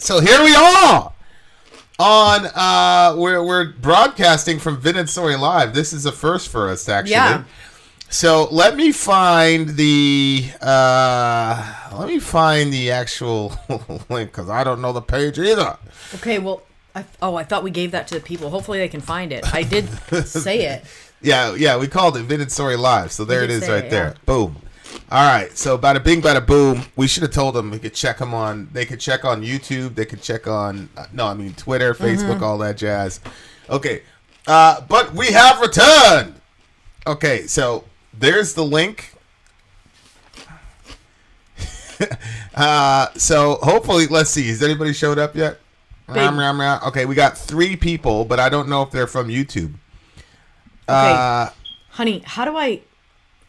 So here we are on we're broadcasting from VIN and SORI Live. This is a first for us, actually. Yeah. So let me find the actual link because I don't know the page either. Okay, well, I thought we gave that to the people. Hopefully they can find it. I did say it. Yeah, we called it VIN and SORI Live. So there it is right there. Yeah. Boom. All right, so bada bing, bada boom. We should have told them we could check them on. They could check on YouTube. They could check on Twitter, Facebook, all that jazz. Okay, but we have returned. Okay, so there's the link. So hopefully, let's see. Has anybody showed up yet? Okay, we got 3 people, but I don't know if they're from YouTube. Okay, honey, how do I?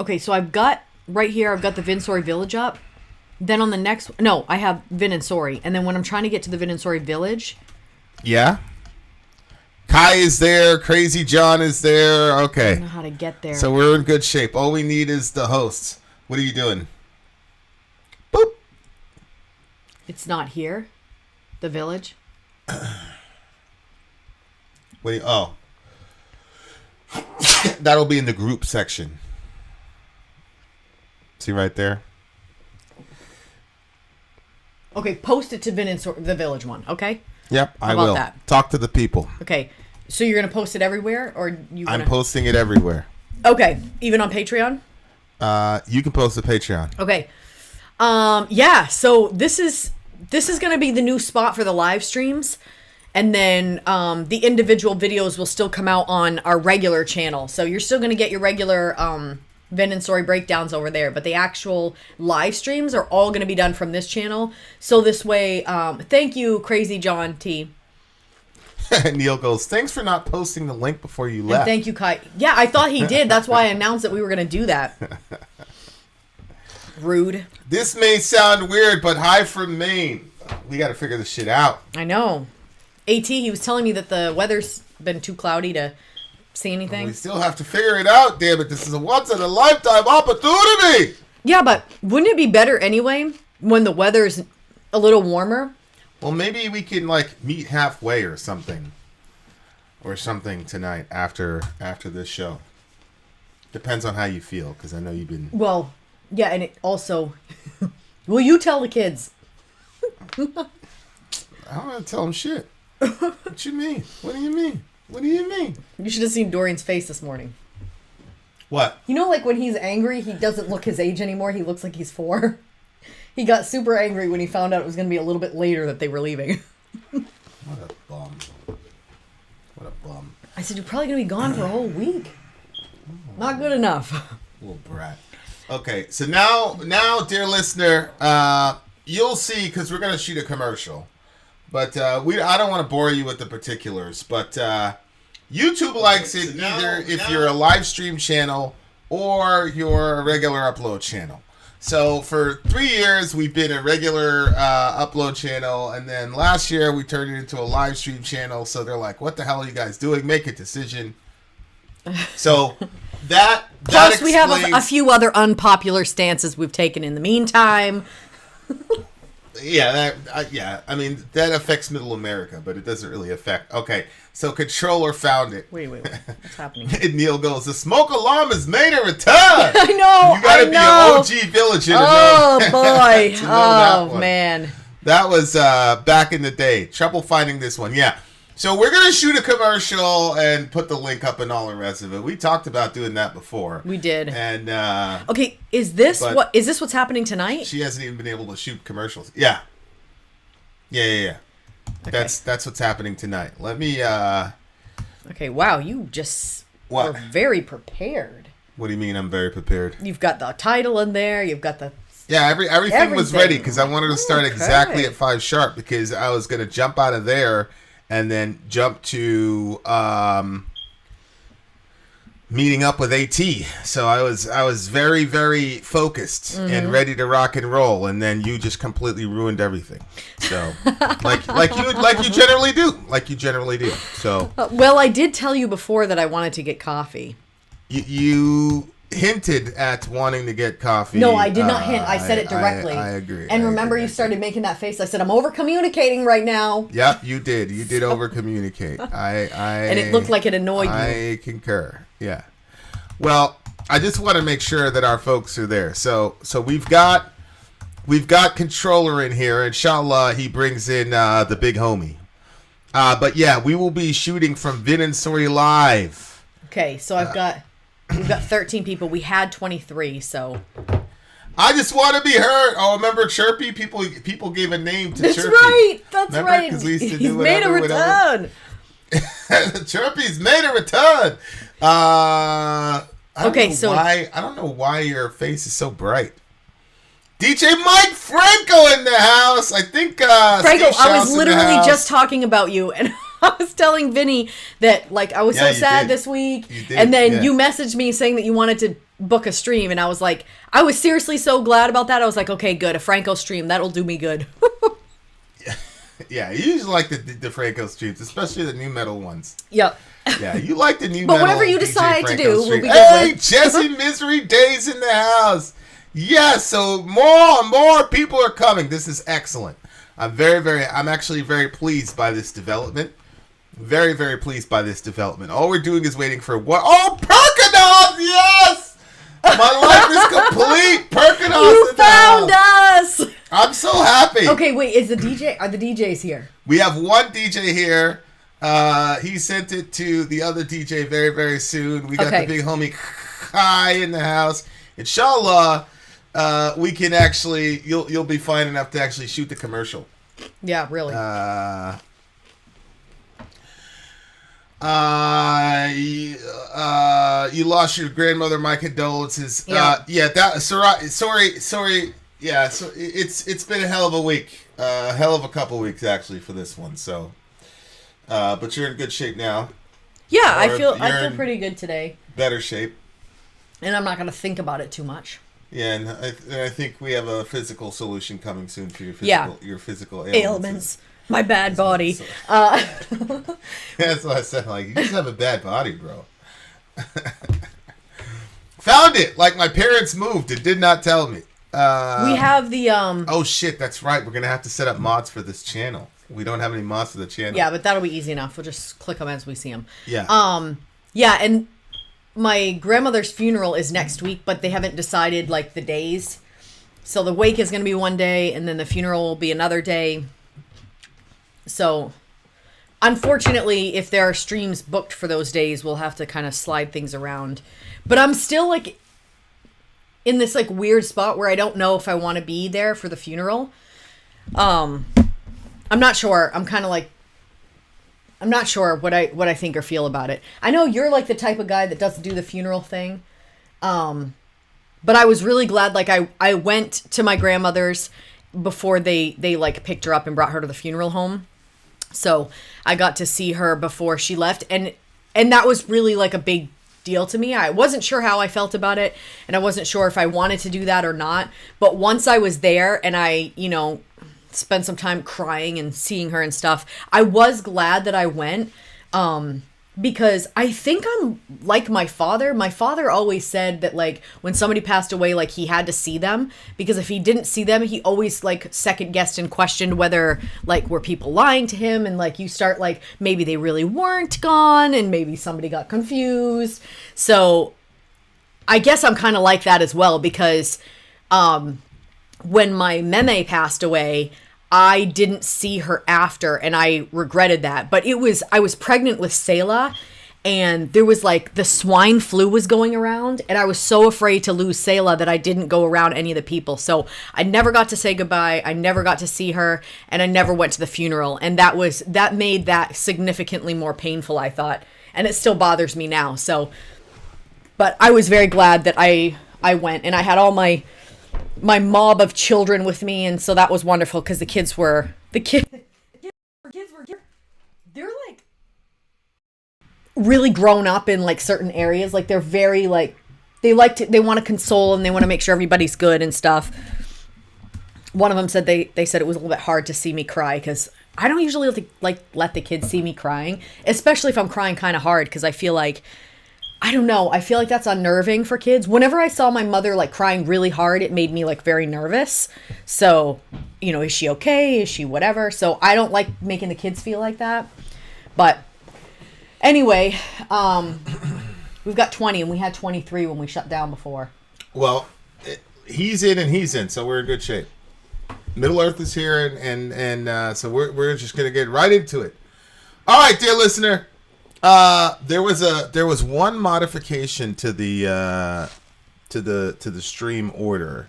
Okay, so I've got. Right here, I've got the VIN SORI Village up. Then on the next... No, I have VIN and SORI. And then when I'm trying to get to the VIN and SORI Village... Yeah? Kai is there. Crazy John is there. Okay. I don't know how to get there. So we're in good shape. All we need is the hosts. What are you doing? Boop. It's not here. The village. What do you... Oh. That'll be in the group section. See right there? Okay, post it to VIN and SORI, the village one, okay? Yep, I will. That? Talk to the people. Okay, so you're going to post it everywhere? Or I'm posting it everywhere. Okay, even on Patreon? You can post to Patreon. Okay. Yeah, so this is going to be the new spot for the live streams. And then the individual videos will still come out on our regular channel. So you're still going to get your regular... VIN and SORI breakdowns over there, but the actual live streams are all going to be done from this channel. So this way, thank you, Crazy John T. Neil goes, thanks for not posting the link before you left. And thank you, Kai. Yeah, I thought he did. That's why I announced that we were going to do that. Rude. This may sound weird, but hi from Maine. We got to figure this shit out. I know. AT, he was telling me that the weather's been too cloudy to see anything. We still have to figure it out, damn it. This is a once-in-a-lifetime opportunity. Yeah, but wouldn't it be better anyway when the weather's a little warmer? Well, maybe we can, meet halfway or something. Or something tonight after this show. Depends on how you feel, because I know you've been... Well, yeah, and it also... Will you tell the kids? I don't want to tell them shit. What you mean? What do you mean? What do you mean? You should have seen Dorian's face this morning. What? You know, when he's angry, he doesn't look his age anymore. He looks like he's 4. He got super angry when he found out it was going to be a little bit later that they were leaving. What a bum. What a bum. I said, you're probably going to be gone for a whole week. Not good enough. Little brat. Okay, so now, dear listener, you'll see, because we're going to shoot a commercial. But I don't want to bore you with the particulars, but YouTube likes it either if you're a live stream channel or you're a regular upload channel. So for 3 years, we've been a regular upload channel, and then last year we turned it into a live stream channel. So they're like, what the hell are you guys doing? Make a decision. So Plus, we have a few other unpopular stances we've taken in the meantime. Yeah, I mean, that affects Middle America, but it doesn't really affect... Okay, so Controller found it. Wait. What's happening? And Neil goes, the smoke alarm has made a return! I know, You gotta be an OG villager to know. know. Boy. To know Oh, man. That was back in the day. Trouble finding this one, yeah. So we're going to shoot a commercial and put the link up and all the rest of it. We talked about doing that before. We did. And okay, is this what's happening tonight? She hasn't even been able to shoot commercials. Yeah. Okay. That's what's happening tonight. Let me Okay, wow, you just were very prepared. What do you mean I'm very prepared? You've got the title in there, you've got the everything was ready because I wanted to start exactly at 5 sharp because I was going to jump out of there and then jump to meeting up with AT. So I was very, very focused and ready to rock and roll, and then you just completely ruined everything. So like you generally do. So well, I did tell you before that I wanted to get coffee. You hinted at wanting to get coffee. No, I did not hint. I said it directly. I agree. And remember, you started making that face. I said, I'm over communicating right now. Yep, you did. You did over communicate. And it looked like it annoyed you. I concur. Yeah. Well, I just want to make sure that our folks are there. So we've got controller in here. Inshallah, he brings in the big homie. But yeah, we will be shooting from VIN and SORI live. Okay, so we've got 13 people. We had 23, so. I just want to be heard. Oh, remember Chirpy? People gave a name to That's Chirpy. Right. That's remember? right. He's made a return. Chirpy's made a return. I don't know why your face is so bright. DJ Mike Franco in the house. I think Franco, Steve I was Shouse literally in the just talking about you, and I was telling Vinny that like I was so sad this week, and then you messaged me saying that you wanted to book a stream, and I was like, I was seriously so glad about that. I was like, okay, good, a Franco stream, that'll do me good. Yeah, you usually like the Franco streams, especially the new metal ones. Yep. Yeah, you like the new but metal. Whatever you DJ decide Franco to do, stream. we'll be good Hey, with. Jesse Misery Days in the house. Yes, so more and more people are coming. This is excellent. I'm actually very pleased by this development. Very, very pleased by this development. All we're doing is waiting for what? Oh, Perkinoff! Yes! My life is complete. Perkinoff! You found us! I'm so happy. Okay, wait, are the DJs here? We have one DJ here. He sent it to the other DJ very, very soon. We got the big homie Kai in the house. Inshallah, we can actually, you'll be fine enough to actually shoot the commercial. Yeah, really. You lost your grandmother. My condolences. Yeah. Sorry. Yeah, so it's been a hell of a week. Hell of a couple weeks actually for this one. So, but you're in good shape now. Yeah, I feel pretty good today. Better shape. And I'm not going to think about it too much. Yeah, and I think we have a physical solution coming soon for your physical ailments. My bad body. That's what I said. Like, you just have a bad body, bro. Found it. Like, my parents moved. It did not tell me. We have the Oh shit, that's right. We're gonna have to set up mods for this channel. We don't have any mods for the channel. Yeah, but that'll be easy enough. We'll just click them as we see them. Yeah. Yeah, and my grandmother's funeral is next week, but they haven't decided like the days. So the wake is gonna be one day, and then the funeral will be another day. So, unfortunately, if there are streams booked for those days, we'll have to kind of slide things around. But I'm still like in this like weird spot where I don't know if I want to be there for the funeral. I'm not sure. I'm kind of like, I'm not sure what I think or feel about it. I know you're like the type of guy that doesn't do the funeral thing. But I was really glad. Like I went to my grandmother's before they like picked her up and brought her to the funeral home. So I got to see her before she left. And that was really like a big deal to me. I wasn't sure how I felt about it, and I wasn't sure if I wanted to do that or not. But once I was there and I, spent some time crying and seeing her and stuff, I was glad that I went. Because I think I'm like my father. My father always said that like when somebody passed away, like he had to see them, because if he didn't see them, he always like second guessed and questioned whether like were people lying to him, and like you start like maybe they really weren't gone and maybe somebody got confused. So I guess I'm kind of like that as well, because when my meme passed away, I didn't see her after, and I regretted that. But I was pregnant with Selah, and there was like the swine flu was going around, and I was so afraid to lose Selah that I didn't go around any of the people. So I never got to say goodbye. I never got to see her, and I never went to the funeral. And that made that significantly more painful, I thought. And it still bothers me now. So, but I was very glad that I went, and I had all my mob of children with me, and so that was wonderful, because the kids were they're like really grown up in like certain areas. Like they're very like they want to console, and they want to make sure everybody's good and stuff. One of them said they said it was a little bit hard to see me cry, because I don't usually let the kids see me crying, especially if I'm crying kind of hard, because I feel like I don't know. I feel like that's unnerving for kids. Whenever I saw my mother like crying really hard, it made me like very nervous. So, you know, is she okay? Is she whatever? So I don't like making the kids feel like that. But anyway, we've got 20 and we had 23 when we shut down before. Well, he's in and he's in, so we're in good shape. Middle Earth is here, and so we're just gonna get right into it. All right, dear listener. There was one modification to the stream order.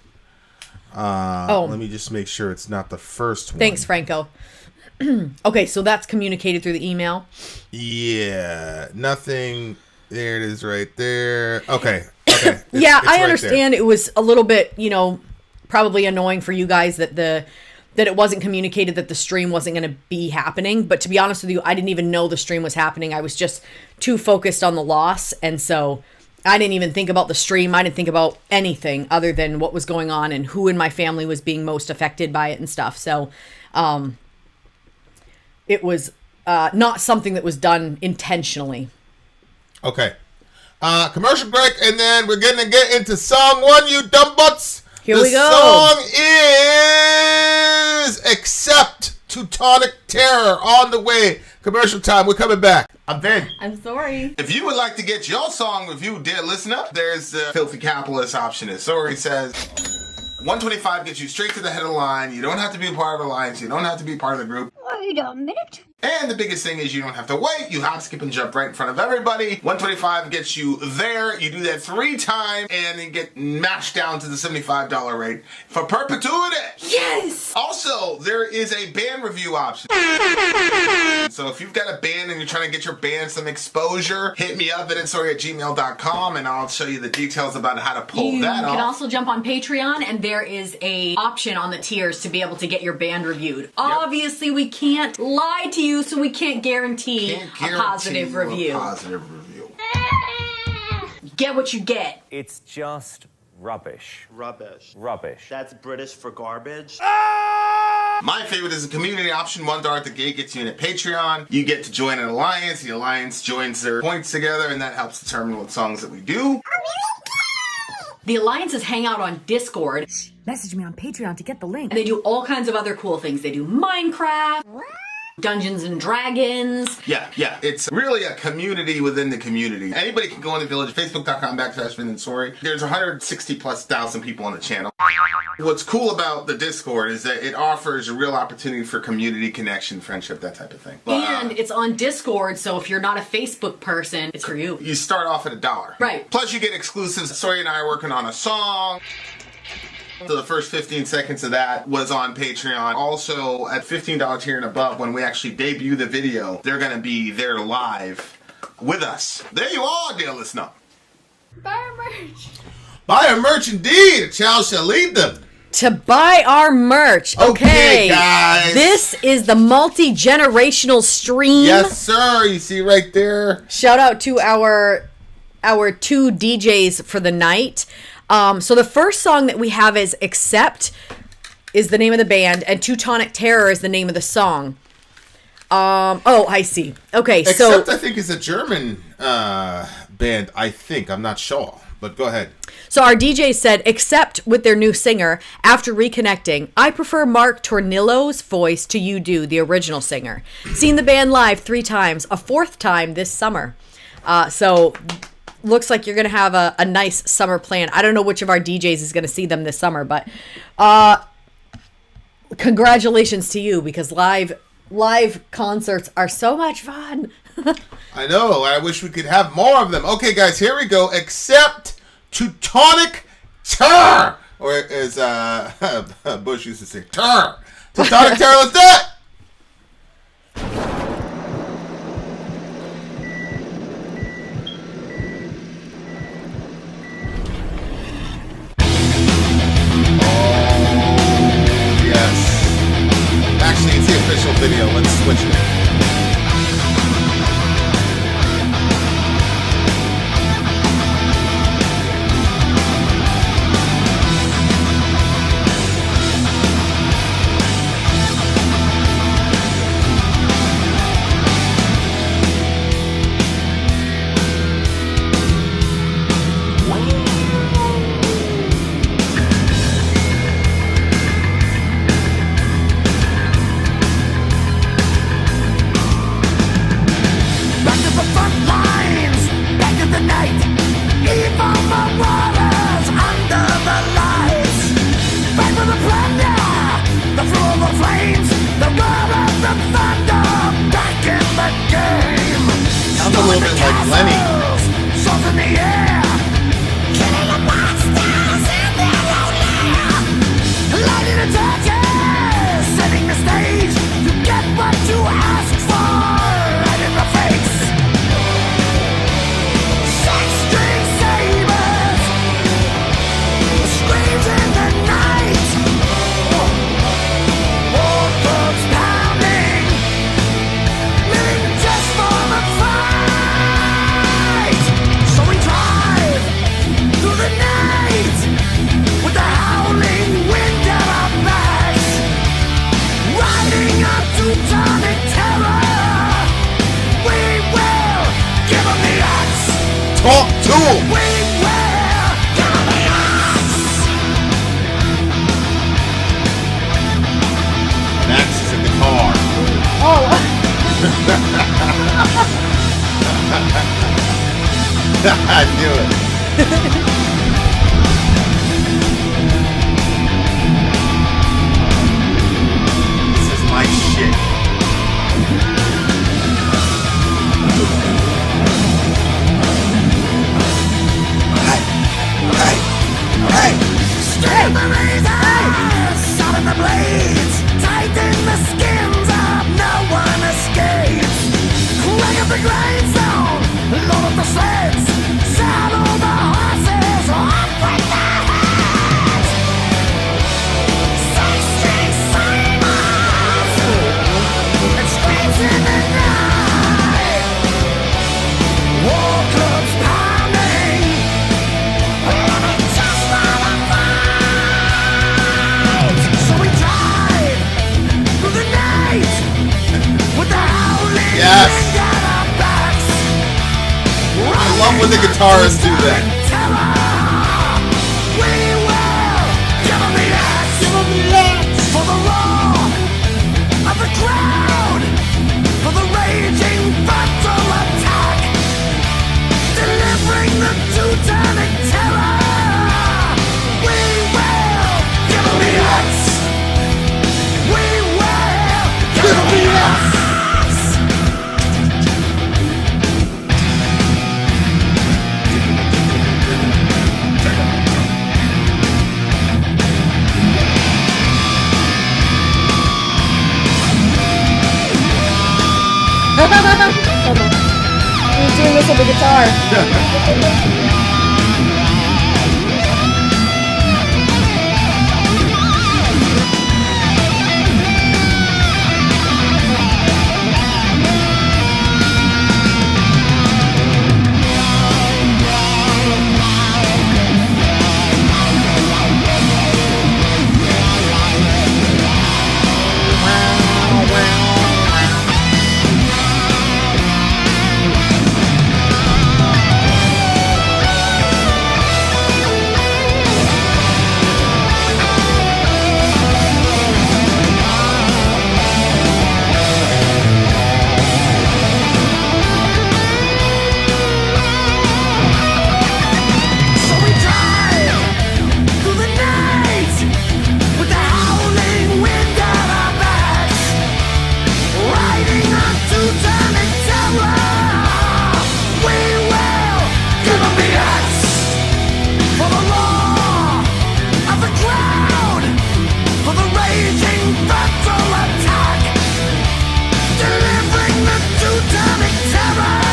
Let me just make sure it's not the first one. Thanks, Franco. Okay, so that's communicated through the email. Yeah, nothing. There it is, right there. Okay. Yeah, it's I right understand. there. It was a little bit, probably annoying for you guys that it wasn't communicated that the stream wasn't going to be happening. But to be honest with you, I didn't even know the stream was happening. I was just too focused on the loss. And so I didn't even think about the stream. I didn't think about anything other than what was going on and who in my family was being most affected by it and stuff. So it was not something that was done intentionally. Okay. Commercial break, and then we're going to get into song one, you dumb butts. Here we go. The song is Accept Teutonic Terror on the way. Commercial time. We're coming back. I'm Vin. I'm sorry. If you would like to get your song reviewed, dear listener, there's the Filthy Capitalist option. As Sori says, 125 gets you straight to the head of the line. You don't have to be a part of the alliance. You don't have to be part of the group. Wait a minute. And the biggest thing is you don't have to wait. You hop, skip, and jump right in front of everybody. 125 gets you there. You do that 3 times, and you get mashed down to the $75 rate for perpetuity. Yes! Also, there is a band review option. So if you've got a band and you're trying to get your band some exposure, hit me up at insori@gmail.com, and I'll show you the details about how to pull that off. You can also jump on Patreon, and there is a option on the tiers to be able to get your band reviewed. Obviously, we can't lie to you, so we can't guarantee a positive review. Get what you get. It's just rubbish. Rubbish. That's British for garbage. My favorite is the community option. $1 at the gate gets you in at Patreon. You get to join an alliance. The alliance joins their points together, and that helps determine what songs that we do. The alliances hang out on Discord. Message me on Patreon to get the link. And they do all kinds of other cool things. They do Minecraft, Dungeons and Dragons. Yeah. It's really a community within the community. Anybody can go in the village, facebook.com/VIN and SORI. There's 160,000+ people on the channel. What's cool about the Discord is that it offers a real opportunity for community connection, friendship, that type of thing. And it's on Discord, so if you're not a Facebook person, it's for you. You start off at $1. Right. Plus you get exclusives. SORI and I are working on a song. So the first 15 seconds of that was on Patreon. Also, at $15 tier and above, when we actually debut the video, they're going to be there live with us. There you are, dear listener. Buy our merch. Buy our merch indeed. A child shall lead them. To buy our merch. Okay, guys. This is the multi-generational stream. Yes, sir. You see right there. Shout out to our 2 DJs for the night. So the first song that we have is Accept is the name of the band, and Teutonic Terror is the name of the song. I see. Okay, Accept, I think, is a German band, I think. I'm not sure, but go ahead. So our DJ said, Accept with their new singer. After reconnecting, I prefer Mark Tornillo's voice to You Do, the original singer. Seen the band live 3 times, a 4th time this summer. So looks like you're going to have a nice summer plan. I don't know which of our DJs is going to see them this summer, but congratulations to you, because live concerts are so much fun. I know. I wish we could have more of them. Okay, guys, here we go. Accept Teutonic Terror. Or as Bush used to say, Terror. Teutonic Terror, let's do it. Actually, it's the official video. Let's switch it. him. Max is in the car. I knew it. This is my shit. Hey! Straight the razors, sharpen the blades, tighten the skins up, no one escapes. Crank up the grindstone, load up the sleds, saddle the horses, off with their heads. 6 Street Simons, it screams in the night. War clubs pounding, running just for the fight. So we drive through the night with the howling Yes. wind at our backs. I love when the guitarists do that. We will give 'em the axe, for the roar of the crowd, for the raging battle attack, delivering the Teutonic terror. We will give 'em the axe. We will give 'em the axe. He's doing this with the guitar. So we drive through the night with the howling wind at our backs, riding on Teutonic terror. We will give 'em the axe, for the roar of the crowd, for the raging battle attack, delivering the Teutonic terror.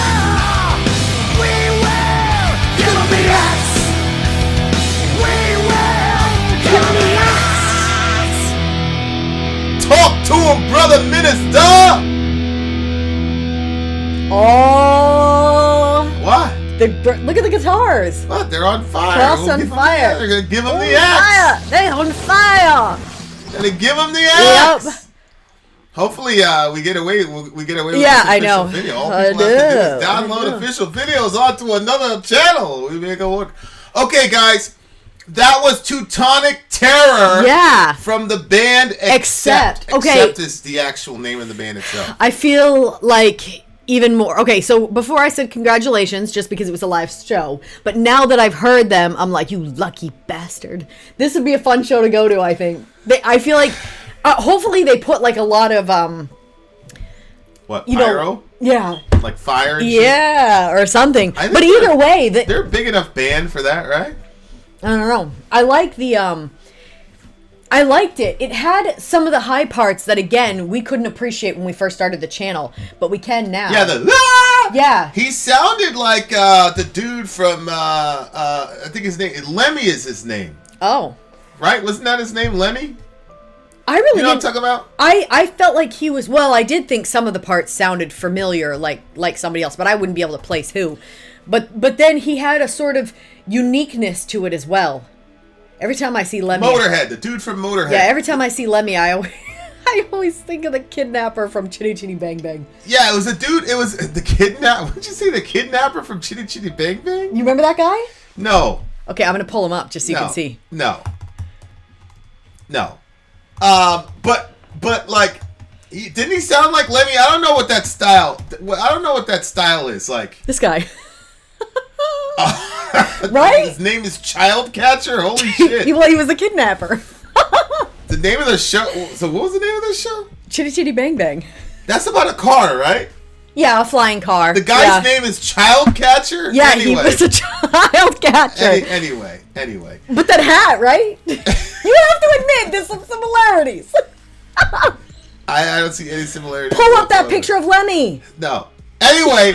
We will give 'em the axe. We will give 'em the axe. Talk to him, brother minister. Oh, What? look at the guitars. What? They're on fire. Cross We'll on give 'em fire. the- They're gonna give him On the axe. fire. They on fire. Gonna give him the Yep. axe. Hopefully, we get away. We get away with Yeah, this I official know. video. All I people have to do is know. I download know. official videos onto another channel. We make it work. Okay, guys, that was Teutonic Terror. Yeah. From the band Accept. Okay. Accept is the actual name of the band itself. I feel like even more. Okay, so before I said congratulations just because it was a live show, but now that I've heard them, I'm like, you lucky bastard. This would be a fun show to go to, I think. I feel like hopefully they put like a lot of What, you pyro? know, yeah. Like fire and shit? Yeah, or something. I think But either way, they're a big enough band for that, right? I don't know. I like the I liked it. It had some of the high parts that again we couldn't appreciate when we first started the channel, but we can now. Yeah, the ah! Yeah. He sounded like the dude from I think his name Lemmy is his name. Oh. Right? Wasn't that his name, Lemmy? I really You know what I'm didn't- talking about? I felt like he was, well, I did think some of the parts sounded familiar like somebody else, but I wouldn't be able to place who. But then he had a sort of uniqueness to it as well. Every time I see Lemmy, Motorhead, the dude from Motorhead. yeah, every time I see Lemmy, I I always think of the kidnapper from Chitty Chitty Bang Bang. Yeah, it was a dude. It was the kidnapper. What did you say? The kidnapper from Chitty Chitty Bang Bang? You remember that guy? No. Okay, I'm gonna pull him up just so you can see. No. But like, didn't he sound like Lemmy? I don't know what that style. I don't know what that style is like. This guy. Right? His name is Child Catcher. Holy shit! Well, he was a kidnapper. The name of the show. So what was the name of the show? Chitty Chitty Bang Bang. That's about a car, right? Yeah, a flying car. The guy's name is Child Catcher? Yeah, anyway. he was a child catcher. Anyway. But that hat, right? You have to admit, there's some similarities. I don't see any similarities. Pull up that picture of Lemmy. No. Anyway,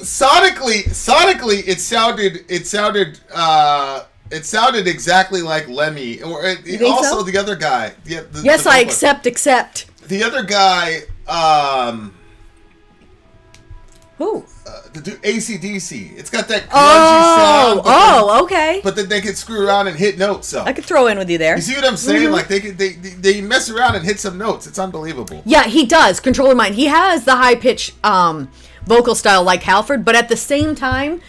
sonically, it sounded exactly like Lemmy, or also the other guy. Yes, I accept. The other guy, who? the dude, AC/DC. It's got that grungy sound. Okay. But then they can screw around and hit notes. So I could throw in with you there. you see what I'm saying? Like they mess around and hit some notes. It's unbelievable. Yeah, he does. Controller Mind. He has the high pitch vocal style like Halford, but at the same time,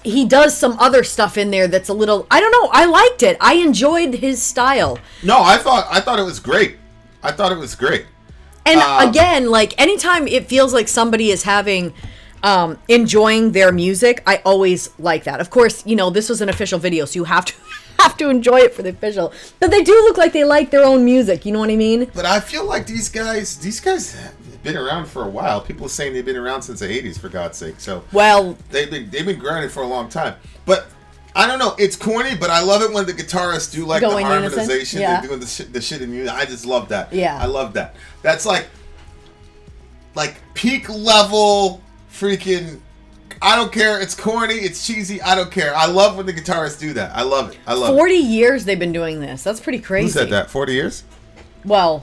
he does some other stuff in there that's a little. I don't know. I liked it. I enjoyed his style. No, I thought it was great. I thought it was great. And again, like anytime it feels like somebody is having enjoying their music, I always like that. Of course, this was an official video, so you have to enjoy it for the official. But they do look like they like their own music, you know what I mean? But I feel like these guys have been around for a while. People are saying they've been around since the 80s, for God's sake. So they've been grinding for a long time. But I don't know, it's corny, but I love it when the guitarists do like the harmonization. Yeah. They're doing the shit in music. I just love that. Yeah. I love that. That's like peak level freaking. I don't care. It's corny. It's cheesy. I don't care. I love when the guitarists do that. I love it. 40 years they've been doing this. That's pretty crazy. Who said that? 40 years? Well,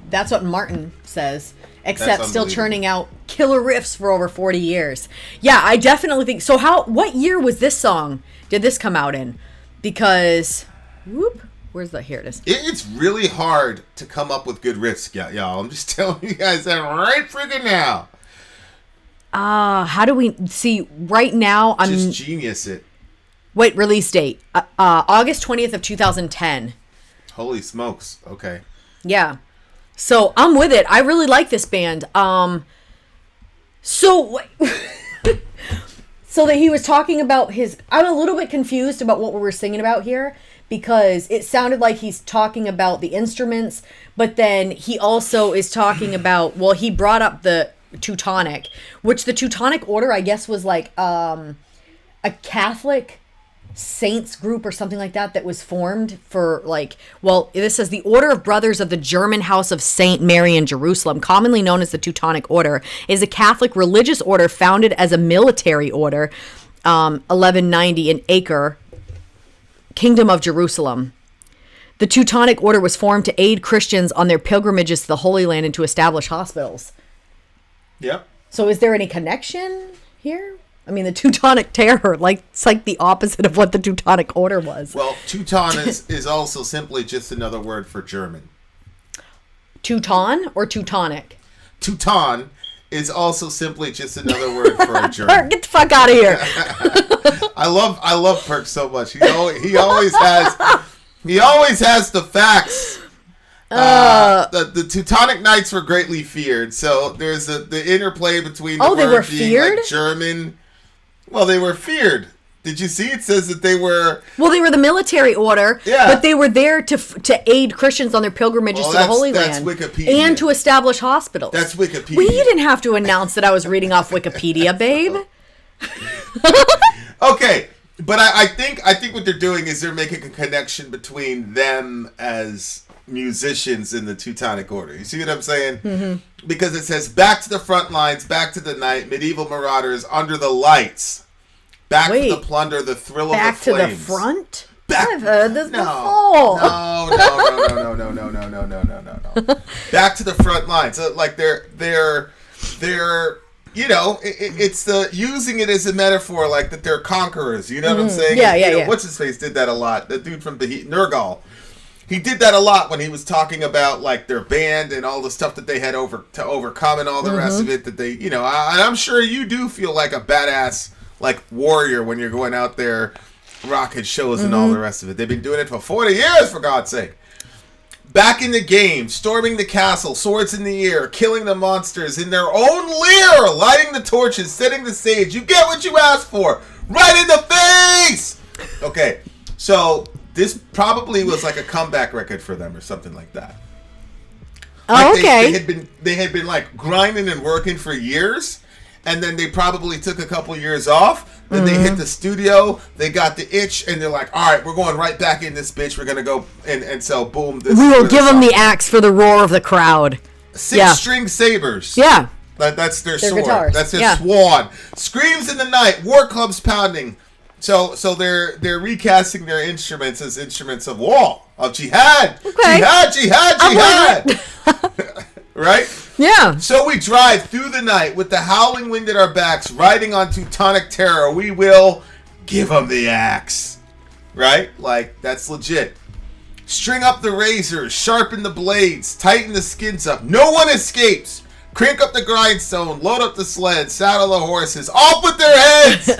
that's what Martin says. Except still churning out killer riffs for over 40 years. Yeah, I definitely think so. What year was this song? Did this come out in? Because here it is. It's really hard to come up with good riffs, y'all. I'm just telling you guys that right freaking now. How do we see right now? I'm just genius it. Wait, release date August 20th of 2010. Holy smokes! Okay. Yeah, so I'm with it. I really like this band. So that he was talking about his. I'm a little bit confused about what we were singing about here because it sounded like he's talking about the instruments, but then he also is talking about. Well, he brought up the Teutonic, which the Teutonic order, I guess, was like a Catholic saints group or something like that was formed for this says the Order of Brothers of the German House of Saint Mary in Jerusalem, commonly known as the Teutonic Order, is a Catholic religious order founded as a military order, 1190 in Acre, Kingdom of Jerusalem. The Teutonic Order was formed to aid Christians on their pilgrimages to the Holy Land and to establish hospitals. Yep. So is there any connection here? I mean, the Teutonic Terror, it's like the opposite of what the Teutonic Order was. Well, Teuton is also simply just another word for German. Teuton or Teutonic? Teuton is also simply just another word for a German. Perk, get the fuck out of here. I love Perk so much. He always has the facts. The Teutonic Knights were greatly feared, so there's the interplay between the they word were being feared? like German. Well, they were feared. Did you see? It says that they were. Well, they were the military order, but they were there to aid Christians on their pilgrimages to the Holy Land, Wikipedia. And to establish hospitals. That's Wikipedia. Well, you didn't have to announce that I was reading off Wikipedia, babe. Okay. But I think what they're doing is they're making a connection between them as musicians in the Teutonic Order. You see what I'm saying? Mm-hmm. Because it says, back to the front lines, back to the night, medieval marauders under the lights. Back to the plunder, the thrill of the flames. Back to the front? I've heard this before. No. Back to the front lines. So, they're it's the using it as a metaphor, like that they're conquerors. You know what I'm saying? Yeah. What's his face did that a lot. The dude from Nergal. he did that a lot when he was talking about like their band and all the stuff that they had to overcome and all the rest of it. That they, and I'm sure you do feel like a badass like warrior when you're going out there rocking shows and all the rest of it. They've been doing it for 40 years, for God's sake. Back in the game, storming the castle, swords in the air, killing the monsters in their own lair, lighting the torches, setting the stage. You get what you asked for, right in the face. Okay, so this probably was like a comeback record for them or something like that. Oh, like okay. They had been like grinding and working for years, and then they probably took a couple years off. Then they hit the studio, they got the itch, and they're like, all right, we're going right back in this bitch. We're going to go, and so boom. This We will give them the axe for the roar of the crowd. 6-string sabers. Yeah. That's their sword. guitars. That's their sword. Screams in the night, war clubs pounding. So they're recasting their instruments as instruments of war, of jihad. Okay. Jihad. Right? Yeah. So we drive through the night with the howling wind at our backs, riding on Teutonic terror. We will give them the axe. Right? Like, that's legit. String up the razors, sharpen the blades, tighten the skins up. No one escapes. Crank up the grindstone, load up the sled, saddle the horses, off with their heads.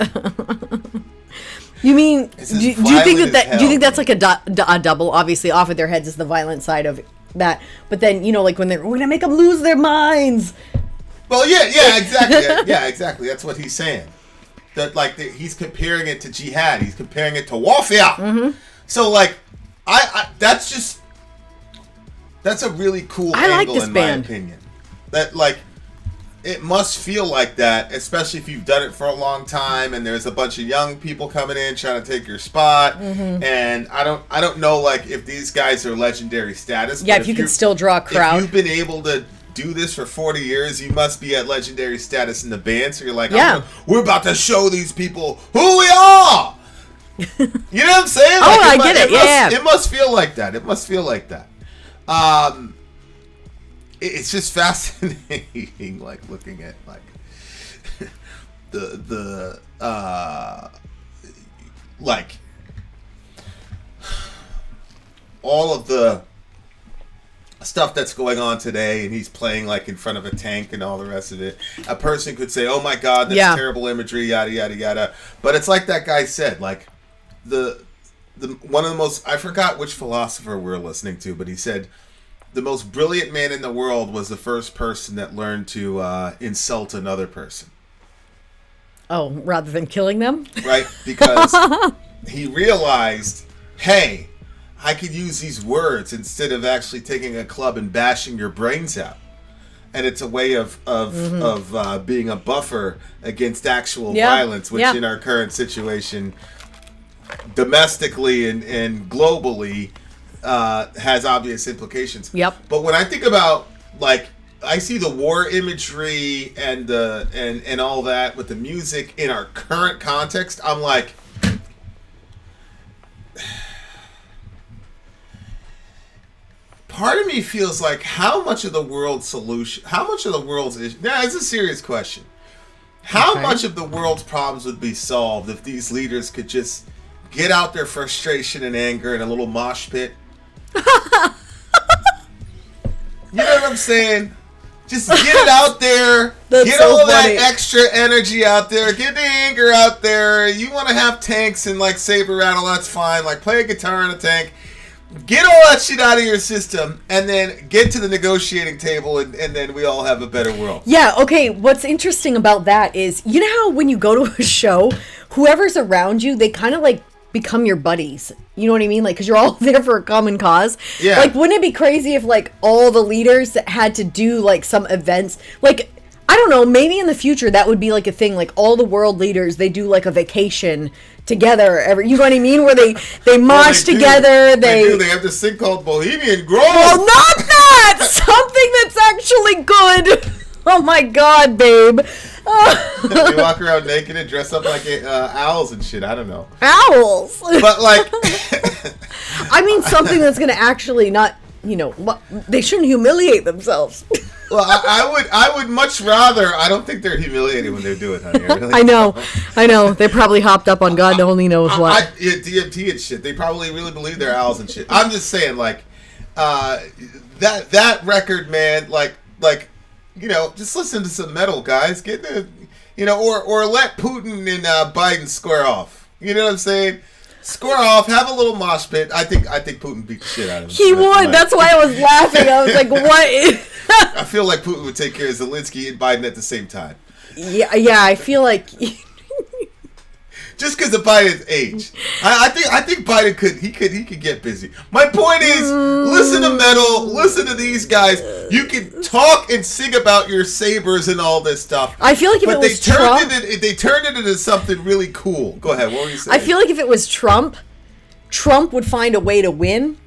You mean, do you think violent as do you think hell. that's like a double? Obviously, off with their heads is the violent side of that. But then, like when we're going to make them lose their minds. Well, yeah, exactly. Yeah, exactly. That's what he's saying. That he's comparing it to jihad. He's comparing it to warfare. So like, that's a really cool I like angle this in band. my opinion. That like, it must feel like that, especially if you've done it for a long time and there's a bunch of young people coming in trying to take your spot. And I don't know like if these guys are legendary status. Yeah, but if you can still draw a crowd. If you've been able to do this for 40 years, you must be at legendary status in the band. So you're like, Yeah. we're about to show these people who we are. You know what I'm saying? Oh, I get it. Yeah. It must feel like that. It must feel like that. It's just fascinating, like looking at like the like all of the stuff that's going on today, and he's playing like in front of a tank and all the rest of it. A person could say, "Oh my God, that's terrible imagery," yada yada yada. But it's like that guy said, like the one of the most, I forgot which philosopher we're listening to, but he said the most brilliant man in the world was the first person that learned to insult another person. Oh, rather than killing them? Right? Because he realized, hey, I could use these words instead of actually taking a club and bashing your brains out. And it's a way of being a buffer against actual violence, which in our current situation, domestically and globally, has obvious implications. Yep. But when I think about, like, I see the war imagery and and all that with the music in our current context, I'm like, part of me feels like how much of the world's issue, now it's a serious question. How much of the world's problems would be solved if these leaders could just get out their frustration and anger in a little mosh pit? You know what I'm saying? Just get it out there. Get so all funny. that extra energy out there. Get the anger out there. You want to have tanks and like saber rattle, that's fine. Like play a guitar in a tank. Get all that shit out of your system and then get to the negotiating table and then we all have a better world. Yeah, okay, what's interesting about that is, you know how when you go to a show, whoever's around you, they kind of like become your buddies. You know what I mean? Like, because you're all there for a common cause. Yeah. Like, wouldn't it be crazy if like all the leaders had to do like some events? Like, I don't know, maybe in the future that would be like a thing. Like all the world leaders, they do like a vacation together. You know what I mean? Where they march together. They have this thing called Bohemian Grove. Well, not that! Something that's actually good. Oh my God, babe. They walk around naked and dress up like owls and shit. I don't know. Owls. But like, I mean something that's going to actually not, they shouldn't humiliate themselves. Well, I would much rather. I don't think they're humiliated when they do it, honey. Really I know. They probably hopped up on God only knows what. DMT and shit. They probably really believe they're owls and shit. I'm just saying, like, that record, man. Like, just listen to some metal, guys. Get the, or let Putin and Biden square off. You know what I'm saying? Square off, have a little mosh pit. I think Putin beat the shit out of him. He would. That's why I was laughing. I was like, what? I feel like Putin would take care of Zelensky and Biden at the same time. Yeah, I feel like just because of Biden's age, I think Biden could get busy. My point is, listen to metal, listen to these guys. You can talk and sing about your sabers and all this stuff. I feel like if it was Trump, they turned it into something really cool. Go ahead. What were you saying? I feel like if it was Trump would find a way to win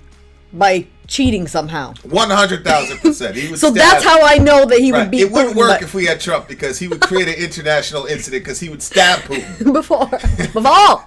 by cheating somehow. 100,000%. He would. So that's how I know that he would beat Putin. It wouldn't work if we had Trump, because he would create an international incident, because he would stab Putin. Before.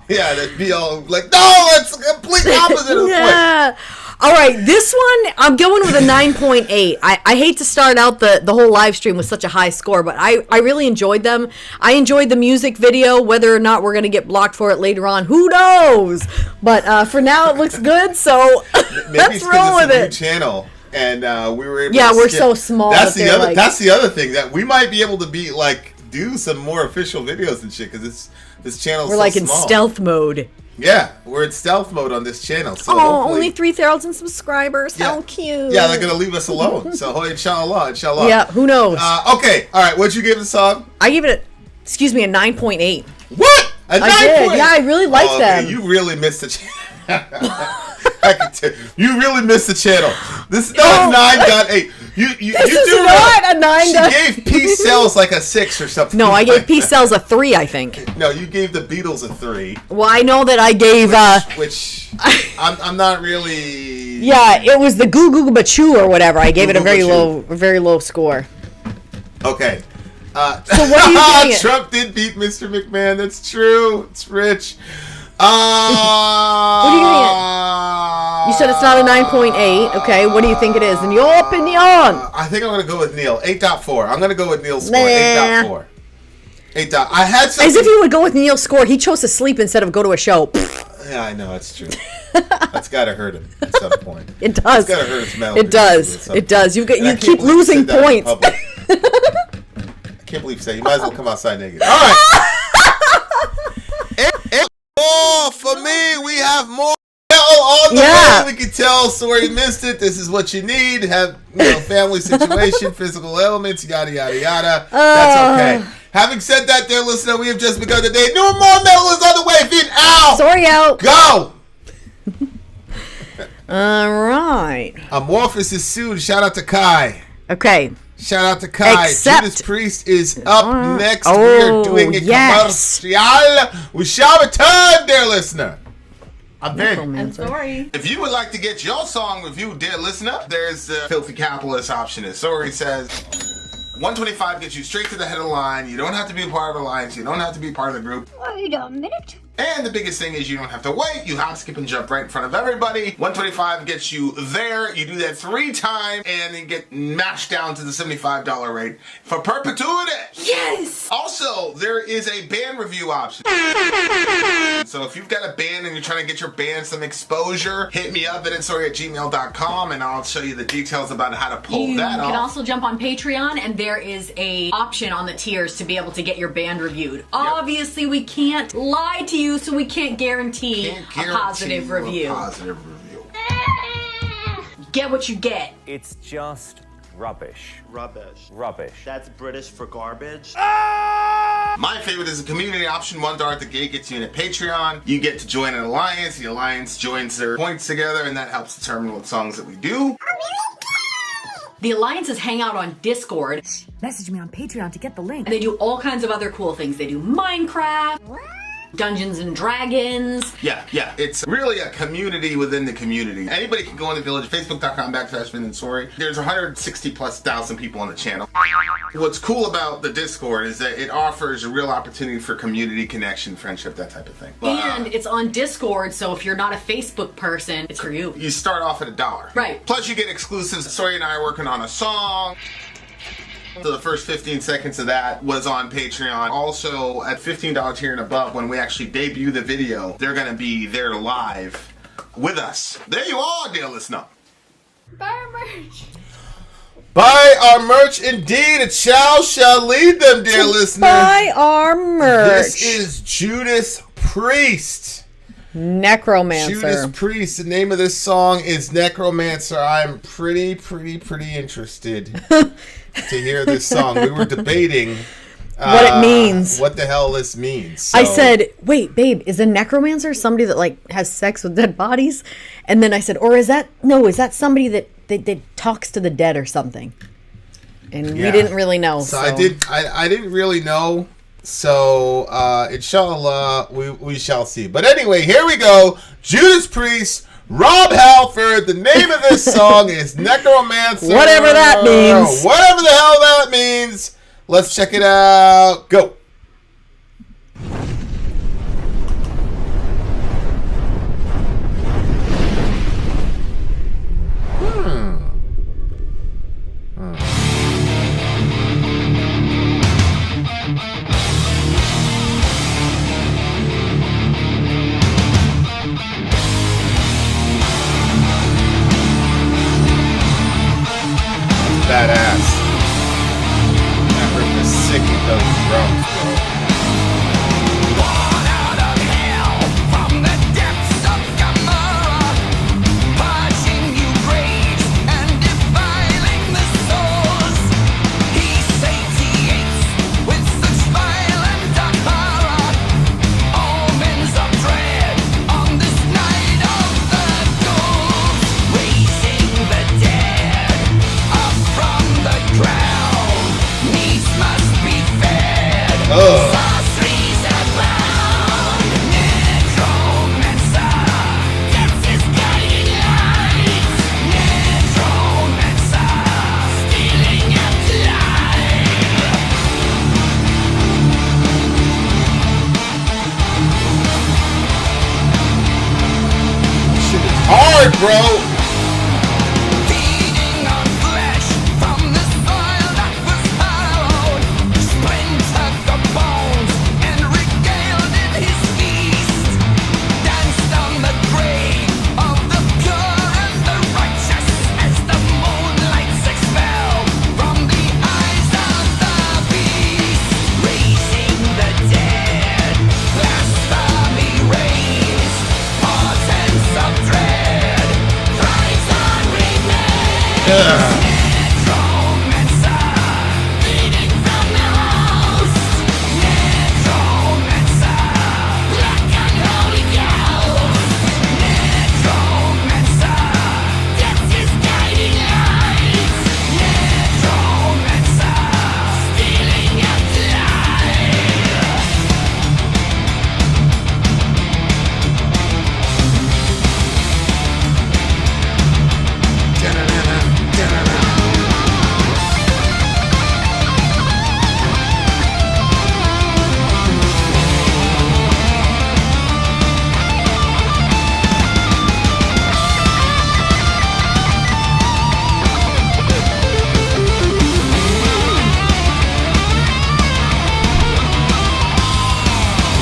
Yeah, that'd be all like, no, that's the complete opposite of the point. All right, this one, I'm going with a 9.8. I hate to start out the whole live stream with such a high score, but I really enjoyed them. I enjoyed the music video. Whether or not we're going to get blocked for it later on, who knows? But for now, it looks good, so let's roll with it. New channel, and we were able to we're skip. so small. That's the other. That's the other thing, that we might be able to be like do some more official videos and shit, because this channel. We're so like small. in stealth mode. Yeah, we're in stealth mode on this channel. So only 3,000 subscribers. Yeah. How cute. Yeah, they're going to leave us alone. So, inshallah. Yeah, who knows? Okay, all right. What'd you give the song? I gave it a 9.8. What? A 9.8? Yeah, I really liked them. Okay, you really missed the channel. I can tell you really missed the channel. This is not 9.8. This is not a 9. She gave Peace Cells like a 6 or something. No, I gave Peace Cells a 3, I think. No, you gave the Beatles a 3. Well, I know that I gave which I'm not really. Yeah, it was the Goo Goo Bachoo or whatever. I gave it a very low score. Okay. So what are you giving it? Trump did beat Mr. McMahon. That's true. It's rich. What are you giving it? You said it's not a 9.8. Okay, what do you think it is? In your opinion? I think I'm going to go with Neil. 8.4. I'm going to go with Neil's score. 8.4. 8. I had something. As if you would go with Neil's score. He chose to sleep instead of go to a show. Yeah, I know. That's true. That's got to hurt him at some point. It does. It's got to hurt his mouth. It does. It does. You keep losing points. I can't believe you say. You might as well come outside naked. All right. For me, we have more on the way. We can tell Sori missed it. This is what you need. Have family situation, physical ailments, yada yada yada. That's okay. Having said that, dear listener, we have just begun the day. No more metal is on the way. VIN out. Sori out. Go. All right. Amorphous is soon. Shout out to Kai. Okay. Shout out to Kai. Judas Priest is up next. We are doing a commercial. We shall return, dear listener. I'm VIN. I'm sorry. If you would like to get your song reviewed, dear listener, there's the filthy capitalist option. As Sori says, 125 gets you straight to the head of the line. You don't have to be a part of the alliance. You don't have to be part of the group. Wait a minute. And the biggest thing is you don't have to wait. You hop, skip, and jump right in front of everybody. 125 gets you there. You do that 3 times, and then get mashed down to the $75 rate for perpetuity. Yes! Also, there is a band review option. So if you've got a band and you're trying to get your band some exposure, hit me up at insori@gmail.com, and I'll show you the details about how to pull that off. You can also jump on Patreon, and there is a option on the tiers to be able to get your band reviewed. Yep. Obviously, we can't lie to you, so we can't guarantee a positive review. Get what you get. It's just rubbish. Rubbish. That's British for garbage. My favorite is the community option. $1 at the gate gets you in a Patreon. You get to join an alliance. The alliance joins their points together, and that helps determine what songs that we do. The alliances hang out on Discord. Message me on Patreon to get the link. And they do all kinds of other cool things. They do Minecraft. Dungeons and Dragons. Yeah. It's really a community within the community. Anybody can go in the village, facebook.com/VIN and SORI. There's 160,000+ people on the channel. What's cool about the Discord is that it offers a real opportunity for community connection, friendship, that type of thing. And it's on Discord, so if you're not a Facebook person, it's for you. You start off at $1. Right. Plus you get exclusives. SORI and I are working on a song. So the first 15 seconds of that was on Patreon. Also, at $15 tier and above, when we actually debut the video, they're going to be there live with us. There you are, dear listener. Buy our merch. Buy our merch, indeed. A child shall lead them, dear listener. Buy our merch. This is Judas Priest. Necromancer. Judas Priest. The name of this song is Necromancer. I'm pretty interested to hear this song. We were debating what it means. What the hell this means. So, I said, wait, babe, is a necromancer somebody that like has sex with dead bodies? And then I said, or is that somebody that talks to the dead or something? And we didn't really know. So I didn't really know. So inshallah we shall see. But anyway, here we go. Judas Priest, Rob Halford. The name of this song is Necromancer. Whatever that means. Whatever the hell that means. Let's check it out. Go. Badass. That riff is sick with those drums, bro. Born out of hell from the depths of Gomorrah, purging you rage and defiling the souls. He satiates with such violent horror, omens of dread on this night of the ghouls, raising the dead up from the ground. Needs must be fed. Sorceries abound. Necromancer, death is guiding light. Necromancer, stealing at life. Shit is hard, bro. Feeding on flesh from the soil that was hallowed, splintered the bones and regaled in his feast. Danced on the grave of the pure and the righteous as the moonlights expel from the eyes of the beast. Raising the dead, blasphemy reigns, portents of dread, cries on remains. Necromancer, bleeding from the host. Necromancer, black unholy ghost. Necromancer, death is guiding light. Necromancer, stealing at life.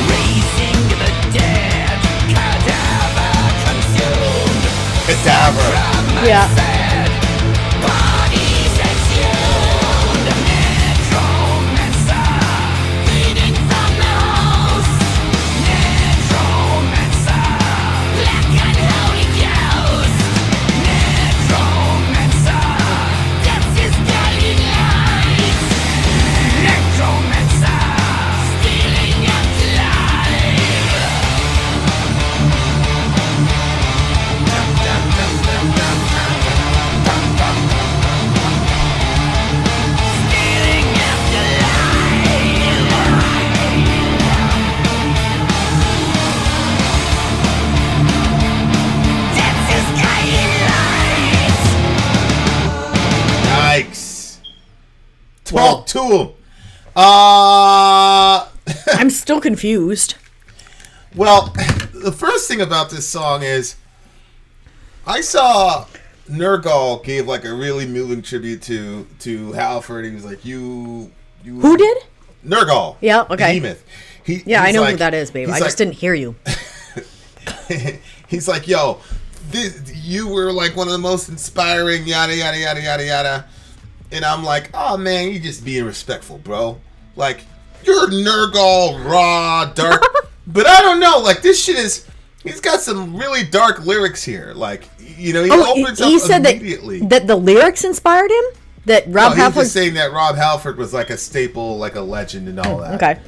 Raising the dead, cadaver consumed. Cadaver. Yeah. Fed, bodies exhumed. Necromancer, bleeding from the host. Necromancer, black unholy ghost. Necromancer, death is guiding light. Necromancer, stealing at life. Stealing after life. Death is guiding light. Yikes. Talk to him. I'm still confused. Well, the first thing about this song is I saw Nergal gave like a really moving tribute to Halford. He was like, "You." Who did? Nergal. Yeah. Okay. Behemoth. I know like, who that is, babe. I just didn't hear you. He's like, "Yo, you were like one of the most inspiring, yada yada yada yada yada," and I'm like, "Oh man, you just being respectful, bro. Like, you're Nergal, raw, dark, but I don't know. Like, this shit is." He's got some really dark lyrics here. Like, he opens up immediately. That the lyrics inspired him? That Rob Halford... He was just saying that Rob Halford was like a staple, like a legend and all that. Okay.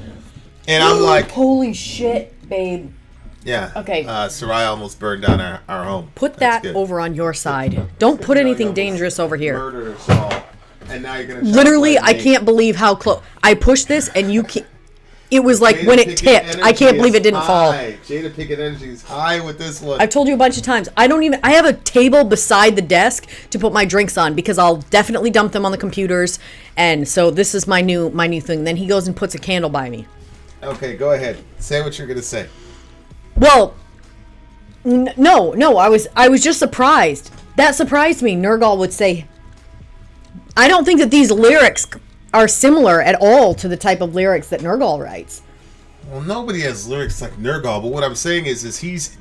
And I'm like... Holy shit, babe. Yeah. Okay. Soraya almost burned down our home. Put that over on your side. Don't put anything dangerous over here. Murdered us all. And now you're going to... Literally, I can't believe how close... I pushed this and you can't... It was like Jada when it tipped. I can't believe it didn't fall. Jada Pinkett energy is high with this one. I've told you a bunch of times. I have a table beside the desk to put my drinks on because I'll definitely dump them on the computers. And so this is my new thing. Then he goes and puts a candle by me. Okay, go ahead. Say what you're going to say. Well, no. I was just surprised. That surprised me. Nergal would say, I don't think that these lyrics are similar at all to the type of lyrics that Nergal writes. Well, nobody has lyrics like Nergal, but what I'm saying is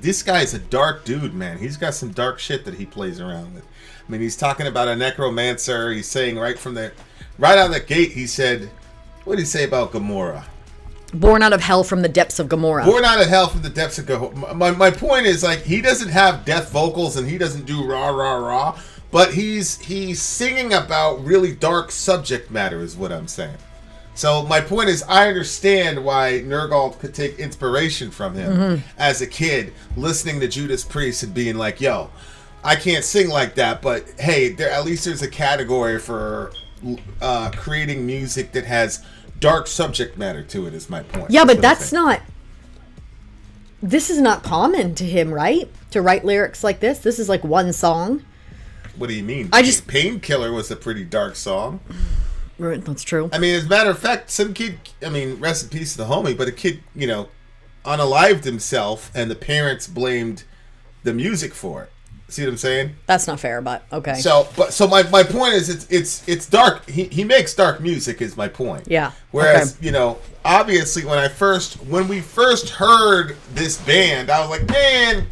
this guy's a dark dude, man. He's got some dark shit that he plays around with. I mean, he's talking about a necromancer. He's saying right out of the gate, he said, what did he say about Gomorrah? Born out of hell from the depths of Gomorrah. Born out of hell from the depths of Gomorrah. My point is, like, he doesn't have death vocals and he doesn't do rah, rah, rah. But he's singing about really dark subject matter is what I'm saying. So my point is, I understand why Nergal could take inspiration from him as a kid, listening to Judas Priest and being like, yo, I can't sing like that, but hey, at least there's a category for creating music that has dark subject matter to it is my point. Yeah, but this is not common to him, right? To write lyrics like this. This is like one song. What do you mean? Painkiller was a pretty dark song. Right, that's true. I mean, as a matter of fact, some kid, rest in peace to the homie, but a kid, unalived himself and the parents blamed the music for it. See what I'm saying? That's not fair, but okay. So my point is it's dark. He makes dark music is my point. Yeah. Whereas, obviously when we first heard this band, I was like, man,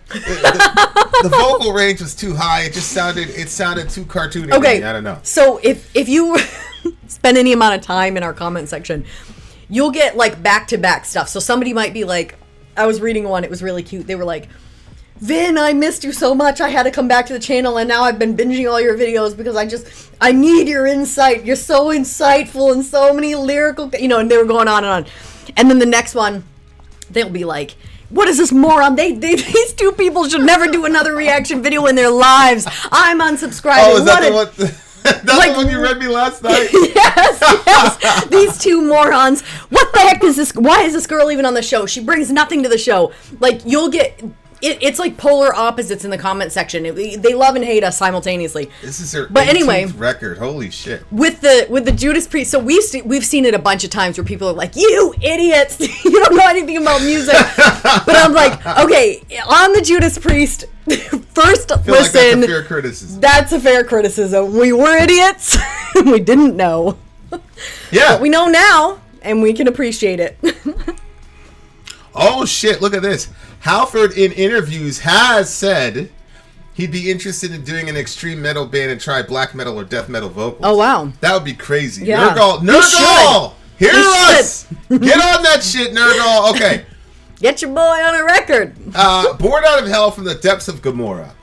the vocal range was too high. It sounded too cartoony. Okay. I don't know. So if you spend any amount of time in our comment section, you'll get like back-to-back stuff. So somebody might be like, I was reading one, it was really cute. They were like, Vin, I missed you so much. I had to come back to the channel, and now I've been binging all your videos because I need your insight. You're so insightful and so many lyrical, and they were going on and on. And then the next one, they'll be like, what is this moron? These two people should never do another reaction video in their lives. I'm unsubscribing. Oh, is that the one? That's the one you read me last night? Yes. These two morons. What the heck is this? Why is this girl even on the show? She brings nothing to the show. Like, you'll get... It's like polar opposites in the comment section. They love and hate us simultaneously. This is her 18th record. Holy shit. With the Judas Priest. So we've seen it a bunch of times where people are like, you idiots. You don't know anything about music. But I'm like, okay, on the Judas Priest, first listen. Like that's a fair criticism. That's a fair criticism. We were idiots. We didn't know. Yeah. But we know now, and we can appreciate it. Oh, shit. Look at this. Halford, in interviews, has said he'd be interested in doing an extreme metal band and try black metal or death metal vocals. Oh, wow. That would be crazy. Yeah. Nergal! Hear us! Get on that shit, Nergal! Okay. Get your boy on a record. Born out of hell from the depths of Gomorrah.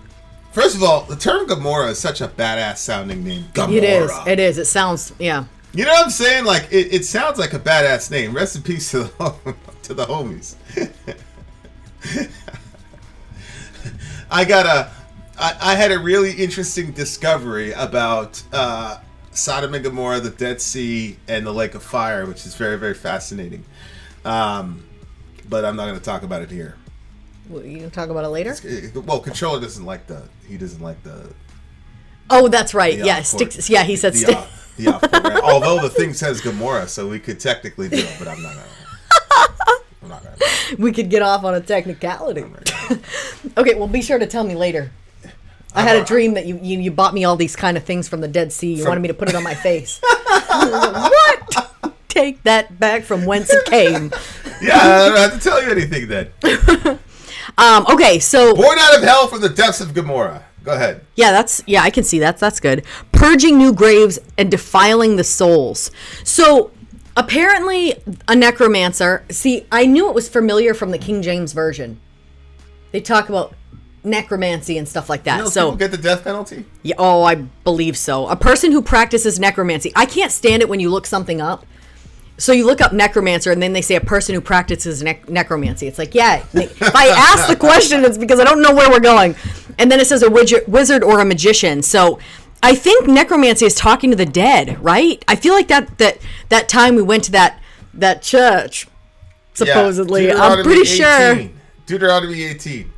First of all, the term Gomorrah is such a badass sounding name. Gomorrah. It is. It sounds, yeah. You know what I'm saying? Like, it sounds like a badass name. Rest in peace to the homies. I had a really interesting discovery about Sodom and Gomorrah, the Dead Sea, and the Lake of Fire, which is very, very fascinating. But I'm not going to talk about it here. Well, you can talk about it later? Controller doesn't like the... Oh, that's right. Yeah, he said stick. Although the thing says Gomorrah, so we could technically do it, but I'm not going to. We could get off on a technicality. Okay, well, be sure to tell me later. I had a dream that you bought me all these kind of things from the Dead Sea. You wanted me to put it on my face. What? Take that back from whence it came. Yeah, I don't have to tell you anything then. Okay, so Born out of hell from the depths of Gomorrah. Go ahead. yeah, I can see that. That's good. Purging new graves and defiling the souls. So apparently, a necromancer. See, I knew it was familiar from the King James version. They talk about necromancy and stuff like that. You know, So people get the death penalty. yeah, oh, I believe so. A person who practices necromancy. I can't stand it when you look something up. So you look up necromancer and then they say a person who practices necromancy. It's like, yeah, if I ask the question, it's because I don't know where we're going. And then it says a wizard or a magician. So I think necromancy is talking to the dead, right? I feel like that time we went to that church, supposedly. Yeah, I'm pretty 18. sure. Deuteronomy 18.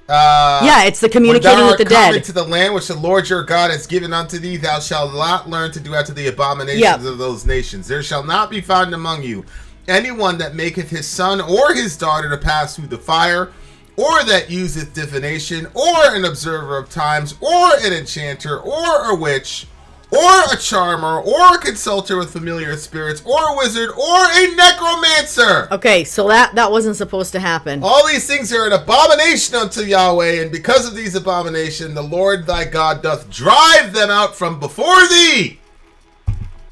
Yeah, it's the communicating with the dead. Coming to the land which the Lord your God has given unto thee, thou shalt not learn to do after the abominations of those nations. There shall not be found among you anyone that maketh his son or his daughter to pass through the fire, or that useth divination, or an observer of times, or an enchanter, or a witch, or a charmer, or a consulter with familiar spirits, or a wizard, or a necromancer. Okay, so that wasn't supposed to happen. All these things are an abomination unto Yahweh, and because of these abominations, the Lord thy God doth drive them out from before thee.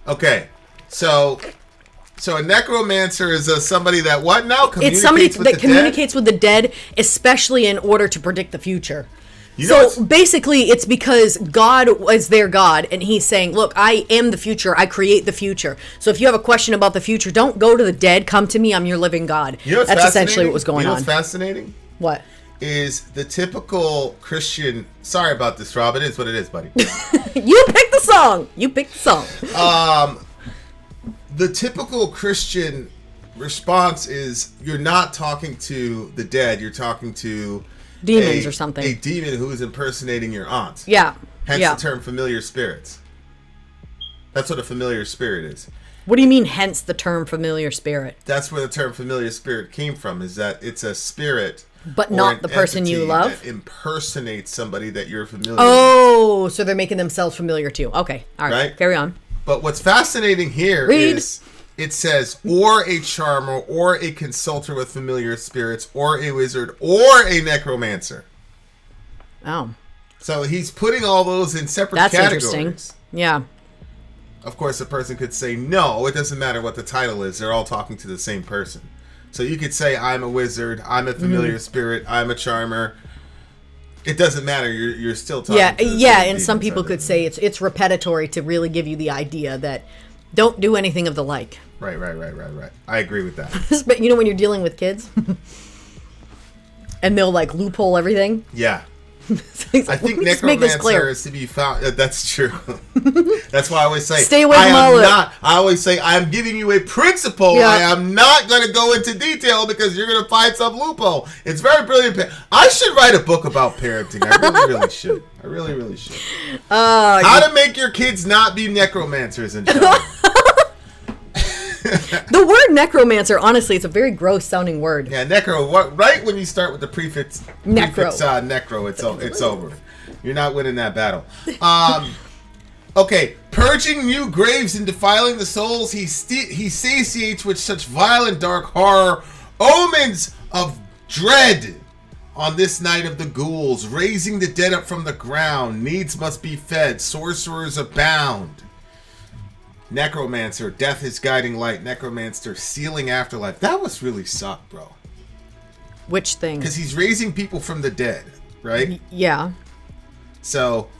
Okay, so a necromancer is somebody that what now? It's somebody that communicates with the dead, especially in order to predict the future. So basically, it's because God is their God, and he's saying, look, I am the future. I create the future. So if you have a question about the future, don't go to the dead. Come to me. I'm your living God. You know what's That's essentially what was going on. What's fascinating? What? Is the typical Christian... Sorry about this, Rob. It is what it is, buddy. You picked the song. You picked the song. The typical Christian response is you're not talking to the dead. You're talking to... demons or something. A demon who is impersonating your aunt. Yeah. Hence the term familiar spirits. That's what a familiar spirit is. What do you mean, hence the term familiar spirit? That's where the term familiar spirit came from, is that it's a spirit... but not the person you love? That impersonates somebody that you're familiar with. Oh, so they're making themselves familiar too. Okay. All right. Carry on. But what's fascinating here is it says, or a charmer, or a consulter with familiar spirits, or a wizard, or a necromancer. Oh. So he's putting all those in separate categories. That's interesting. Yeah. Of course, a person could say, no, it doesn't matter what the title is. They're all talking to the same person. So you could say, I'm a wizard, I'm a familiar spirit, I'm a charmer. It doesn't matter. You're still talking to the same and some people could say it's repetitory to really give you the idea that don't do anything of the like. Right. I agree with that. But you know when you're dealing with kids? And they'll like loophole everything? Yeah. Like, I think necromancer is to be found. That's true. That's why I always say, stay away from all of it. I always say, I'm giving you a principle. Yeah. I am not going to go into detail because you're going to find some loophole. It's very brilliant. I should write a book about parenting. I really should. I really should. How to make your kids not be necromancers and stuff. The word necromancer, honestly, it's a very gross sounding word. Yeah, necro. Right when you start with the prefix necro, it's over. You're not winning that battle. Okay, purging new graves and defiling the souls, he satiates with such violent dark horror, omens of dread on this night of the ghouls, raising the dead up from the ground, needs must be fed, sorcerers abound. Necromancer, death is guiding light. Necromancer, sealing afterlife. That was really sucked, bro. Which thing? Because he's raising people from the dead, right? Yeah. So,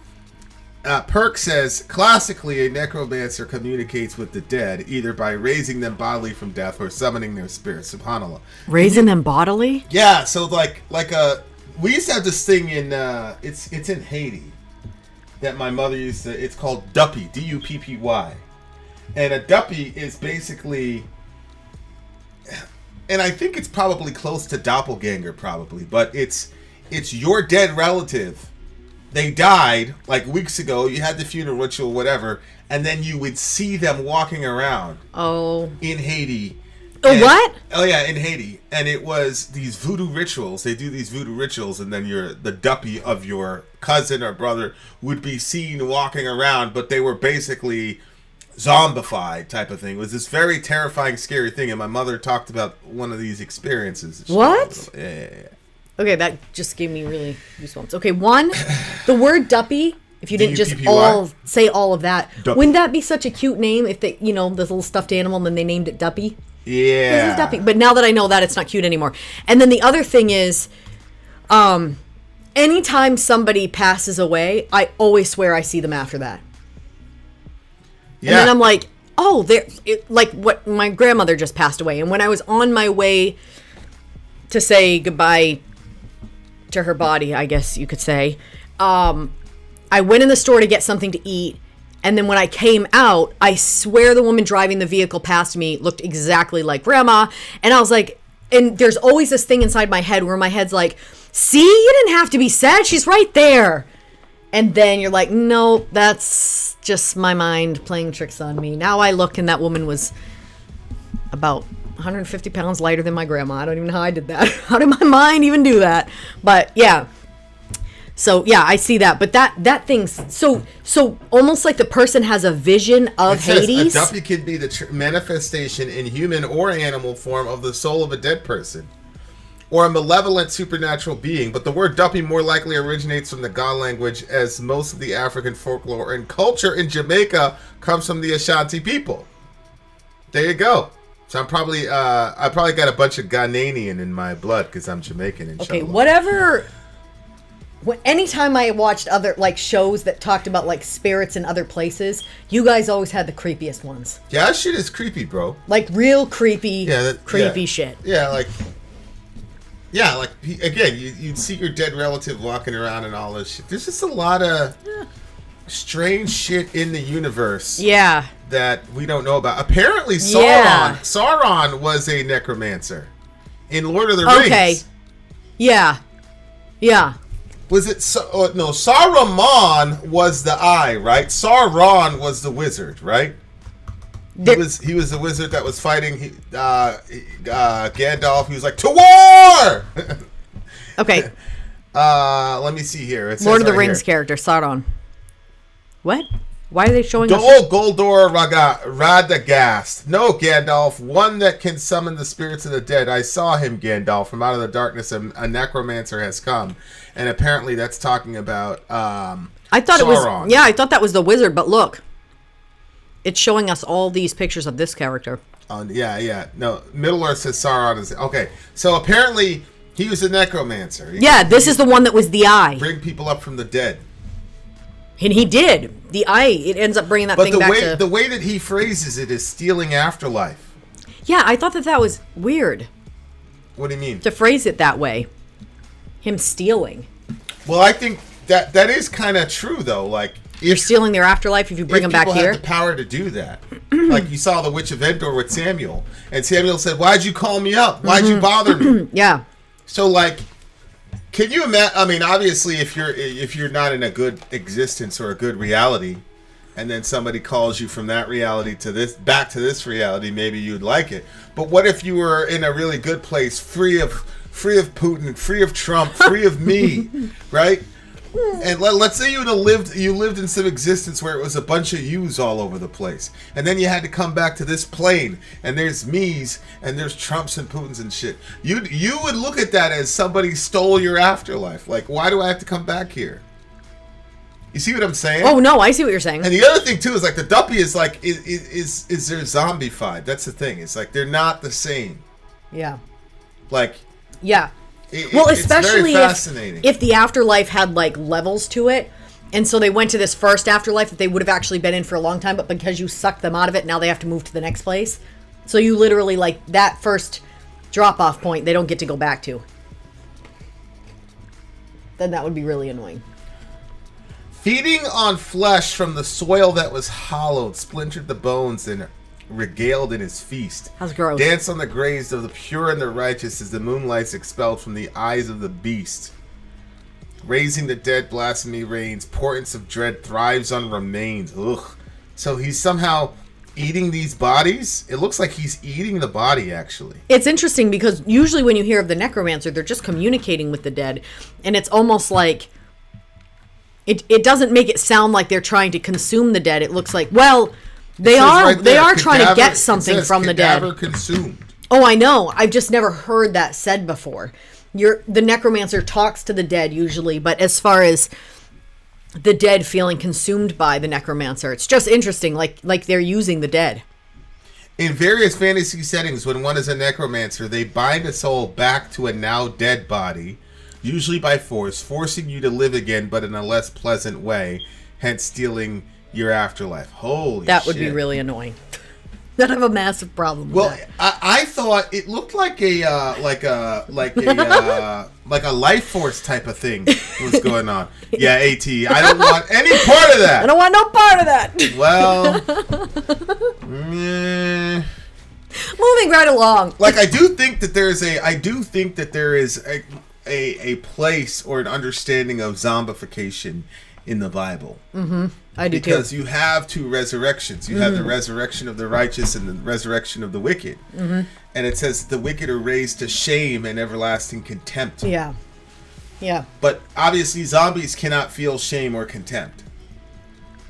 Perk says, classically, a necromancer communicates with the dead, either by raising them bodily from death or summoning their spirits. SubhanAllah. Raising them bodily? Yeah, so like we used to have this thing in, it's in Haiti, that my mother used to, it's called Duppy, D-U-P-P-Y. And a duppy is basically, and I think it's probably close to doppelganger, probably, but it's your dead relative. They died like weeks ago. You had the funeral ritual, whatever, and then you would see them walking around. Oh. In Haiti, What? Oh yeah, in Haiti, and it was these voodoo rituals. They do these voodoo rituals, and then the duppy of your cousin or brother would be seen walking around, but they were basically zombified type of thing. It was this very terrifying, scary thing, and my mother talked about one of these experiences. What? Yeah. Okay, that just gave me really goosebumps. Okay, one, the word duppy. If you didn't just DUPPY? say all of that, Duppy. wouldn't that be such a cute name if they, this little stuffed animal, and then they named it Duppy? Yeah. This is Duppy. But now that I know that, it's not cute anymore. And then the other thing is, anytime somebody passes away, I always swear I see them after that. Yeah. And then I'm like, oh, like what my grandmother just passed away. And when I was on my way to say goodbye to her body, I guess you could say, I went in the store to get something to eat. And then when I came out, I swear the woman driving the vehicle past me looked exactly like Grandma. And I was like, and there's always this thing inside my head where my head's like, see, you didn't have to be sad. She's right there. And then you're like, no, that's just my mind playing tricks on me. Now I look, and that woman was about 150 pounds lighter than my grandma. I don't even know how I did that. How did my mind even do that? But yeah. So yeah, I see that. But that thing's so almost like the person has a vision of Hades. A duppy could be the manifestation in human or animal form of the soul of a dead person, or a malevolent supernatural being. But the word duppy more likely originates from the God language, as most of the African folklore and culture in Jamaica comes from the Ashanti people. There you go. So I probably got a bunch of Ghanaian in my blood because I'm Jamaican. Okay, whatever. Anytime I watched other shows that talked about spirits in other places, you guys always had the creepiest ones. Yeah, that shit is creepy, bro. Like real creepy, shit. Yeah, again, you'd see your dead relative walking around and all this shit. There's just a lot of strange shit in the universe. Yeah. That we don't know about. Apparently, Sauron was a necromancer in Lord of the Rings. Okay. Yeah. Yeah. Was it no? Saruman was the eye, right? Sauron was the wizard, right? He was the wizard that was fighting Gandalf. He was like, to war. Okay. Let me see here. It says Lord of the right Rings here. character Sauron. What? Why are they showing us? Goldor Radagast. No, Gandalf, one that can summon the spirits of the dead. I saw him, Gandalf, from out of the darkness. A necromancer has come, and apparently that's talking about. I thought Sauron. it was. Yeah, I thought that was the wizard, but look, it's showing us all these pictures of this character. Yeah. No, Middle Earth says Sauron is okay. So apparently he was a necromancer. This is the one that was the eye. Bring people up from the dead. And he did. The eye, it ends up bringing that thing back to... But the way that he phrases it is stealing afterlife. Yeah, I thought that was weird. What do you mean? To phrase it that way. Him stealing. Well, I think that is kind of true, though. Like, you're stealing their afterlife if you bring them back here? People had the power to do that. Like, you saw the Witch of Endor with Samuel. And Samuel said, why'd you call me up? Why'd you bother me? Yeah. So, like... Can you imagine? I mean, obviously, if you're not in a good existence or a good reality, and then somebody calls you from that reality to back to this reality, maybe you'd like it. But what if you were in a really good place, free of Putin, free of Trump, free of me, right? And let's say you lived in some existence where it was a bunch of yous all over the place, and then you had to come back to this plane, and there's me's, and there's Trumps and Putins and shit. You would look at that as somebody stole your afterlife. Like, why do I have to come back here? You see what I'm saying? Oh no, I see what you're saying. And the other thing too is like the duppy is like is they're zombified. That's the thing. It's like they're not the same. Yeah. Like. Yeah. Especially it's if the afterlife had levels to it, and so they went to this first afterlife that they would have actually been in for a long time, but because you sucked them out of it, now they have to move to the next place. So you literally that first drop-off point they don't get to go back to. Then that would be really annoying. Feeding on flesh from the soil that was hollowed, splintered the bones, and regaled in his feast. That's gross. Dance on the graves of the pure and the righteous as the moonlight's expelled from the eyes of the beast. Raising the dead, blasphemy reigns. Portents of dread thrives on remains. Ugh. So he's somehow eating these bodies. It looks like he's eating the body, actually. It's interesting because usually when you hear of the necromancer, they're just communicating with the dead. And it's almost like it doesn't make it sound like they're trying to consume the dead. It looks like, well, they are trying to get something from the dead. Consumed. Oh, I know. I've just never heard that said before. The necromancer talks to the dead usually, but as far as the dead feeling consumed by the necromancer, it's just interesting, like they're using the dead. In various fantasy settings, when one is a necromancer, they bind a soul back to a now dead body, usually by force, forcing you to live again, but in a less pleasant way, hence stealing your afterlife. Holy shit. That would be really annoying. I'd have a massive problem with that. I thought it looked like a life force type of thing was going on. Yeah, AT. I don't want any part of that. I don't want no part of that. Well, moving right along. Like I do think that there is a place or an understanding of zombification in the Bible. Mm-hmm. I do because too. You have two resurrections. You have the resurrection of the righteous and the resurrection of the wicked. Mm-hmm. And it says the wicked are raised to shame and everlasting contempt. Yeah. Yeah. But obviously zombies cannot feel shame or contempt.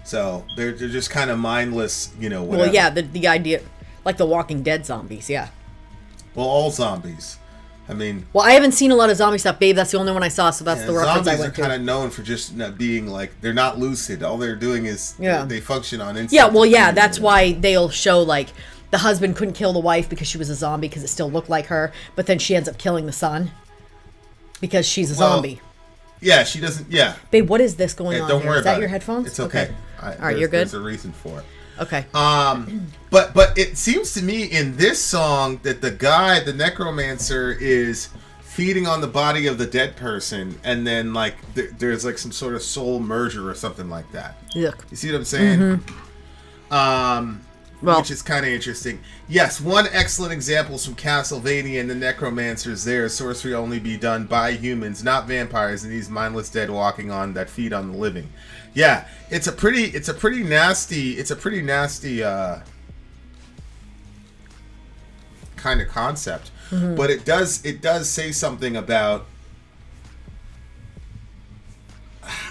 So they're just kind of mindless, whatever. Well, yeah, the idea, like the Walking Dead zombies, yeah. Well, all zombies. I mean... Well, I haven't seen a lot of zombie stuff, babe. That's the only one I saw, so that's the reference I went to. Zombies are kind of known for just not being, like, they're not lucid. All they're doing is they function on instinct. Yeah, well, yeah, that's why they'll show, like, the husband couldn't kill the wife because she was a zombie because it still looked like her, but then she ends up killing the son because she's a zombie. Yeah, she doesn't, Babe, what is this going on Don't here? Worry Is that about your it. headphones? It's okay. All right, you're good? There's a reason for it. Okay. But it seems to me in this song that the necromancer is feeding on the body of the dead person, and then like there's like some sort of soul merger or something like that. Look. You see what I'm saying? Mm-hmm. Which is kind of interesting. Yes, one excellent example is from Castlevania and the necromancers there. Sorcery only be done by humans, not vampires, and these mindless dead walking on that feed on the living. Yeah, it's a pretty nasty kind of concept. Mm-hmm. But it does say something about,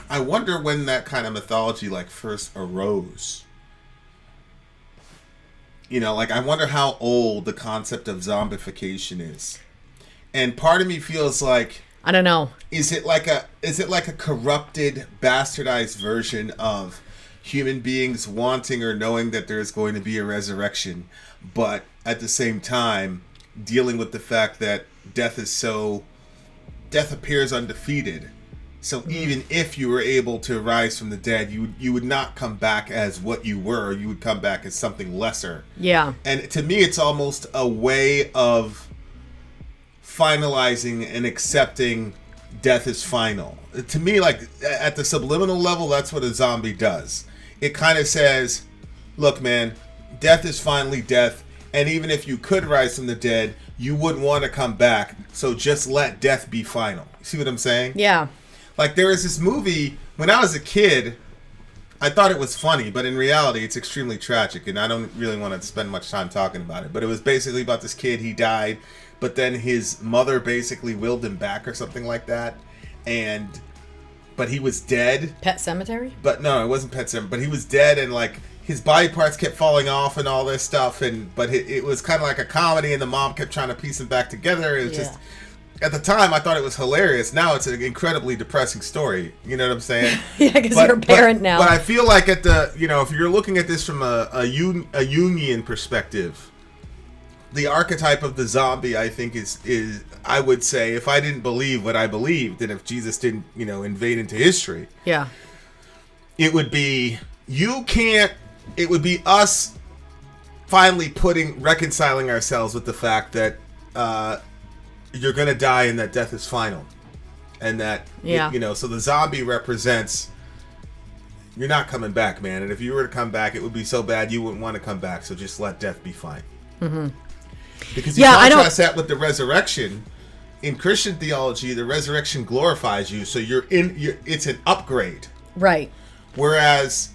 I wonder when that kind of mythology like first arose. Like I wonder how old the concept of zombification is. And part of me feels like, I don't know. Is it like a corrupted, bastardized version of human beings wanting or knowing that there's going to be a resurrection, but at the same time dealing with the fact that death appears undefeated. So even if you were able to rise from the dead, you would not come back as what you were. You would come back as something lesser. Yeah. And to me, it's almost a way of finalizing and accepting death is final. To me, like at the subliminal level, that's what a zombie does. It kind of says, look, man, death is finally death. And even if you could rise from the dead, you wouldn't want to come back. So just let death be final. You see what I'm saying? Yeah. Like there was this movie, when I was a kid, I thought it was funny, but in reality, it's extremely tragic. And I don't really want to spend much time talking about it. But it was basically about this kid, he died, but then his mother basically willed him back or something like that. But he was dead. Pet Sematary? But no, it wasn't Pet Sematary. But he was dead, and like his body parts kept falling off and all this stuff. But it was kind of like a comedy, and the mom kept trying to piece them back together. It was just, at the time, I thought it was hilarious. Now it's an incredibly depressing story. You know what I'm saying? Yeah, because you're a parent now. But I feel like if you're looking at this from a Jungian perspective, the archetype of the zombie, I think, is I would say, if I didn't believe what I believed, and if Jesus didn't, invade into history, it would be us finally reconciling ourselves with the fact that you're gonna die and that death is final, and that so the zombie represents, you're not coming back, man, and if you were to come back, it would be so bad you wouldn't want to come back. So just let death be fine. Mm-hmm. Because you contrast that with the resurrection. In Christian theology, the resurrection glorifies you, so it's an upgrade. Right. Whereas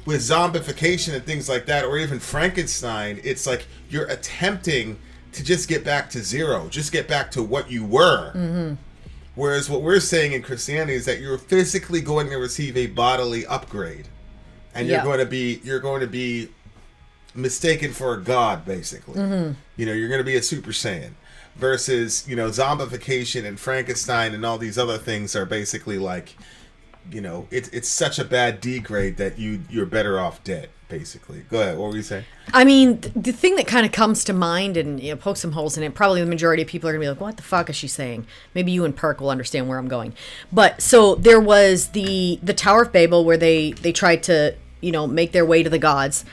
with zombification and things like that, or even Frankenstein, it's like you're attempting to just get back to zero, just get back to what you were. Mm-hmm. Whereas what we're saying in Christianity is that you're physically going to receive a bodily upgrade, and you're going to be mistaken for a god, basically. Mm-hmm. You know, you're going to be a Super Saiyan. Versus, you know, zombification and Frankenstein and all these other things are basically like, you know, it's such a bad degrade that you're better off dead, basically. Go ahead. What were you saying? I mean, the thing that kind of comes to mind, and you know, poke some holes in it, probably the majority of people are going to be like, what the fuck is she saying? Maybe you and Perk will understand where I'm going. But, so, there was the Tower of Babel where they tried to, you know, make their way to the gods.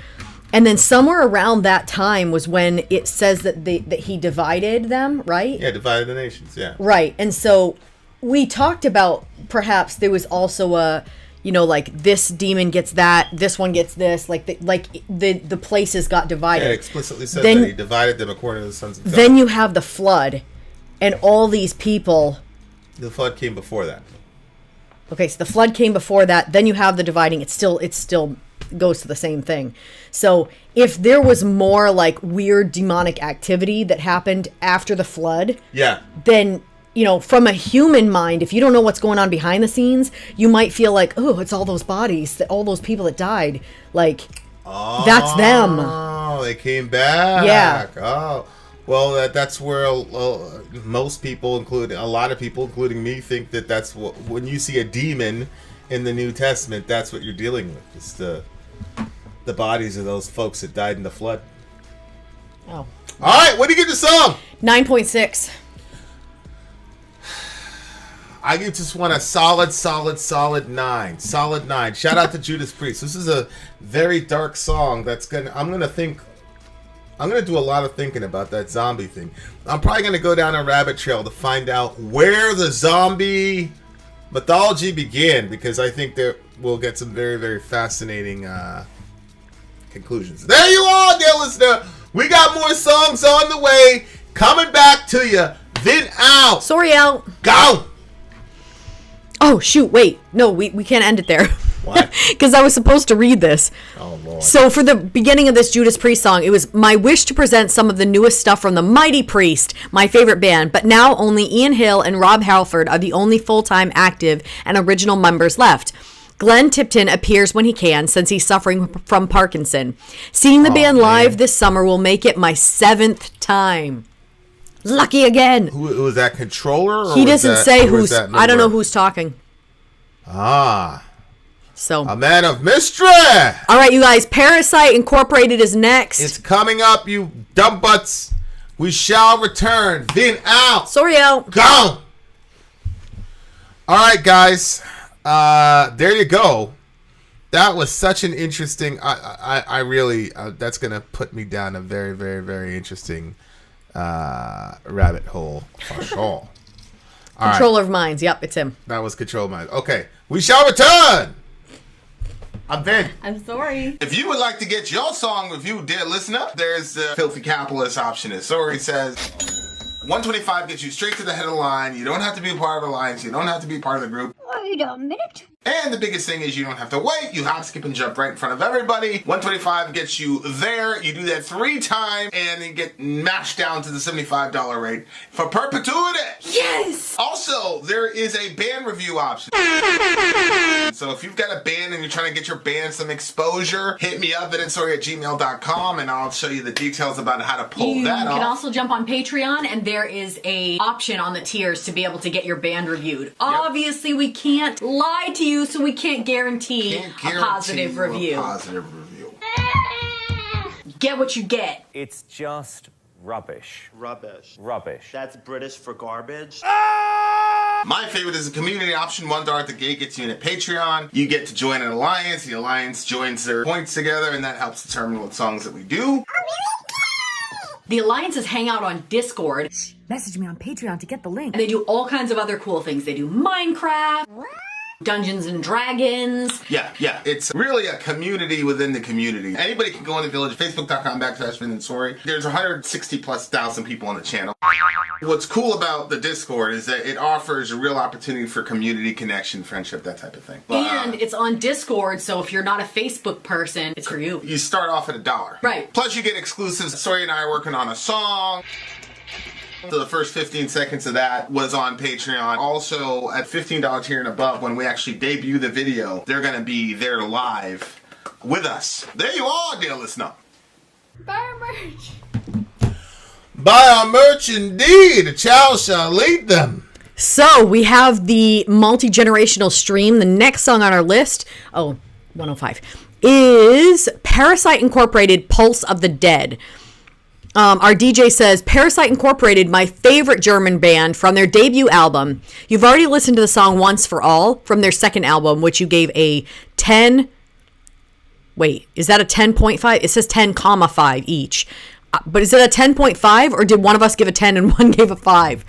And then somewhere around that time was when it says that he divided them, right? Yeah, divided the nations, yeah. Right. And so we talked about perhaps there was also a, you know, like this demon gets that, this one gets this, like the places got divided. Yeah, it explicitly said that he divided them according to the sons of God. Then you have the flood and all these people. The flood came before that. Okay, so the flood came before that. Then you have the dividing. It's still goes to the same thing. So if there was more like weird demonic activity that happened after the flood, then, you know, from a human mind, if you don't know what's going on behind the scenes, you might feel like, oh, it's all those bodies, all those people that died. Like, that's them. Oh, they came back. Yeah. Oh, well, that's where most people, including a lot of people, including me, think that that's what, when you see a demon in the New Testament, that's what you're dealing with. It's the bodies of those folks that died in the flood. Oh. All right, what do you give the song? 9.6. I give this one a solid 9. Solid 9. Shout out to Judas Priest. This is a very dark song that's I'm gonna do a lot of thinking about that zombie thing. I'm probably gonna go down a rabbit trail to find out where the zombie mythology began, because I think that we'll get some very, very fascinating conclusions. There you are, dear listener. We got more songs on the way. Coming back to you. VIN out. Sorry out. Go. Oh, shoot. Wait. No, we can't end it there. What? Because I was supposed to read this. Oh, Lord. So for the beginning of this Judas Priest song, it was my wish to present some of the newest stuff from the Mighty Priest, my favorite band, but now only Ian Hill and Rob Halford are the only full-time active and original members left. Glenn Tipton appears when he can, since he's suffering from Parkinson. Seeing the band live this summer will make it my 7th time. Lucky again. Who was that, controller? Or he doesn't say who's. I don't know who's talking. So a man of mystery. All right, you guys. Parasite Incorporated is next. It's coming up, you dumb butts. We shall return. VIN out. Sorry out. Go. All right, guys. There you go. That was such an interesting. I really. That's gonna put me down a very, very, very interesting rabbit hole for sure. Controller of Minds. Yep, it's him. That was Control of Minds. Okay, we shall return. I'm Vin. I'm sorry. If you would like to get your song reviewed, dear listener, there's the Filthy Capitalist option. As Sori says, 125 gets you straight to the head of the line. You don't have to be a part of the alliance. You don't have to be part of the group. Wait a minute. And the biggest thing is you don't have to wait. You hop, skip, and jump right in front of everybody. 125 gets you there. You do that 3 times, and you get mashed down to the $75 rate for perpetuity. Yes! Also, there is a band review option. So if you've got a band and you're trying to get your band some exposure, hit me up at insori@gmail.com, and I'll show you the details about how to pull that off. You can also jump on Patreon, and there is a option on the tiers to be able to get your band reviewed. Obviously, we can't lie to you, so we can't guarantee a positive review. Get what you get. It's just rubbish. Rubbish. Rubbish. That's British for garbage. My favorite is the community option. $1 at the gate gets you in at Patreon. You get to join an alliance. The alliance joins their points together, and that helps determine what songs that we do. The alliances hang out on Discord. Message me on Patreon to get the link. And they do all kinds of other cool things. They do Minecraft. Dungeons and Dragons. Yeah. It's really a community within the community. Anybody can go in the village, facebook.com/VIN and SORI. There's 160,000+ people on the channel. What's cool about the Discord is that it offers a real opportunity for community connection, friendship, that type of thing. And it's on Discord, so if you're not a Facebook person, it's for you. You start off at $1. Right. Plus you get exclusives. SORI and I are working on a song. So the first 15 seconds of that was on Patreon. Also, at $15 tier and above, when we actually debut the video, they're going to be there live with us. There you are, dear listener. Buy our merch. Buy our merch indeed. A child shall lead them. So we have the multi-generational stream. The next song on our list, 105, is Parasite Incorporated, Pulse of the Dead. Our DJ says, Parasite Incorporated, my favorite German band from their debut album. You've already listened to the song Once for All from their second album, which you gave a 10. Wait, is that a 10.5? It says 10,5 each. But is it a 10.5 or did one of us give a 10 and one gave a 5?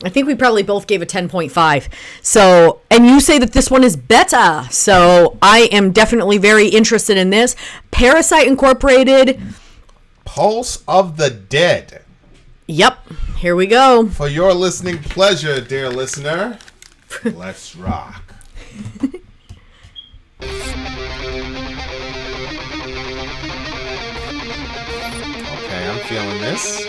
I think we probably both gave a 10.5. So, and you say that this one is better. So I am definitely very interested in this. Parasite Incorporated, Pulse of the Dead. Yep, here we go. For your listening pleasure, dear listener, let's rock. Okay, I'm feeling this.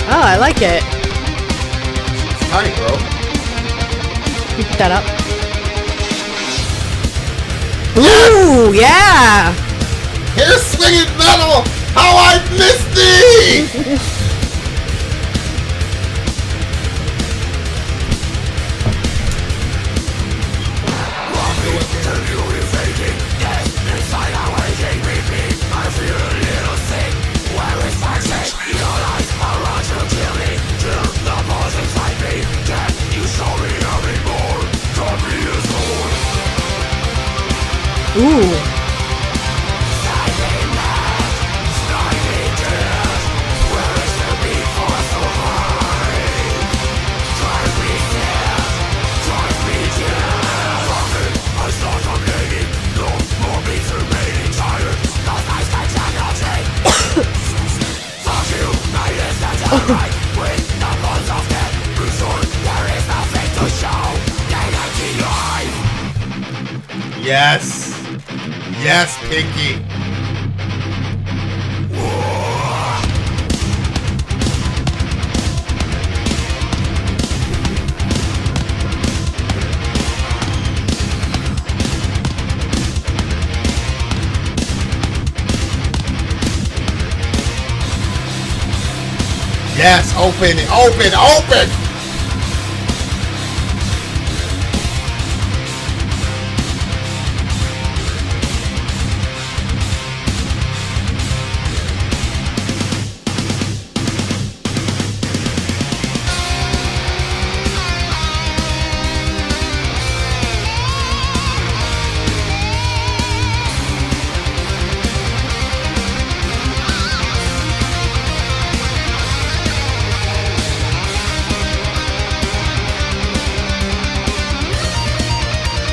Oh, I like it. It's tight, bro. You put that up. Ooh, yeah. Here's swinging metal. How I missed thee. Ooh. Yes. Yes, Pinky. Yes, open, open, open!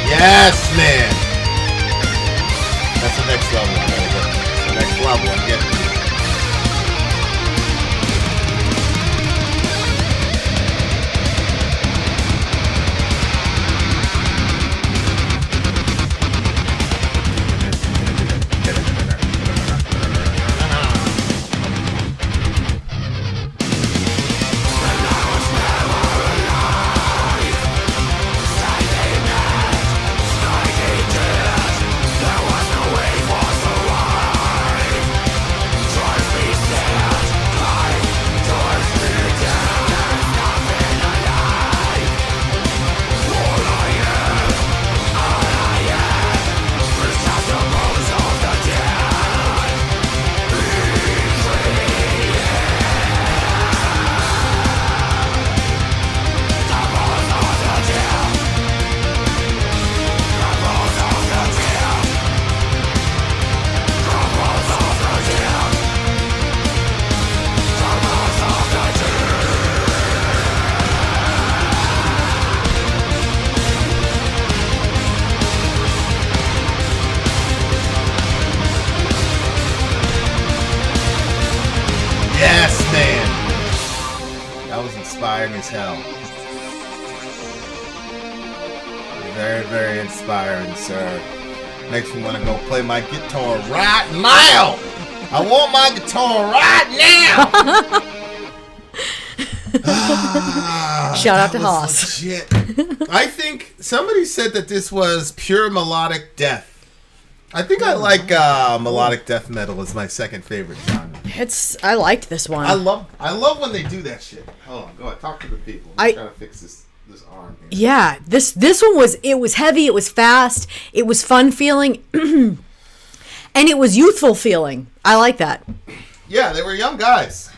Yes, man. That's the next level. I gotta go. That's the next level. I'm getting to. Yes, man. That was inspiring as hell. Very, very inspiring, sir. Makes me want to go play my guitar right now. I want my guitar right now. Shout out to Haas. Legit. I think somebody said that this was pure melodic death. I think I like melodic death metal as my second favorite genre. I liked this one. I love when they do that shit. Hold on, go ahead, talk to the people. I'm trying to fix this arm here. Yeah, this one was heavy, it was fast, it was fun feeling, and it was youthful feeling. I like that. Yeah, they were young guys.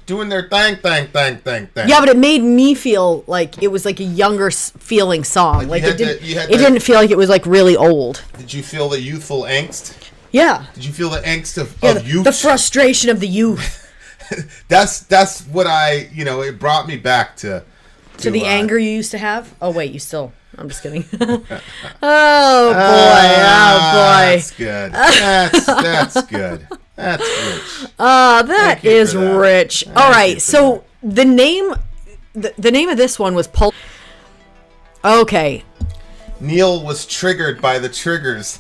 Doing their thing. Yeah, but it made me feel like it was like a younger feeling song. Like it didn't feel like it was like really old. Did you feel the youthful angst? Yeah. Did you feel the angst of youth? The frustration of the youth. that's what it brought me back to the anger you used to have. Oh wait, you still. I'm just kidding. Oh boy. That's good. That's good. That's rich. That is rich. All right, so the name of this one was Okay. Neil was triggered by the triggers.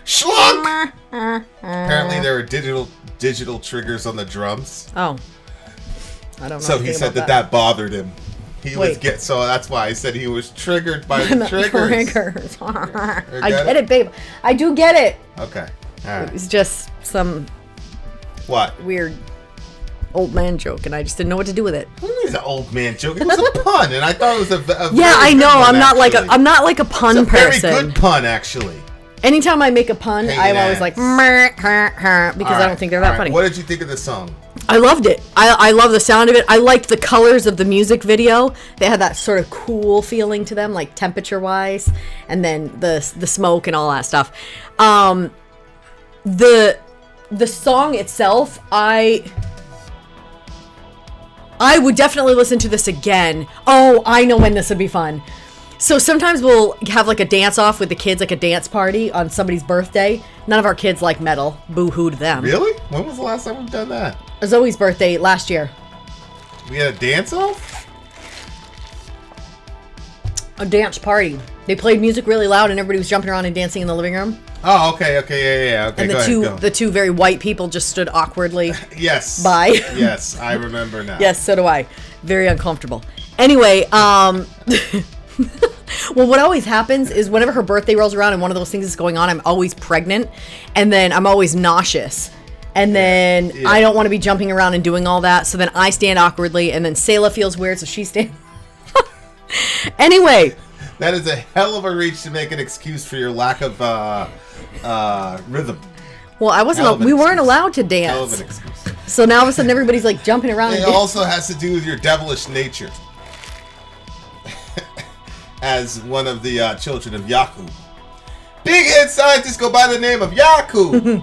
Schlunk! Apparently there were digital triggers on the drums. Oh. I don't know. So he said that bothered him. So that's why I said he was triggered by the triggers. I get it, babe. I do get it. Okay. All right. It was just some weird old man joke, and I just didn't know what to do with it. What do you mean it's an old man joke? It was a pun, and I thought it was a yeah, I know. I'm not like a pun it's a person. Very good pun, actually. Anytime I make a pun, I'm always like because I don't think they're that funny. What did you think of the song? I loved it. I love the sound of it. I liked the colors of the music video. They had that sort of cool feeling to them, like temperature-wise, and then the smoke and all that stuff. The song itself, I would definitely listen to this again. Oh, I know when this would be fun. So sometimes we'll have like a dance off with the kids, like a dance party on somebody's birthday. None of our kids like metal. Boo-hoo to them. Really? When was the last time we've done that? Zoe's birthday last year. We had a dance off? A dance party. They played music really loud and everybody was jumping around and dancing in the living room. Oh, okay, yeah. Okay, and the two very white people just stood awkwardly. Yes. By. Yes, I remember now. Yes, so do I. Very uncomfortable. Anyway, well, what always happens is whenever her birthday rolls around and one of those things is going on, I'm always pregnant, and then I'm always nauseous. And then I don't want to be jumping around and doing all that, so then I stand awkwardly, and then Selah feels weird, so she stands. Anyway. That is a hell of a reach to make an excuse for your lack of rhythm. Well, we weren't allowed to dance. Hell of an excuse. So now all of a sudden everybody's like jumping around. It also has to do with your devilish nature. As one of the children of Yaku. Big head scientists go by the name of Yaku.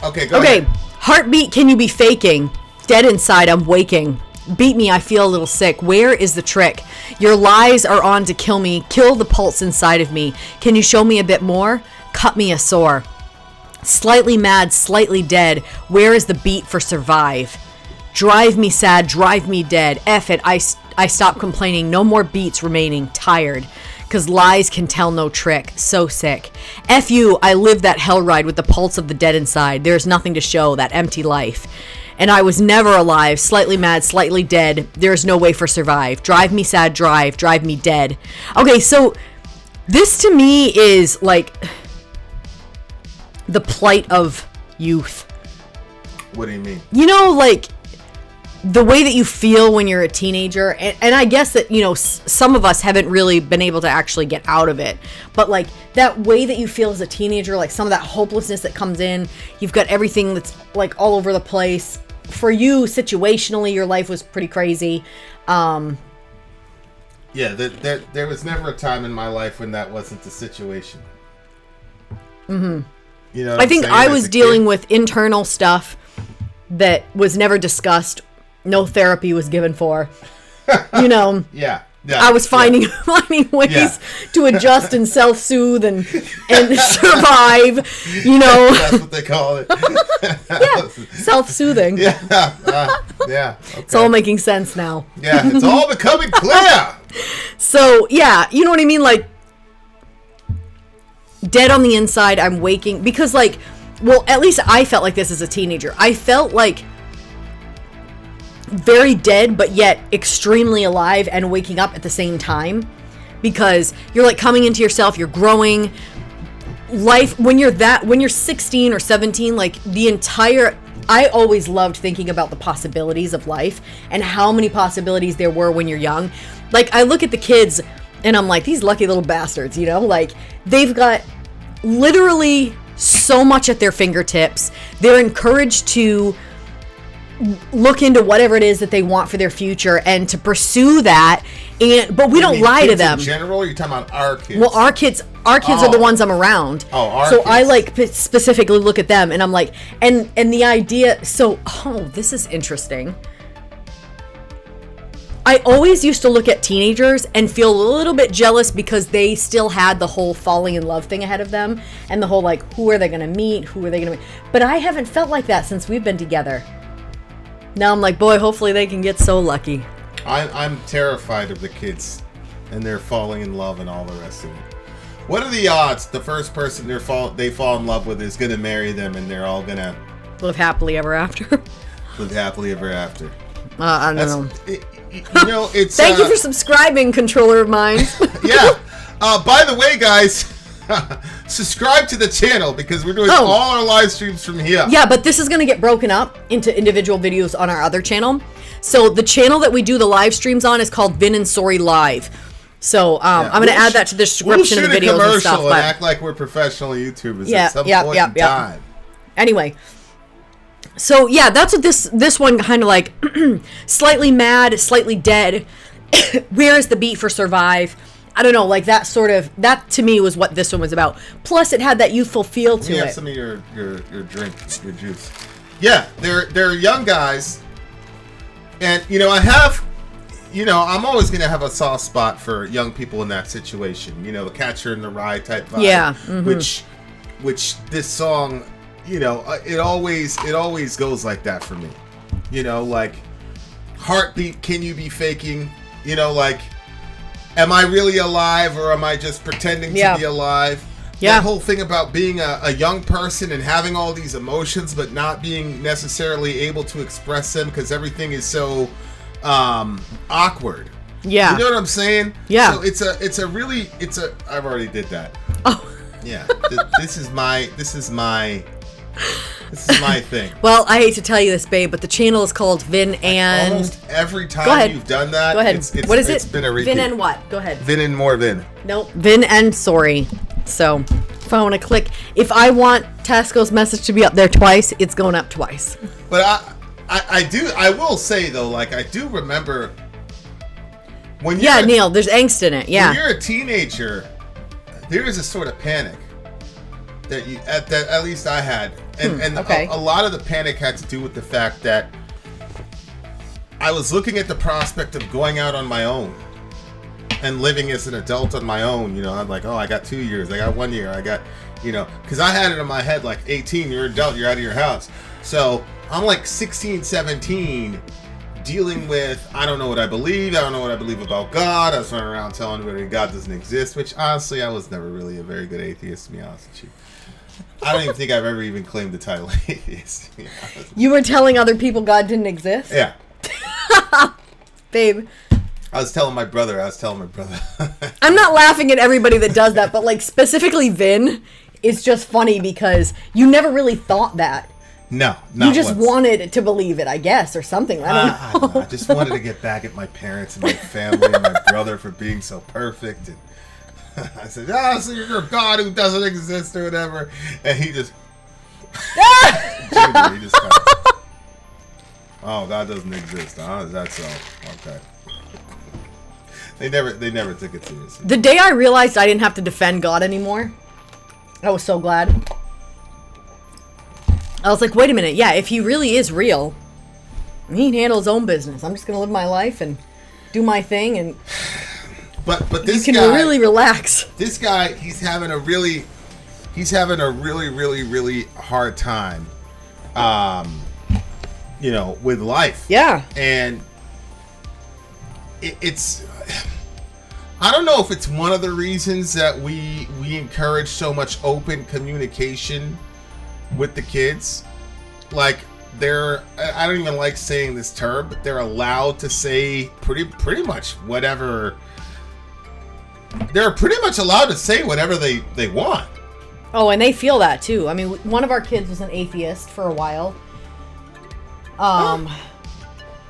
Okay, go ahead. Heartbeat, can you be faking? Dead inside, I'm waking. Beat me, I feel a little sick. Where is the trick? Your lies are on to kill me. Kill the pulse inside of me. Can you show me a bit more? Cut me a sore. Slightly mad, slightly dead. Where is the beat for survive? Drive me sad, drive me dead. F it, I stop complaining. No more beats remaining. Tired. Cause lies can tell no trick. So sick. F you, I live that hell ride with the pulse of the dead inside. There's nothing to show, that empty life. And I was never alive, slightly mad, slightly dead. There's no way for survive. Drive me sad, drive me dead. Okay, so this to me is like the plight of youth. What do you mean? You know, like the way that you feel when you're a teenager, and I guess that, some of us haven't really been able to actually get out of it, but like that way that you feel as a teenager, like some of that hopelessness that comes in, you've got everything that's like all over the place. For you, situationally, your life was pretty crazy. Yeah, there was never a time in my life when that wasn't the situation. Mm-hmm. You know, I think I was dealing with internal stuff that was never discussed. No therapy was given for. Yeah. Yeah, I was finding ways to adjust and self-soothe and survive, you know. That's what they call it. Yeah, self-soothing. Yeah. Okay. It's all making sense now. Yeah, it's all becoming clear. So, yeah, you know what I mean? Like, dead on the inside, I'm waking. Because, like, well, at least I felt like this as a teenager. I felt like very dead, but yet extremely alive and waking up at the same time. Because you're, like, coming into yourself, you're growing. Life, when you're 16 or 17, like, I always loved thinking about the possibilities of life and how many possibilities there were when you're young. Like, I look at the kids and I'm like, these lucky little bastards, you know? Like, they've got literally so much at their fingertips. They're encouraged to look into whatever it is that they want for their future and to pursue that. But we don't lie to them. In general, or you're talking about our kids? Well, our kids are the ones I'm around. Oh, our so kids. I like specifically look at them and I'm like, and the idea. So, this is interesting. I always used to look at teenagers and feel a little bit jealous because they still had the whole falling in love thing ahead of them and the whole, like, who are they going to meet? Who are they going to meet? But I haven't felt like that since we've been together. Now I'm like, boy, hopefully they can get so lucky. I'm terrified of the kids and they're falling in love and all the rest of it. What are the odds the first person they fall in love with is going to marry them and they're all going to live happily ever after? Live happily ever after. I don't know. You know, it's. Thank you for subscribing, controller of mine. Yeah. By the way, guys, subscribe to the channel because we're doing all our live streams from here. Yeah, but this is going to get broken up into individual videos on our other channel. So the channel that we do the live streams on is called VIN and SORI Live. So I'm going to add that to the description of the videos and stuff. And act like we're professional YouTubers at some point in time. Anyway. So yeah, that's what this one kind of like slightly mad, slightly dead. Where is the beat for survive? I don't know, like that to me was what this one was about. Plus it had that youthful feel to it. Have some of your drink, your juice. Yeah, they're young guys. And I'm always going to have a soft spot for young people in that situation. You know, the Catcher in the Rye type vibe. Yeah. Which this song, it always goes like that for me. Like, heartbeat, can you be faking? Like, am I really alive or am I just pretending to be alive? Yeah. That whole thing about being a young person and having all these emotions but not being necessarily able to express them because everything is so awkward. Yeah. You know what I'm saying? Yeah. So I've already did that. Oh. Yeah. This is my thing. Well, I hate to tell you this, babe, but the channel is called VIN and... Almost every time you've done that, go ahead. What is it? It's been a repeat. VIN and what? Go ahead. VIN and more VIN. Nope. VIN and SORI. So, if I want to click... If I want Tasco's message to be up there twice, it's going up twice. But I will say, though, like, I do remember... Neil, there's angst in it, yeah. When you're a teenager, there is a sort of panic that at least I had. And okay. a lot of the panic had to do with the fact that I was looking at the prospect of going out on my own and living as an adult on my own. I'm like, I got 2 years, I got 1 year, I got, because I had it in my head like 18, you're an adult, you're out of your house. So I'm like 16, 17, dealing with, I don't know what I believe about God. I was running around telling everybody God doesn't exist, which honestly, I was never really a very good atheist, to be honest with you. I don't even think I've ever even claimed the title atheist. You were telling other people God didn't exist? Yeah. Babe. I was telling my brother. I'm not laughing at everybody that does that, but like specifically Vin is just funny because you never really thought that. No, not you just once. wanted to believe it, I guess, or something. I don't know. I just wanted to get back at my parents and my family and my brother for being so perfect. And I said, so you're a God who doesn't exist or whatever. And he just... Junior, he just kind of, oh, God doesn't exist, huh? Is that so? Okay. They never took it seriously. The day I realized I didn't have to defend God anymore, I was so glad. I was like, wait a minute. Yeah, if he really is real, he can handle his own business. I'm just going to live my life and do my thing. And But this you can guy really relax. This guy, he's having a really hard time, with life. Yeah. And it's, I don't know if it's one of the reasons that we encourage so much open communication with the kids. Like, I don't even like saying this term, but they're allowed to say pretty much whatever. They're pretty much allowed to say whatever they want. Oh, and they feel that too. I mean, one of our kids was an atheist for a while.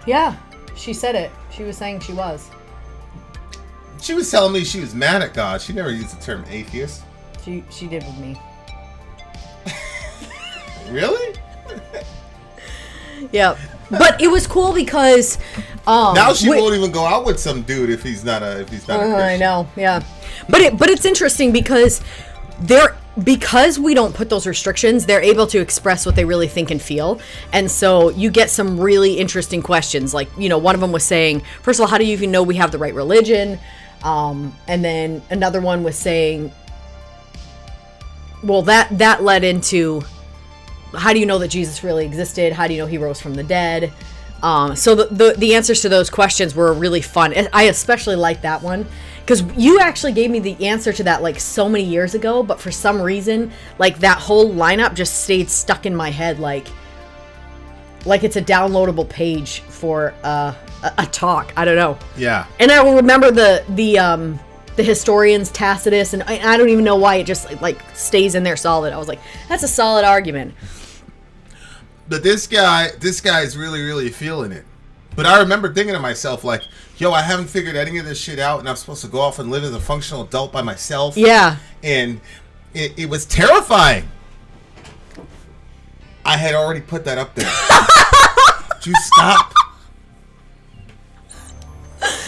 Yeah, she said it. She was saying she was. She was telling me she was mad at God. She never used the term atheist. She did with me. Really? Yeah, but it was cool because now she won't even go out with some dude if he's not a Christian. I know, yeah. But it's interesting because because we don't put those restrictions, they're able to express what they really think and feel. And so you get some really interesting questions. Like, one of them was saying, first of all, how do you even know we have the right religion? And then another one was saying, well, that led into, how do you know that Jesus really existed? How do you know he rose from the dead? So the answers to those questions were really fun. I especially liked that one because you actually gave me the answer to that like so many years ago, but for some reason, like that whole lineup just stayed stuck in my head, like it's a downloadable page for a talk. I don't know. Yeah. And I will remember the historians Tacitus, and I don't even know why it just like stays in there solid. I was like, that's a solid argument. But this guy's really feeling it. But I remember thinking to myself, like, yo, I haven't figured any of this shit out, and I'm supposed to go off and live as a functional adult by myself. Yeah. And it was terrifying. I had already put that up there. Would you stop?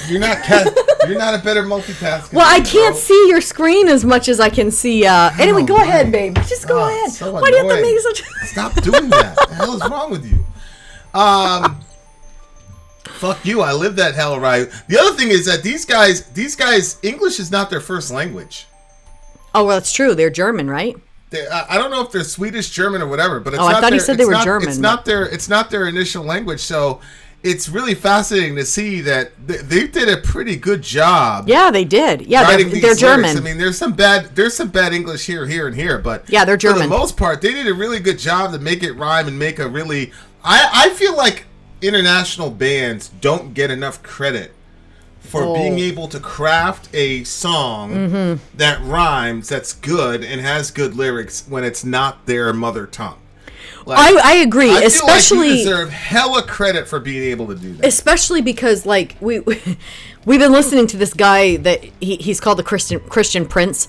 You're not a better multitasker. Well, I can't see your screen as much as I can see. Anyway, go ahead, babe. Just go ahead. So Why do you have to make such? Stop doing that. What the hell is wrong with you? Fuck you. I live that hell right. The other thing is that these guys, English is not their first language. Oh, well, that's true. They're German, right? I don't know if they're Swedish, German, or whatever. But it's I not thought he said they were German. It's not their initial language. So it's really fascinating to see that they did a pretty good job. Yeah, they did. Yeah, they're German. I mean, there's some bad English here, and here, but yeah, they're German. For the most part, they did a really good job to make it rhyme and make a really. I feel like international bands don't get enough credit for being able to craft a song that rhymes, that's good and has good lyrics when it's not their mother tongue. Like, I agree. I especially, feel like you deserve hella credit for being able to do that. Especially because, like, we've been listening to this guy that he's called the Christian Prince.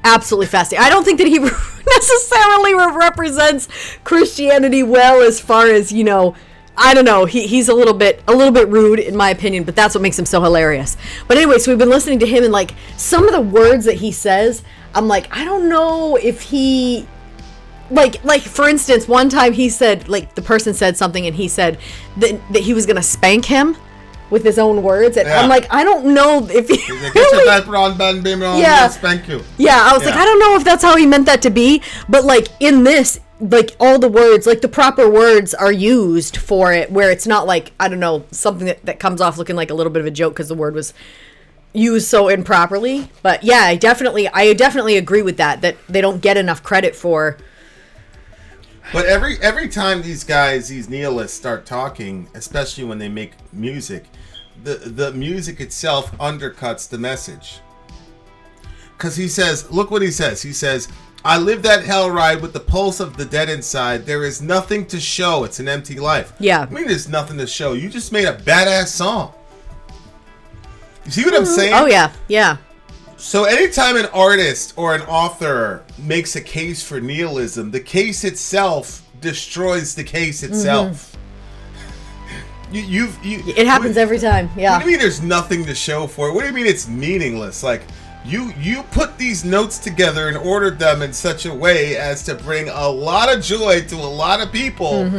Absolutely fascinating. I don't think that he necessarily represents Christianity well, as far as, I don't know. He's a little bit rude in my opinion, but that's what makes him so hilarious. But anyway, so we've been listening to him, and like some of the words that he says, I'm like, I don't know if he. Like for instance, one time he said, like, the person said something and he said that he was gonna spank him with his own words, and I'm like, I don't know if he like, get your diaper on, Ben, baby, I'll spank you. Yeah, I was like, I don't know if that's how he meant that to be, but like in this, like all the words, like the proper words are used for it, where it's not like, I don't know, something that comes off looking like a little bit of a joke because the word was used so improperly. But yeah, I definitely agree with that they don't get enough credit for. But every time these nihilists start talking, especially when they make music, the music itself undercuts the message. Because he says, look what he says. He says, I live that hell ride with the pulse of the dead inside. There is nothing to show. It's an empty life. Yeah. I mean, there's nothing to show. You just made a badass song. You see what I'm saying? Oh, yeah. Yeah. So anytime an artist or an author makes a case for nihilism, the case itself destroys the case itself. It happens every time. Yeah. What do you mean there's nothing to show for it? What do you mean it's meaningless? Like, you put these notes together and ordered them in such a way as to bring a lot of joy to a lot of people,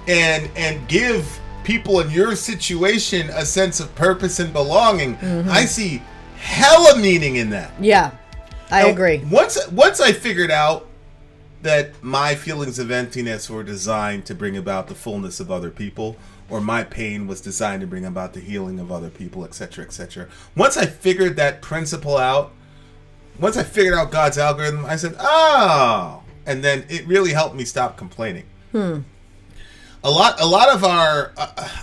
and give people in your situation a sense of purpose and belonging. I see hella meaning in that. Yeah, I agree. Once I figured out that my feelings of emptiness were designed to bring about the fullness of other people, or my pain was designed to bring about the healing of other people, etc., etc. Once I figured that principle out, once I figured out God's algorithm, I said, oh, and then it really helped me stop complaining. A lot of our,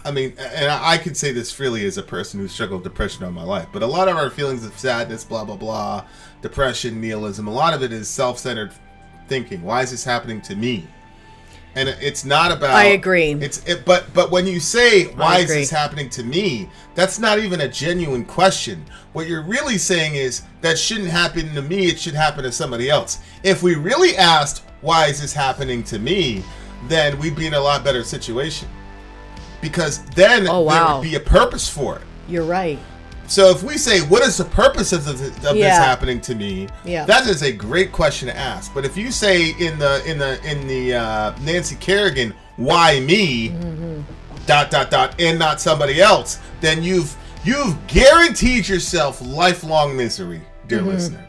and I could say this freely as a person who struggled with depression all my life, but a lot of our feelings of sadness, blah, blah, blah, depression, nihilism, a lot of it is self-centered thinking. Why is this happening to me? And it's not about... I agree. But when you say, why is this happening to me, that's not even a genuine question. What you're really saying is, that shouldn't happen to me, it should happen to somebody else. If we really asked, why is this happening to me, then we'd be in a lot better situation. Because then there would be a purpose for it. You're right. So if we say, what is the purpose of this happening to me? Yeah. That is a great question to ask. But if you say in the Nancy Kerrigan, why me, ... and not somebody else, then you've guaranteed yourself lifelong misery, dear listener.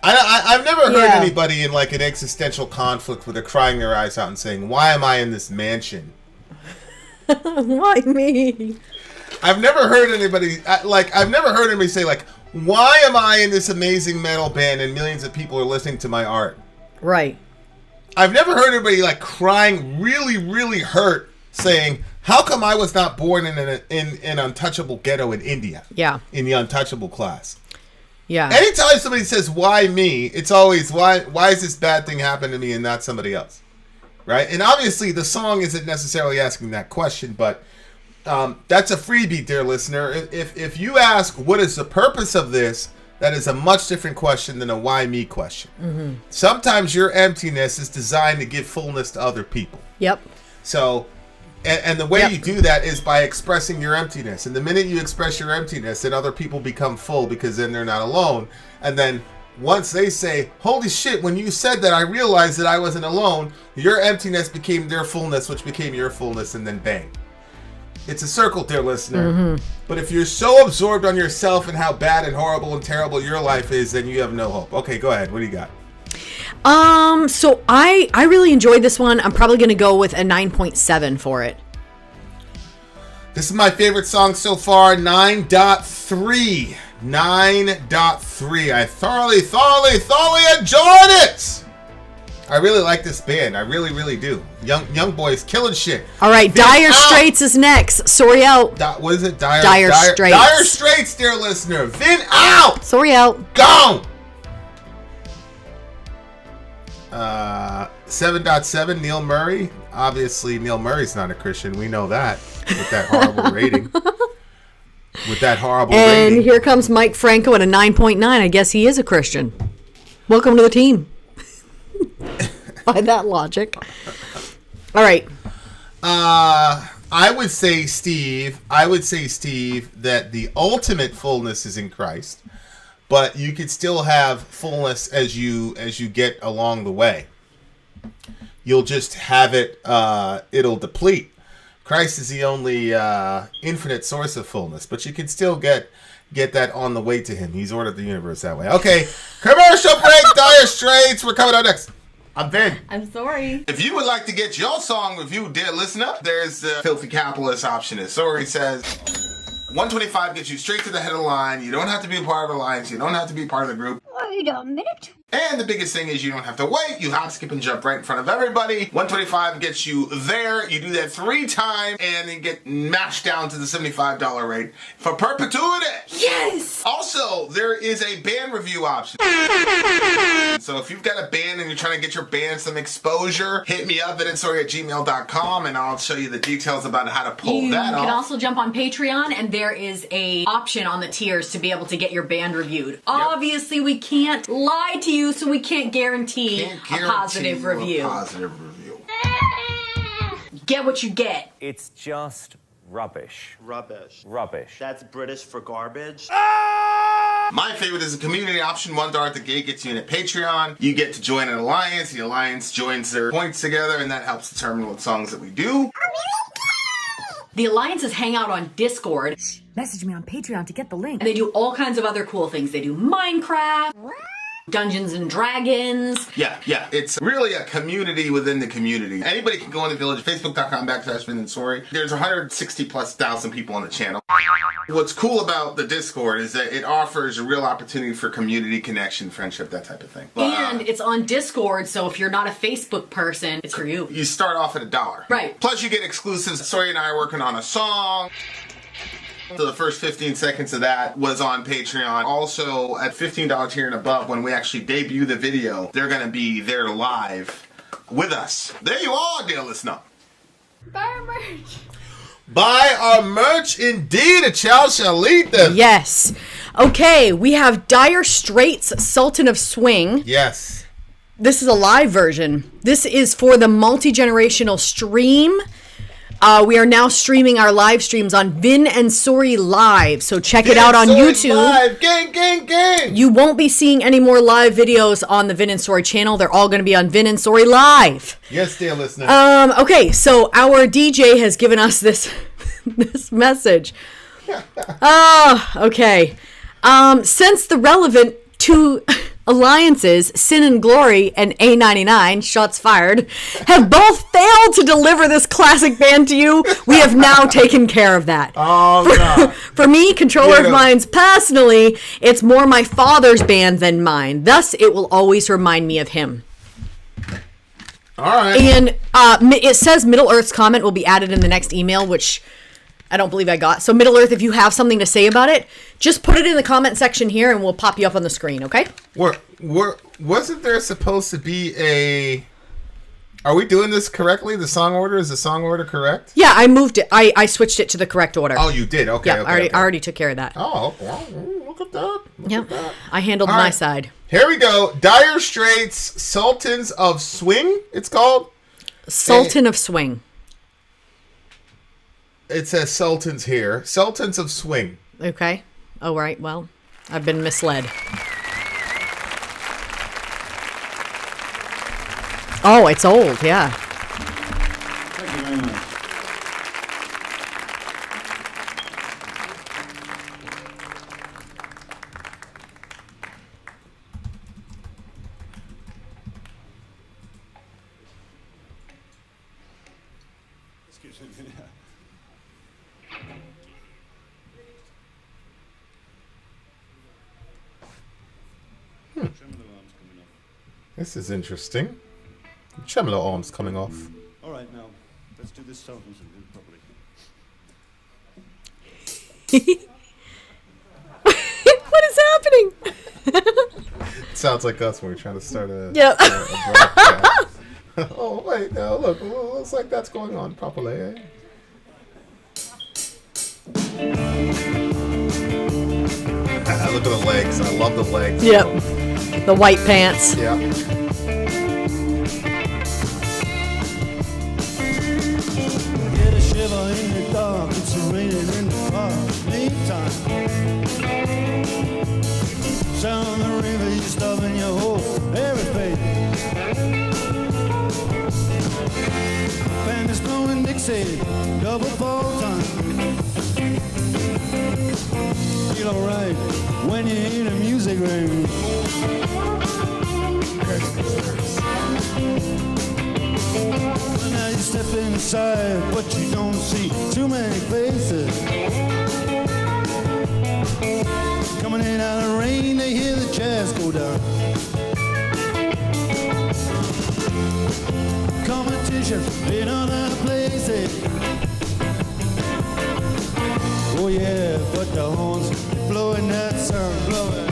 I've never heard anybody in like an existential conflict where they're crying their eyes out and saying, why am I in this mansion? Why me? I've never heard anybody say like, why am I in this amazing metal band and millions of people are listening to my art? Right. I've never heard anybody like crying really, really hurt saying, how come I was not born in an untouchable ghetto in India? Yeah. In the untouchable class. Yeah. Anytime somebody says, why me? It's always, why is this bad thing happening to me and not somebody else? Right? And obviously the song isn't necessarily asking that question, but that's a freebie, dear listener. If you ask, what is the purpose of this? That is a much different question than a why me question. Sometimes your emptiness is designed to give fullness to other people. Yep. So, and the way you do that is by expressing your emptiness. And the minute you express your emptiness, then other people become full because then they're not alone. And then once they say, holy shit, when you said that, I realized that I wasn't alone. Your emptiness became their fullness, which became your fullness, and then bang. It's a circle, dear listener. But if you're so absorbed on yourself and how bad and horrible and terrible your life is, then you have no hope. Okay, go ahead. What do you got? So I really enjoyed this one. I'm probably going to go with a 9.7 for it. This is my favorite song so far, 9.3. 9.3. I thoroughly enjoyed it. I really like this band. I really, really do. Young boys killing shit. All right, Dire Straits is next. Sorry out. What is it? Dire Straits. Dire Straits, dear listener. VIN out. Sorry out. Gone. 7.7, Neil Murray. Obviously, Neil Murray's not a Christian. We know that with that horrible rating. And here comes Mike Franco at a 9.9. I guess he is a Christian. Welcome to the team. By that logic. All right. I would say, Steve, that the ultimate fullness is in Christ, but you could still have fullness as you get along the way. You'll just have it, it'll deplete. Christ is the only infinite source of fullness, but you can still get that on the way to him. He's ordered the universe that way. Okay, commercial break, Dire Straits. We're coming up next. I'm Vin. I'm sorry. If you would like to get your song reviewed, dear listener, there's the filthy capitalist option. As Sori says, 125 gets you straight to the head of the line. You don't have to be a part of the alliance. You don't have to be part of the group. Wait a minute. And the biggest thing is you don't have to wait. You hop, skip, and jump right in front of everybody. 125 gets you there. You do that 3 times, and you get mashed down to the $75 rate for perpetuity. Yes! Also, there is a band review option. So if you've got a band and you're trying to get your band some exposure, hit me up at insori@gmail.com, and I'll show you the details about how to pull that off. You can also jump on Patreon, and there is a option on the tiers to be able to get your band reviewed. Yep. Obviously, we can't lie to you, so we can't guarantee a positive review. Get what you get. It's just rubbish. Rubbish. Rubbish. That's British for garbage. My favorite is a community option. $1 at the gate gets you in a Patreon. You get to join an alliance. The alliance joins their points together, and that helps determine what songs that we do. The alliances hang out on Discord. Message me on Patreon to get the link. And they do all kinds of other cool things. They do Minecraft, Dungeons and Dragons. Yeah. It's really a community within the community. Anybody can go in the village, facebook.com/VIN and SORI. There's 160,000+ people on the channel. What's cool about the Discord is that it offers a real opportunity for community connection, friendship, that type of thing. And it's on Discord, so if you're not a Facebook person, it's for you. You start off at $1. Right. Plus you get exclusives. SORI and I are working on a song. So the first 15 seconds of that was on Patreon. Also, at $15 tier and above, when we actually debut the video, they're going to be there live with us. There you are, dear listener. Buy our merch. Buy our merch, indeed. A child shall lead them. Yes. Okay, we have Dire Straits, Sultan of Swing. Yes. This is a live version. This is for the multi-generational stream. We are now streaming our live streams on VIN and SORI Live, so check it out on YouTube. Live. Gang. You won't be seeing any more live videos on the VIN and SORI channel. They're all going to be on VIN and SORI Live. Yes, dear listener. Okay, so our DJ has given us this this message. Okay. Since the relevant two alliances, Sin and Glory and A99, shots fired, have both failed to deliver this classic band to you, we have now taken care of that. For me, Controller of Minds, personally, it's more my father's band than mine. Thus, it will always remind me of him. All right. And it says Middle Earth's comment will be added in the next email, which I don't believe I got. So Middle Earth, if you have something to say about it, just put it in the comment section here and we'll pop you up on the screen, okay? Wasn't there supposed to be a... Are we doing this correctly? The song order? Is the song order correct? Yeah, I moved it. I switched it to the correct order. Oh, you did? Okay. Yeah, okay, I already took care of that. Oh, well, look at that. Yep, I handled my side. Here we go. Dire Straits, Sultans of Swing, it's called? Sultan of Swing. It says Sultans here. Sultans of Swing. Okay. Oh, right. Well, I've been misled. Oh, it's old. Yeah. Thank you very much. Excuse me. This is interesting. Tremolo arms coming off. All right, now let's do this Sultans and do it properly. What is happening? It sounds like us when we're trying to start a broadcast. Oh, wait, no, look. Looks like that's going on properly, eh? Look at the legs. I love the legs. Yep. The white pants. Yeah. Get a shiver in the dark, it's raining in the park. Meantime, sound the river, you stop in your hole, everything. Band is blowing Dixie, double fall time. Feel alright when you hear the music ring. Now you step inside, but you don't see too many faces. Coming in out of the rain, they hear the jazz go down. Competition in other places. Oh yeah, but the horns blowing that sound, blowing.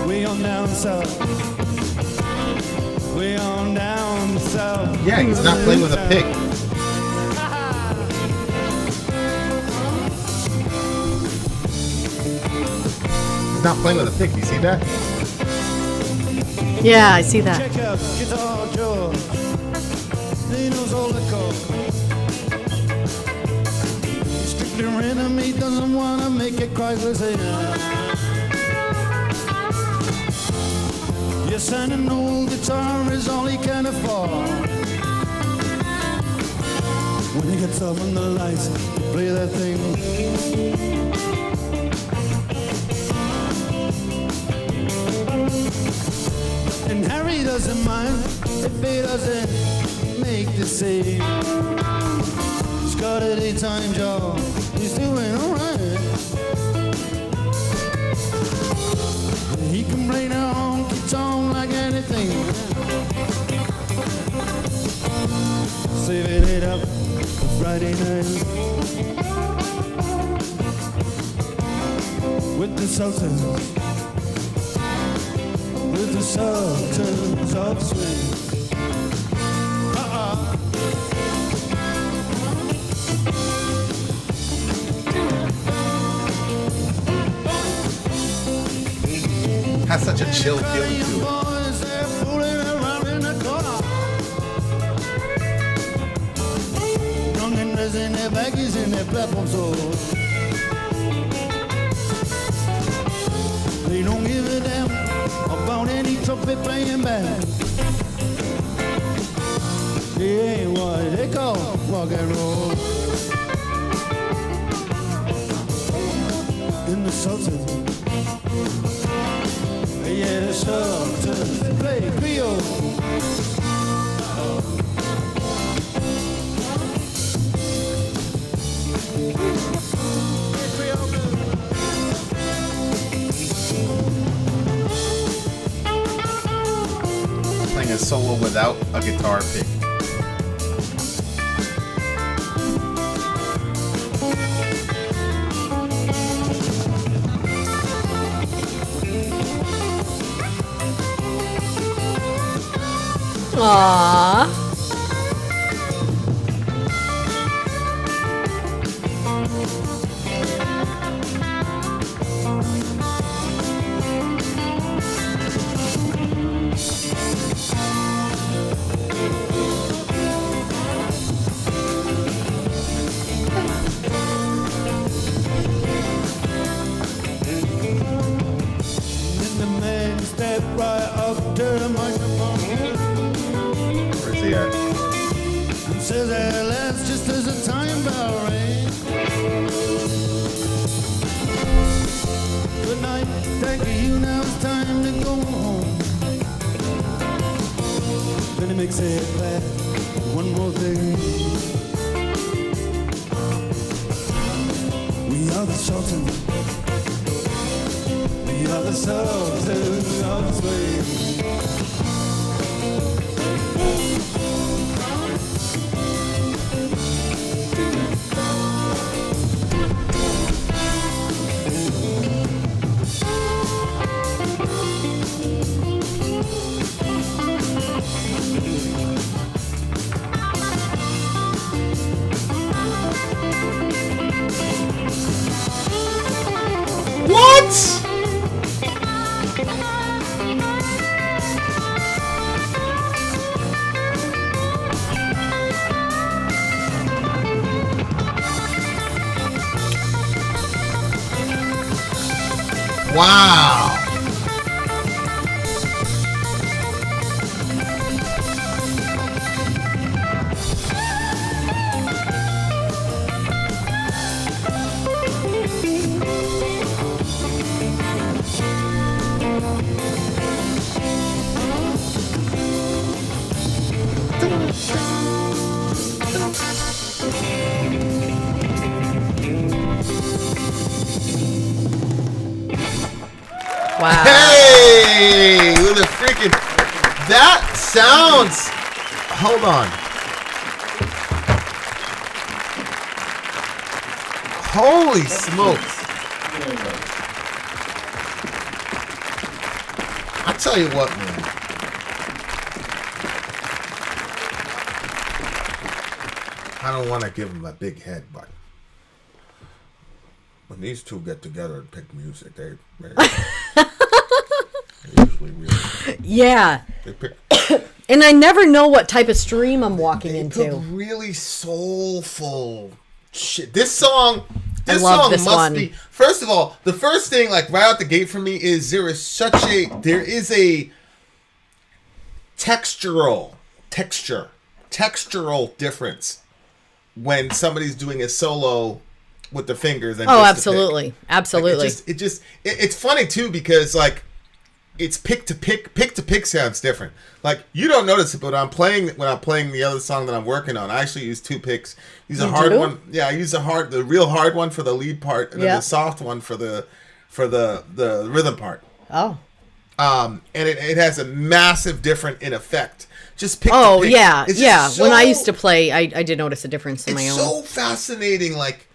We on down south. We on down south. Yeah, he's not playing with a pick. He's not playing with a pick. You see that? Yeah, I see that. Check out Guitar Joe. He knows all the chords. Strictly random, he doesn't want to make it quite the same. Yes, and an old guitar is all he can afford. cuts off on the lights, play that thing. And Harry doesn't mind if he doesn't make the same. He's got a daytime job, he's doing alright. He can play the honky tonk like anything. Saving it up for Friday night with the Sultans, with the Sultans of swing. Has such a chill feel to it. In their baggies and their platform soles. They don't give a damn about any trumpet playing band. They ain't what they call rock and roll. In the Sultans, yeah, the Sultans, they play Creole. Playing a solo without a guitar pick. Aww. Where's he at? Says that that's just as a time bell rings. Good night, thank you, now it's time to go home. Then he makes it bad, one more thing. We are the Sultans. We are the Sultans of swing. What? Wow. Wow. Hey, with a freaking that sounds. Hold on. Holy smokes! I tell you what, man. I don't want to give him a big head, but when these two get together and pick music, they're usually really. Yeah. They pick. And I never know what type of stream I'm walking into. Pick really soulful shit. This song. This I love song this must one. be. First of all, the first thing, like right out the gate for me, is there is a textural difference when somebody's doing a solo with the fingers. Than Oh, just absolutely, the pick. absolutely. Like it's funny too because like it's pick to pick sounds different. Like you don't notice it, but when I'm playing the other song that I'm working on, I actually use 2 picks. Use a hard one. Yeah, I use the real hard one for the lead part, and then the soft one for the rhythm part. Oh. And it has a massive different in effect. Just pick. Oh, to pick. yeah, It's yeah. so, When I used to play, I did notice a difference in my own. It's so fascinating, like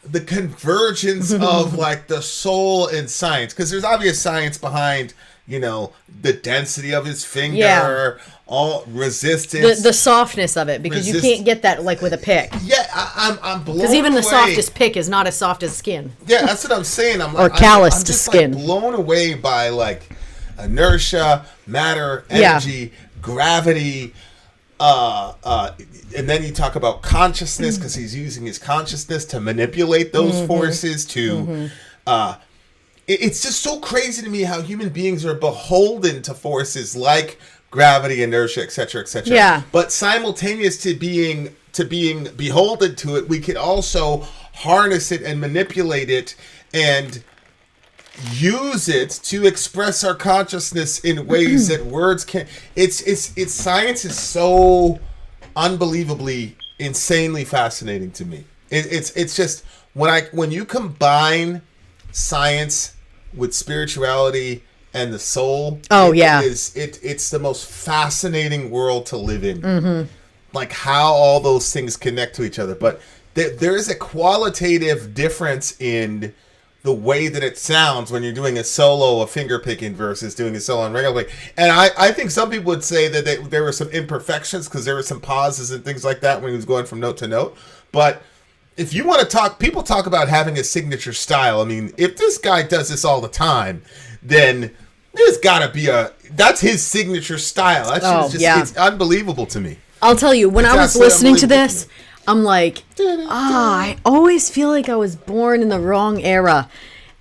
the convergence of like the soul and science, because there's obvious science behind, you know, the density of his finger, all resistance, the softness of it, because you can't get that like with a pick. Yeah, I'm blown Because even the away. softest pick is not as soft as skin. Yeah, that's what I'm saying. I'm or like, calloused I'm just skin. Like blown away by like inertia, matter, energy, gravity, and then you talk about consciousness because he's using his consciousness to manipulate those forces to. It's just so crazy to me how human beings are beholden to forces like gravity, inertia, etc., etc. Yeah. But simultaneous to being beholden to it, we can also harness it and manipulate it and use it to express our consciousness in ways that words can't. It's science is so unbelievably, insanely fascinating to me. It's just when you combine science with spirituality and the soul. It's the most fascinating world to live in. Like how all those things connect to each other. But there is a qualitative difference in the way that it sounds when you're doing a solo of finger picking versus doing a solo on regular play. And I think some people would say that there were some imperfections because there were some pauses and things like that when he was going from note to note. But if you want to talk, people talk about having a signature style. I mean, if this guy does this all the time, then there's got to be that's his signature style. That's it's unbelievable to me. I'll tell you, when I was listening to this, I'm like, I always feel like I was born in the wrong era.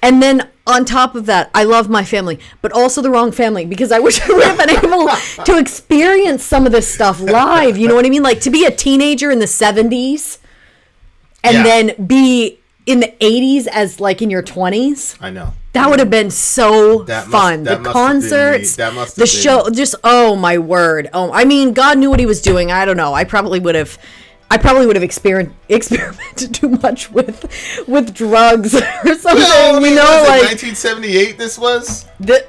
And then on top of that, I love my family, but also the wrong family, because I wish I would have been able to experience some of this stuff live. You know what I mean? Like to be a teenager in the 70s and then be in the 80s as like in your 20s. I know. That would have been so fun. The concerts, the show, just, oh my word. Oh, I mean, God knew what he was doing. I don't know. I probably would have experimented too much with drugs or something. Well, I mean, like 1978 this was?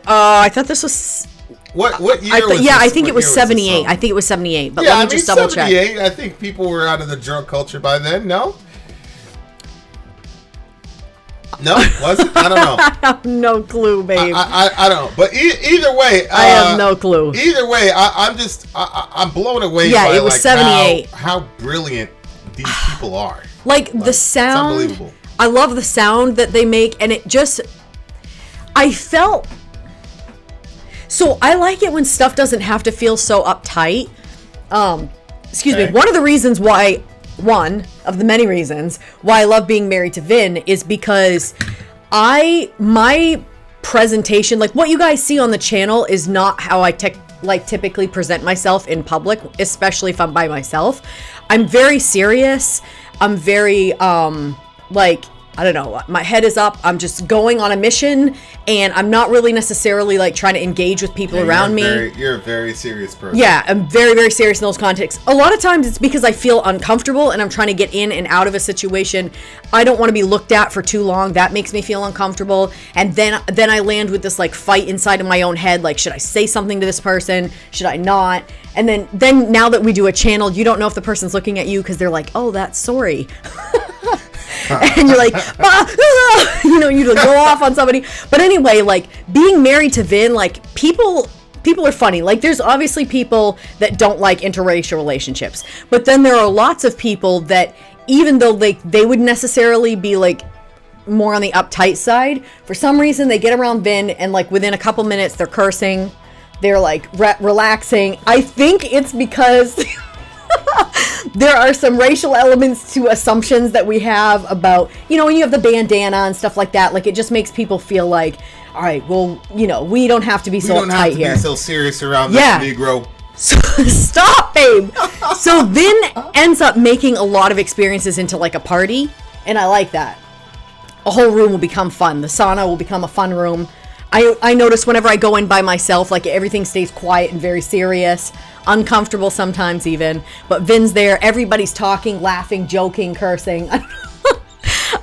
I thought this was... What year was this? Yeah, I think it was 78. I think it was 78, but let me just double check. 78, I think people were out of the drug culture by then, no? No, was it? I don't know. I have no clue, babe. I don't know, but either way, I have no clue. Either way, I'm blown away. Yeah, by, it was like, 78. How brilliant these people are. Like the sound. It's unbelievable. I love the sound that they make, and it just. I felt. So I like it when stuff doesn't have to feel so uptight. Excuse me. One of the reasons why. One of the many reasons why I love being married to Vin is because my presentation, like what you guys see on the channel, is not how I typically present myself in public, especially if I'm by myself. I'm very serious. I'm very like, I don't know, my head is up. I'm just going on a mission, and I'm not really necessarily like trying to engage with people around me. You're a very serious person. Yeah, I'm very, very serious in those contexts. A lot of times it's because I feel uncomfortable and I'm trying to get in and out of a situation. I don't want to be looked at for too long. That makes me feel uncomfortable. And then I land with this like fight inside of my own head. Like, should I say something to this person? Should I not? And then now that we do a channel, you don't know if the person's looking at you because they're like, oh, that's sorry. And you're like, you go off on somebody. But anyway, like being married to Vin, like people are funny. Like there's obviously people that don't like interracial relationships, but then there are lots of people that, even though they would necessarily be like more on the uptight side, for some reason they get around Vin and like within a couple minutes they're cursing, they're like relaxing. I think it's because there are some racial elements to assumptions that we have about, when you have the bandana and stuff like that, like it just makes people feel like, all right, well, we don't have to be so uptight here. We don't have to be so serious around this Negro So, stop, babe. So Vin ends up making a lot of experiences into like a party, and I like that. A whole room will become fun. The sauna will become a fun room. I notice whenever I go in by myself, like everything stays quiet and very serious, uncomfortable sometimes even. But Vin's there. Everybody's talking, laughing, joking, cursing.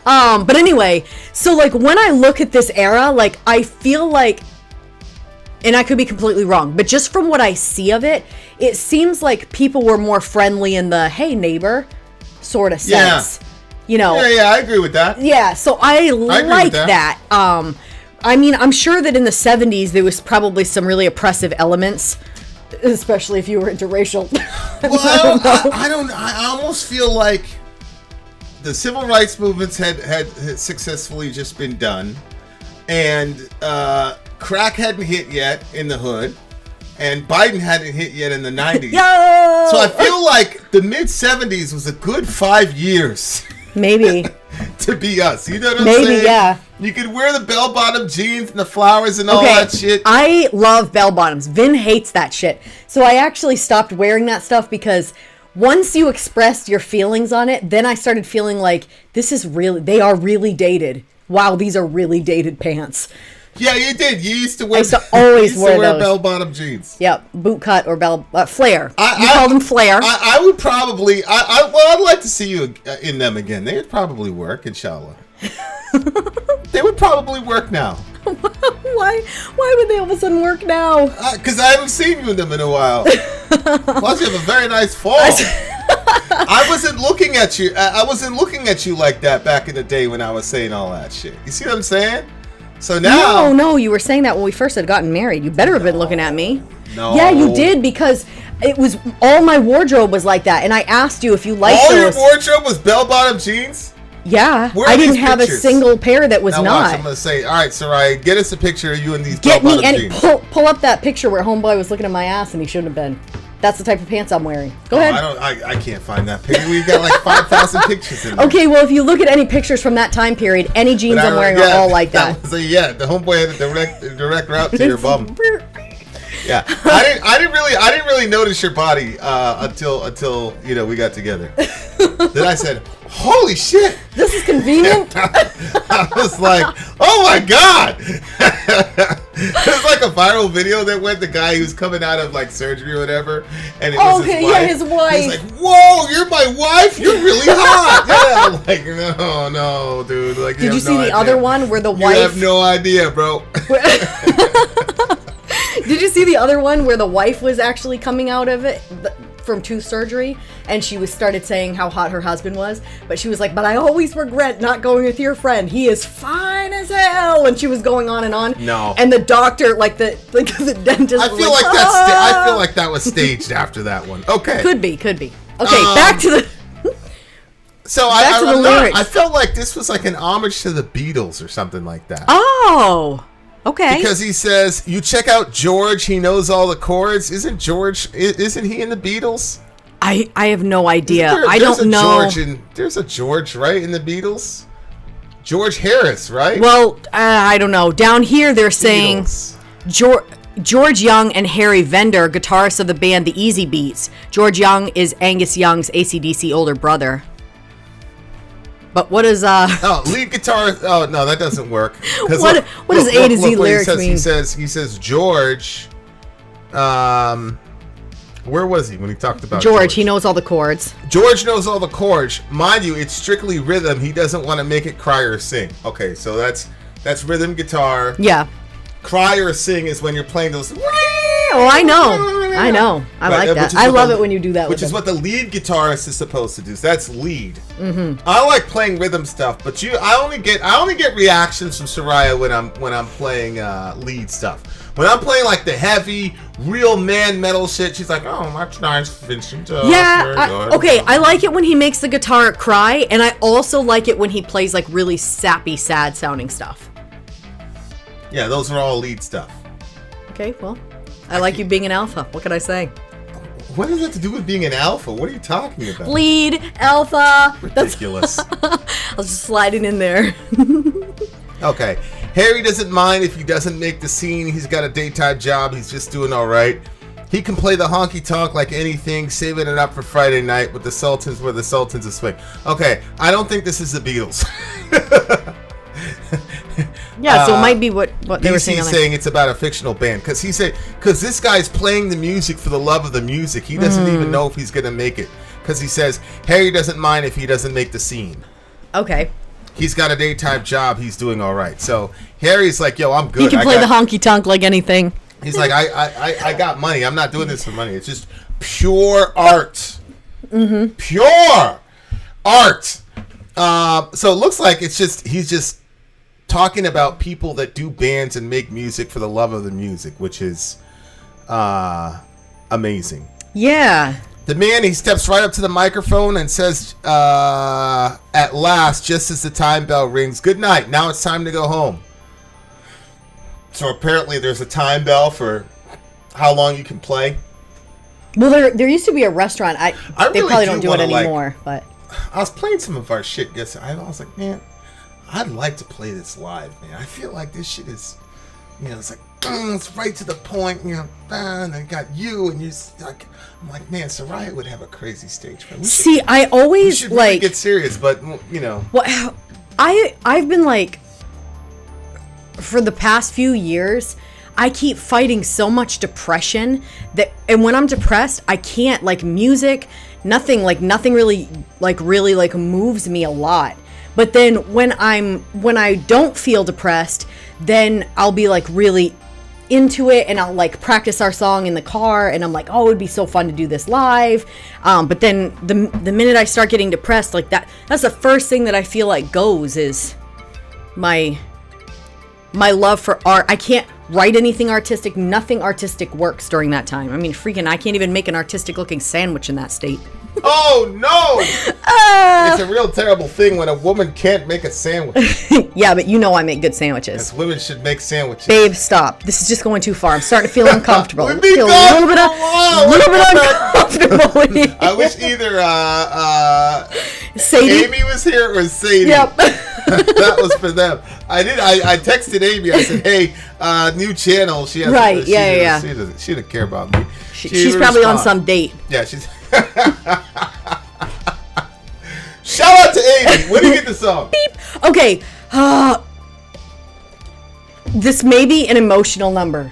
But anyway, so like when I look at this era, like I feel like, and I could be completely wrong, but just from what I see of it, it seems like people were more friendly in the, hey, neighbor, sort of sense. You know? Yeah, I agree with that. Yeah, so I like that. I mean, I'm sure that in the 70s, there was probably some really oppressive elements, especially if you were interracial. Well, I almost feel like the civil rights movements had successfully just been done, and crack hadn't hit yet in the hood, and Biden hadn't hit yet in the 90s. Yo! So I feel like the mid-70s was a good 5 years. Maybe. To be us. You know what I'm saying? Maybe, yeah. You could wear the bell-bottom jeans and the flowers and all that shit. I love bell-bottoms. Vin hates that shit. So I actually stopped wearing that stuff because once you expressed your feelings on it, then I started feeling like they are really dated. Wow, these are really dated pants. Yeah, you did. You used to wear. I used to always wear those bell-bottom jeans. Yep, boot cut or flare. You called them flare. I would probably. I'd like to see you in them again. They would probably work, inshallah. They would probably work now. Why would they all of a sudden work now? Because I haven't seen you in them in a while. Plus, you have a very nice fall. I wasn't looking at you. I wasn't looking at you like that back in the day when I was saying all that shit. You see what I'm saying? So now... No, you were saying that when we first had gotten married. You better have been looking at me. No. Yeah, you did, because it was... All my wardrobe was like that, and I asked you if you liked all those. Your wardrobe was bell-bottom jeans? Yeah. Where I didn't have pictures? A single pair that was now not. Watch, I'm going to say, all right, Sarai, get us a picture of you in these bell-bottom jeans. Pull up that picture where homeboy was looking at my ass, and he shouldn't have been. That's the type of pants I'm wearing. Go ahead. I can't find that picture. We've got like 5,000 pictures in there. Okay, well, if you look at any pictures from that time period, any jeans I'm wearing are all like that. The homeboy had a direct route to your bum. Yeah, I didn't really notice your body until we got together. Then I said, "Holy shit, this is convenient." I was like, "Oh my god!" There's like a viral video that went the guy who's coming out of like surgery or whatever, and it was his wife. He's like, "Whoa, you're my wife? You're really hot." Yeah, I'm like, no, dude. Like, did you see the other one where the wife? You have no idea, bro. Did you see the other one where the wife was actually coming out of it from tooth surgery, and she started saying how hot her husband was, but she was like, "But I always regret not going with your friend. He is fine as hell." And she was going on and on. No. And the doctor, like the dentist, I feel I feel like that was staged after that one. Okay. Could be. Okay, back to the. So I felt like this was like an homage to the Beatles or something like that. Oh. Okay. Because he says, you check out George, he knows all the chords. Isn't he in the Beatles? I have no idea. I don't know. There's a George, right, in the Beatles? George Harris, right? Well, I don't know. Down here they're saying George Young and Harry Vender, guitarists of the band The Easy Beats. George Young is Angus Young's AC/DC older brother. But what is lead guitar? Oh no, that doesn't work. What does A to Z lyrics mean? He says George. Where was he when he talked about George? He knows all the chords. George knows all the chords. Mind you, it's strictly rhythm. He doesn't want to make it cry or sing. Okay, so that's rhythm guitar. Yeah. Cry or sing is when you're playing those. Oh, I know. I like that. I love it when you do that. Which is what the lead guitarist is supposed to do. So that's lead. Mm-hmm. I like playing rhythm stuff, but I only get reactions from Soraya when I'm playing lead stuff. When I'm playing like the heavy, real man metal shit, she's like, "Oh, that's nice, Vincent." Okay, I like it when he makes the guitar cry, and I also like it when he plays like really sappy, sad sounding stuff. Yeah, those are all lead stuff. Okay, well, I like you being an alpha. What can I say? What does that to do with being an alpha? What are you talking about? Lead, alpha. Ridiculous. I was just sliding in there. Okay. Harry doesn't mind if he doesn't make the scene. He's got a daytime job. He's just doing all right. He can play the honky tonk like anything, saving it up for Friday night with the Sultans, where the Sultans of swing. Okay, I don't think this is the Beatles. Yeah, so it might be what they were saying. He's saying it's about a fictional band because he said this guy's playing the music for the love of the music. He doesn't even know if he's gonna make it because he says Harry doesn't mind if he doesn't make the scene. Okay. He's got a daytime job. He's doing all right. So Harry's like, yo, I'm good. He can play the honky tonk like anything. He's like, I got money. I'm not doing this for money. It's just pure art. Mm-hmm. Pure art. So it looks like he's just talking about people that do bands and make music for the love of the music, which is amazing. Yeah. The man, he steps right up to the microphone and says, at last, just as the time bell rings, good night. Now it's time to go home. So apparently there's a time bell for how long you can play. Well, there used to be a restaurant. They really probably don't do it anymore. But I was playing some of our shit yesterday. I was like, man, I'd like to play this live, man. I feel like this shit is, it's like, it's right to the point, and I got you, and like, I'm like, man, Soraya would have a crazy stage. See, I always should really get serious, but Well, I've been like, for the past few years, I keep fighting so much depression and when I'm depressed, I can't, like, music, nothing really moves me a lot. But then when I don't feel depressed, then I'll be like really into it and I'll like practice our song in the car and I'm like, oh, it would be so fun to do this live. But then the minute I start getting depressed, like that's the first thing that I feel like goes is my love for art. I can't write anything artistic. Nothing artistic works during that time. I mean, freaking, I can't even make an artistic looking sandwich in that state. Oh no! It's a real terrible thing when a woman can't make a sandwich. Yeah, but I make good sandwiches. Yes, women should make sandwiches. Babe, stop. This is just going too far. I'm starting to feel uncomfortable. I feel a little bit uncomfortable. I wish either Sadie? Amy was here or Sadie. Yep. That was for them. I texted Amy. I said, hey, new channel. She has right. She doesn't care about me. She's probably on some date. Yeah, she's. Shout out to Amy. When do you get the song? Beep. Okay. This may be an emotional number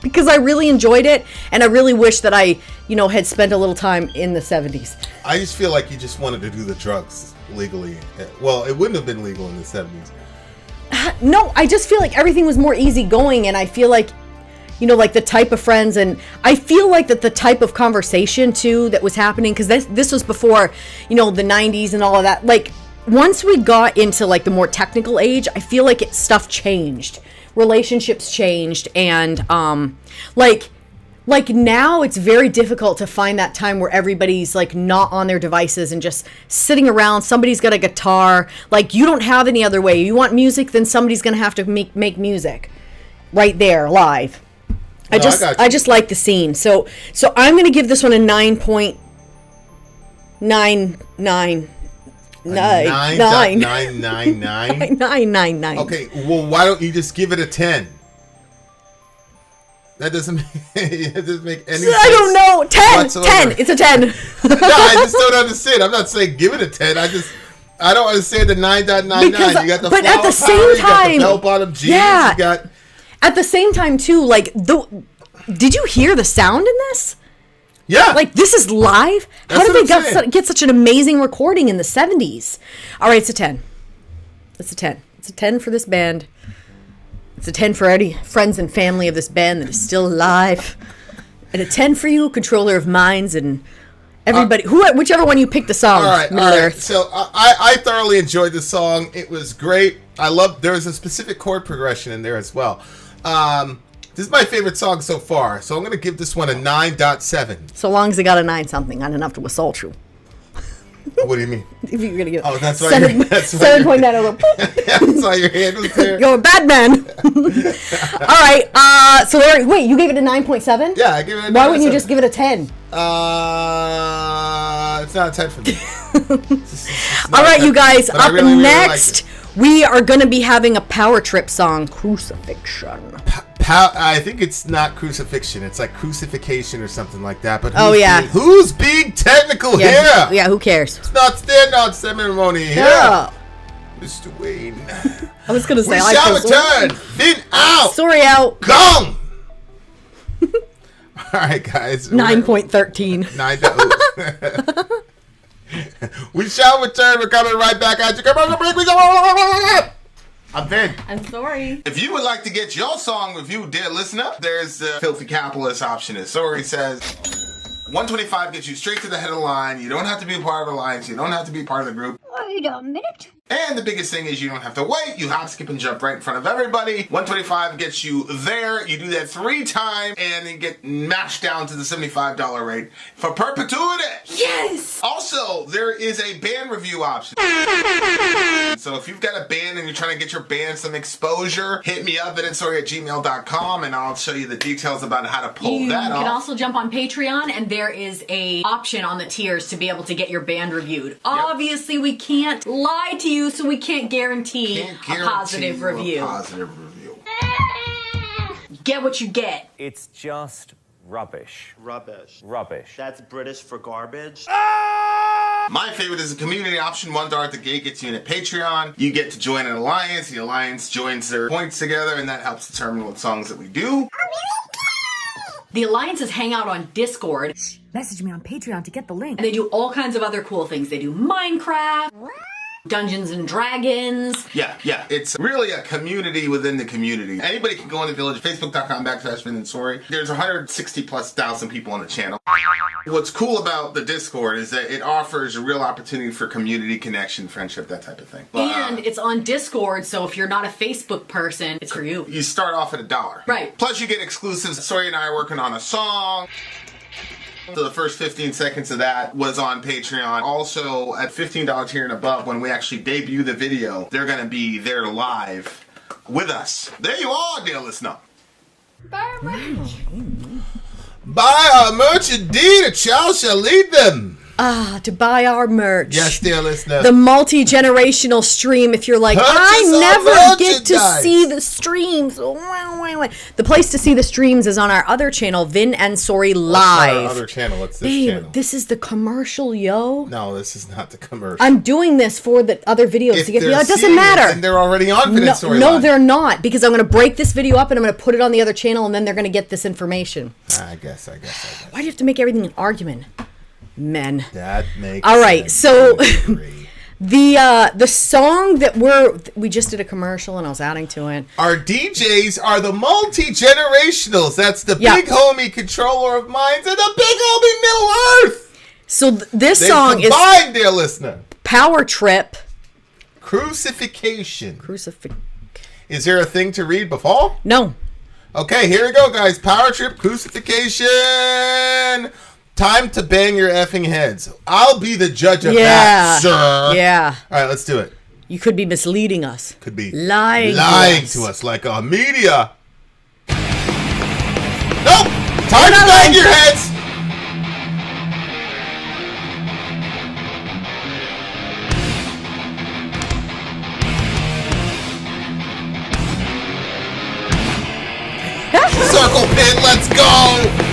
because I really enjoyed it and I really wish that I, had spent a little time in the 70s. I just feel like you just wanted to do the drugs legally. Well, it wouldn't have been legal in the 70s. No, I just feel like everything was more easygoing and I feel like like the type of friends, and I feel like that the type of conversation too that was happening, because this was before, the 90s and all of that. Like, once we got into like the more technical age, I feel like stuff changed, relationships changed, and like now it's very difficult to find that time where everybody's like not on their devices and just sitting around. Somebody's got a guitar. Like, you don't have any other way. You want music, then somebody's gonna have to make music right there live. I just like the scene. So I'm going to give this one a 9.99. 9.999. Okay, well, why don't you just give it a 10? That doesn't make any sense. I don't know. 10. Whatsoever. 10. It's a 10. No, I just don't understand. I'm not saying give it a 10. I don't understand the 9.99. You got the but flower at the same time, you got the bell-bottom jeans. Yeah. You got. At the same time, too, like, did you hear the sound in this? Yeah. Like, this is live? That's How did they saying. get such an amazing recording in the 70s? All right, it's a 10. It's a 10. It's a 10 for this band. It's a 10 for any friends and family of this band that is still alive. And a 10 for you, controller of minds, and everybody, whichever one you pick the song. All right. So I thoroughly enjoyed the song. It was great. There was a specific chord progression in there as well. This is my favorite song so far, so I'm going to give this one a 9.7. So long as it got a 9 something, not enough to assault you. What do you mean? If you're going to give that's why 7.9. That's why your hand was there. You're a bad man. All right. So wait, you gave it a 9.7? Yeah, I gave it a 9.7. Why wouldn't you just give it a 10? It's not a 10 for me. All right, you guys. Up next, we are going to be having a power trip song, Crucifixation. I think it's not crucifixion. It's like crucifixication or something like that. But who's being technical here? Yeah, who cares? It's not standout ceremony here. Yeah. Mr. Wayne. I was going to say, we shall return. VIN out. Sorry out. Gone. All right, guys. 9.13. We shall return. We're coming right back at you. I'm VIN. I'm sorry. If you would like to get your song reviewed, dear listener, there's the Filthy Capitalist option. As Sori says, 125 gets you straight to the head of the line. You don't have to be a part of the alliance. You don't have to be part of the group. Wait a minute. And the biggest thing is you don't have to wait. You hop, skip, and jump right in front of everybody. 125 gets you there. You do that 3 times, and you get mashed down to the $75 rate for perpetuity. Yes! Also, there is a band review option. So if you've got a band and you're trying to get your band some exposure, hit me up at VinAndSOri@gmail.com, and I'll show you the details about how to pull that off. You can also jump on Patreon, and there is a option on the tiers to be able to get your band reviewed. Yep. Obviously, we can't lie to you, so we can't guarantee a positive review. Get what you get. It's just rubbish. Rubbish. Rubbish. That's British for garbage. My favorite is the community option. $1 at the gate gets you in a Patreon. You get to join an alliance. The alliance joins their points together, and that helps determine what songs that we do. The alliances hang out on Discord. Message me on Patreon to get the link. And they do all kinds of other cool things. They do Minecraft, Dungeons and Dragons. Yeah. It's really a community within the community. Anybody can go in the village. Facebook.com/VIN and SORI. There's 160,000+ people on the channel. What's cool about the Discord is that it offers a real opportunity for community connection, friendship, that type of thing. And it's on Discord, so if you're not a Facebook person, it's for you. You start off at $1. Right. Plus you get exclusives. Sori and I are working on a song. So the first 15 seconds of that was on Patreon. Also, at $15 tier and above, when we actually debut the video, they're going to be there live with us. There you are, dear listener. Buy our merch. Buy our merch indeed, a child shall lead them. To buy our merch. Yes, dear listener. The multi-generational stream. If you're like, I never get to see the streams. The place to see the streams is on our other channel, VIN and SORI Live. Our other channel. What's this Babe, channel? this is the commercial, yo. No, this is not the commercial. I'm doing this for the other videos to get the. It doesn't matter. And they're already on VIN and SORI No, Live. they're not, because I'm going to break this video up and I'm going to put it on the other channel, and then they're going to get this information. I guess. Why do you have to make everything an argument? Men. That makes all right, sense. so the song that we just did a commercial and I was adding to it. Our DJs are the multi-generationals. That's the big homie controller of minds and the big homie Middle Earth. So this song is combined, dear listener. Power Trip. Crucifixication. Is there a thing to read before? No. Okay, here we go, guys. Power Trip, Crucifixication. Time to bang your effing heads. I'll be the judge of that, sir. Yeah. All right, let's do it. You could be misleading us. Could be lying to us like a media. Nope. Time to bang your heads. Circle pin, let's go.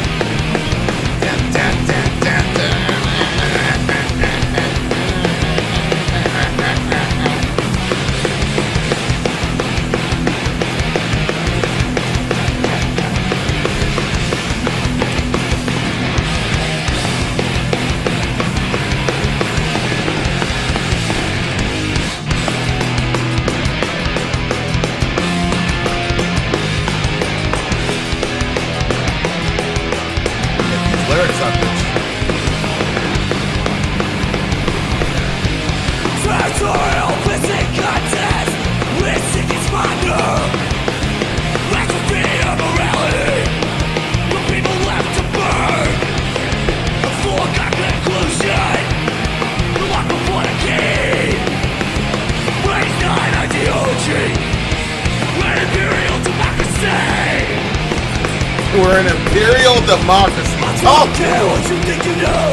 We're an imperial democracy. Talk to what you think you know.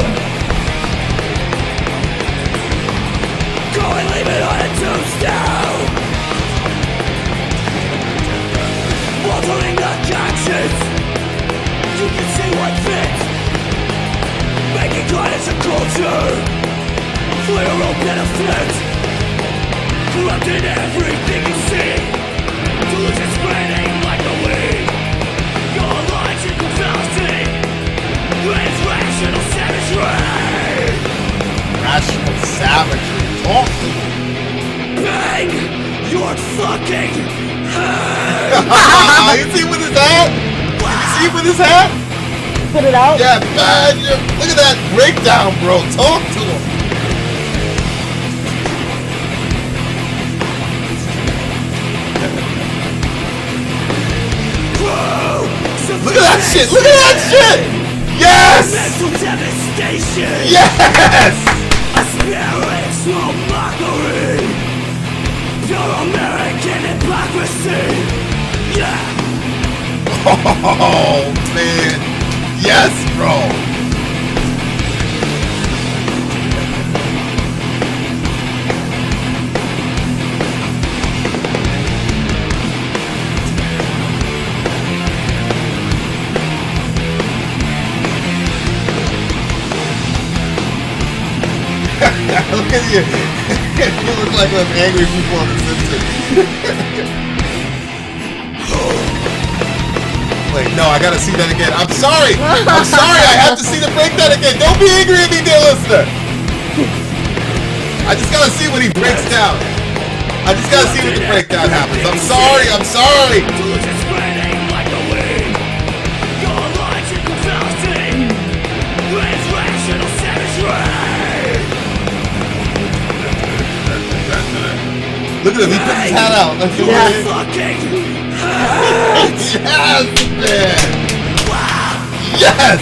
Go and leave it on a tombstone. Altering the benefit. Corrupting everything you see. Delusion spreading like a weed. Your logical fallacy. It's rational savagery. Rational savagery. Talk to me. Bang your fucking head. You see with his hat? You see with his hat? Put it out. Yeah, bang. Look at that breakdown, bro. Talk to him. Look at that shit! Look at that shit! Yes! Mental devastation! Yes! A spiritual mockery! Pure American hypocrisy! Yeah! Oh, man. Yes, bro. Look at you. You look like them angry people on The Simpsons. Wait, no, I gotta see that again. I'm sorry. I'm sorry. I have to see the breakdown again. Don't be angry at me, dear listener. I just gotta see when he breaks down. I just gotta see when the breakdown happens. I'm sorry. I'm sorry. Delusion spreading like a weed. Your logical fallacy. It's rational savagery. Look at him. He puts his hat out. Let's see what it is. Fucking Yes, man. Yes.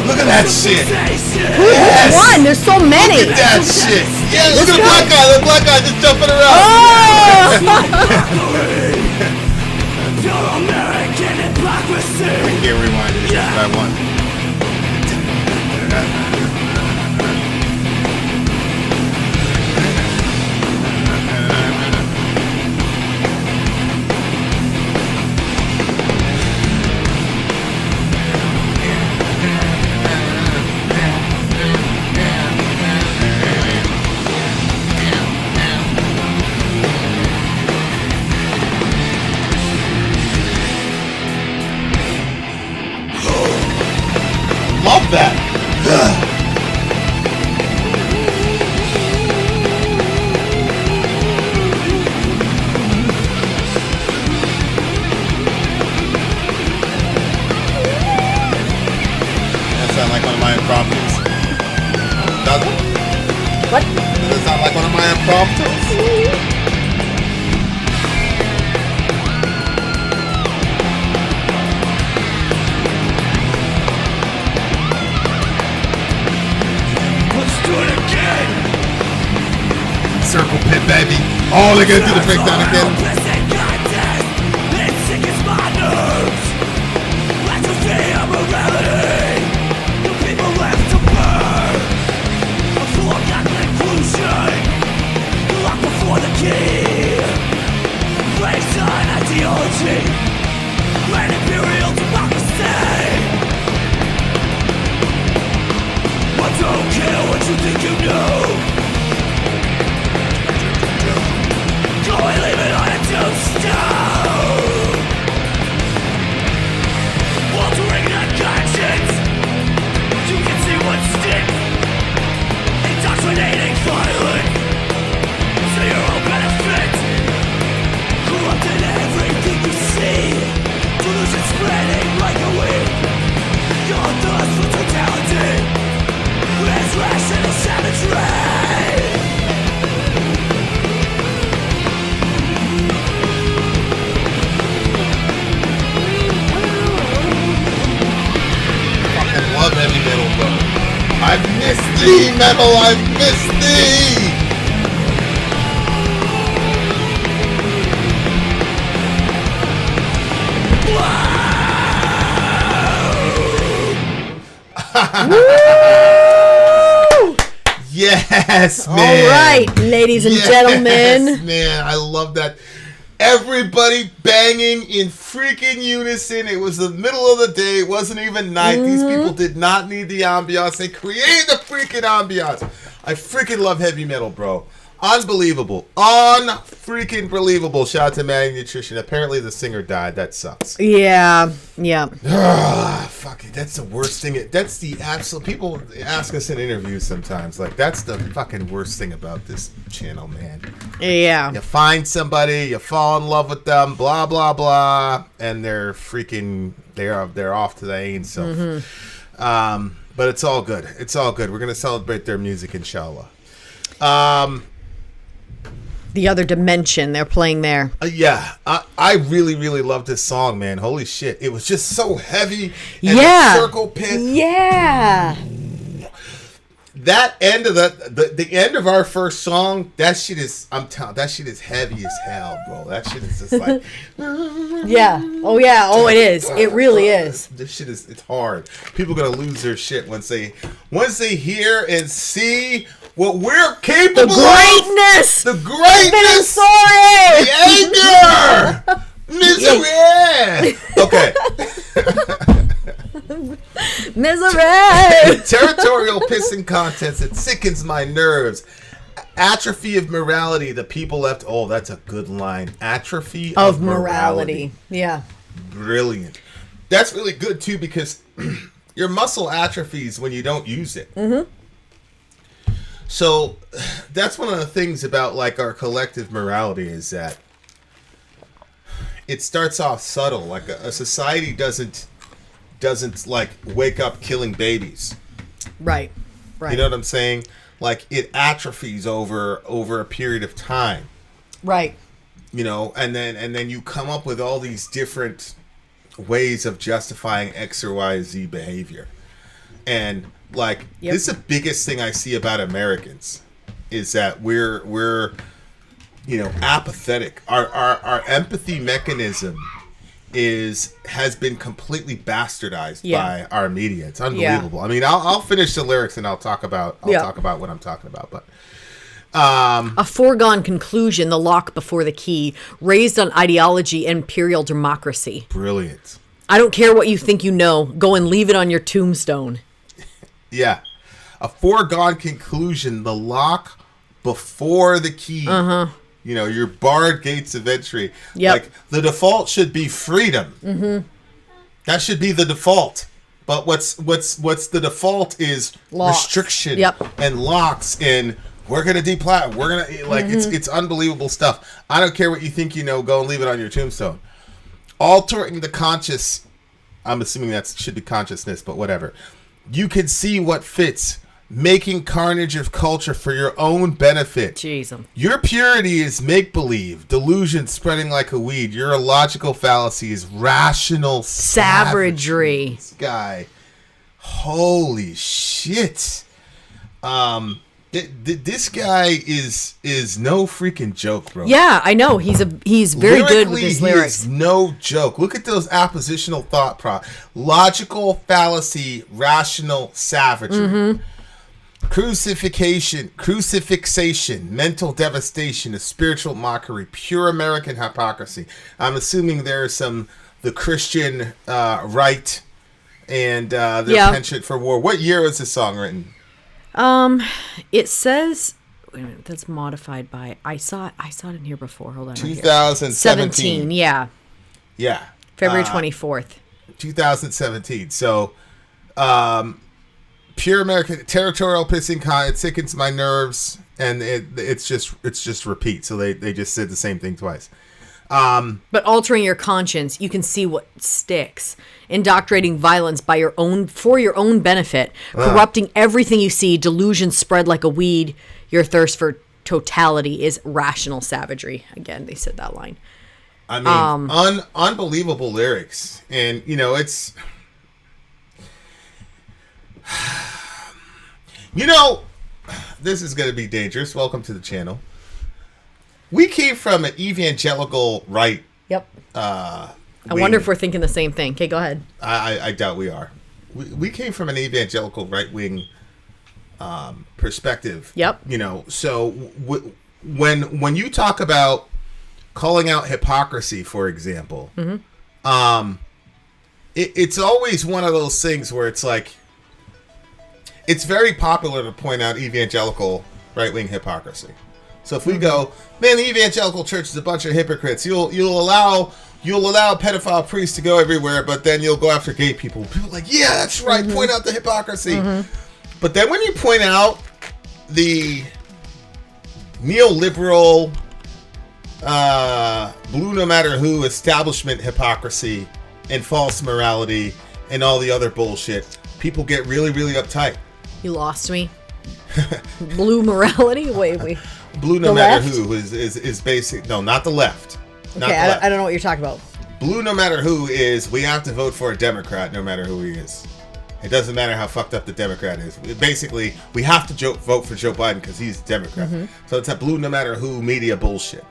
Look at that shit. Yes. One. There's so many. Look at that shit. Yeah, look at the black guy. The black guy just jumping around. Pure American hypocrisy. I can't rewind it. Yes, I won. Love that. That sounds like one of my impromptus. Does it? What? Does it sound like one of my impromptus? Circle pit, baby. Oh, they're gonna do the breakdown again. I don't care what you think you know. Go and leave it on a tombstone. Altering the conscience. You can see what sticks. Indoctrinating violence to your own benefit. Corrupting everything you see. Delusion spreading like a weed. Your thirst for totality. It's rational savagery. Fucking love heavy metal, bro. I've missed thee, metal. I've missed thee. Yes, man. All right, ladies and gentlemen. Man, I love that. Everybody banging in freaking unison. It was the middle of the day. It wasn't even night. These people did not need the ambiance. They created the freaking ambiance. I freaking love heavy metal, bro. Unbelievable. Freaking believable. Shout out to Manny Nutrition. Apparently the singer died. That sucks. Yeah. Fuck it. That's the worst thing. That's the absolute... People ask us in interviews sometimes, like, that's the fucking worst thing about this channel, man. Yeah. You find somebody, you fall in love with them, blah, blah, blah, and they're freaking... They're off to the ain't self. But it's all good. It's all good. We're going to celebrate their music, inshallah. The Other Dimension, they're playing there. Yeah, I really, really love this song, man. Holy shit. It was just so heavy. And Yeah. the circle pit. Yeah. That end of the end of our first song, that shit is, I'm telling, that shit is heavy as hell, bro. That shit is just like, Yeah. Oh, yeah. Oh, it is. It really is. this shit is, it's hard. People are gonna lose their shit once they hear and see what we're capable The greatness! of. The greatness! Sorry! The anger! Misery! Okay. Misery! Territorial pissing contest. It sickens my nerves. Atrophy of morality. The people left. Oh, that's a good line. Atrophy Of morality. Yeah. Brilliant. That's really good too, because your muscle atrophies when you don't use it. So that's one of the things about like our collective morality is that it starts off subtle. Like a society doesn't like wake up killing babies. Right. You know what I'm saying? Like it atrophies over a period of time. Right. You know, and then you come up with all these different ways of justifying X or Y, Z behavior. And like this is the biggest thing I see about Americans is that we're you know, apathetic. Our empathy mechanism has been completely bastardized by our media. It's unbelievable. I mean, I'll finish the lyrics and I'll talk about what I'm talking about. But a foregone conclusion, the lock before the key, raised on ideology and imperial democracy. Brilliant. I don't care what you think you know. Go and leave it on your tombstone. Yeah. A foregone conclusion, the lock before the key. You know, your barred gates of entry. Yep. Like, the default should be freedom. That should be the default. But what's the default is Locks. restriction and locks, and we're gonna we're gonna like it's unbelievable stuff. I don't care what you think you know, go and leave it on your tombstone. Altering the conscious, I'm assuming that should be consciousness, but whatever. You can see what fits. Making carnage of culture for your own benefit. Jeez. Your purity is make-believe. Delusion spreading like a weed. Your illogical fallacy is rational Savagery. This guy. Holy shit. This guy is no freaking joke, bro. Yeah, I know. He's very good with his lyrics. He is no joke. Look at those appositional thought logical fallacy, rational savagery. Crucifixation, mental devastation, a spiritual mockery, pure American hypocrisy. I'm assuming there's the Christian right and their penchant for war. What year was this song written? It says, wait a minute, that's modified by, I saw it in here before. Hold on. 2017. Yeah. Yeah. February 24th. 2017. So, pure American territorial pissing it sickens my nerves, and it's just repeat. So they just said the same thing twice. But altering your conscience, you can see what sticks. Indoctrinating violence for your own benefit, corrupting everything you see. Delusion spread like a weed. Your thirst for totality is rational savagery. Again, they said that line. I mean, unbelievable lyrics, and you know it's. You know, this is going to be dangerous. Welcome to the channel. We came from an evangelical right. Yep. I wonder if we're thinking the same thing. Okay, go ahead. I doubt we are. We came from an evangelical right wing perspective. Yep. You know, so when you talk about calling out hypocrisy, for example, it's always one of those things where it's like, it's very popular to point out evangelical right-wing hypocrisy. So if we go, man, the evangelical church is a bunch of hypocrites. You'll allow pedophile priests to go everywhere, but then you'll go after gay people. People are like, yeah, that's right. Point out the hypocrisy. But then when you point out the neoliberal, blue no matter who establishment hypocrisy and false morality and all the other bullshit, people get really, really uptight. You lost me. Blue morality? Wait. Blue no matter who is basic. No, not the left. Okay, I don't know what you're talking about. Blue no matter who is, we have to vote for a Democrat no matter who he is. It doesn't matter how fucked up the Democrat is. Basically, we have to vote for Joe Biden because he's a Democrat. So it's a blue no matter who media bullshit.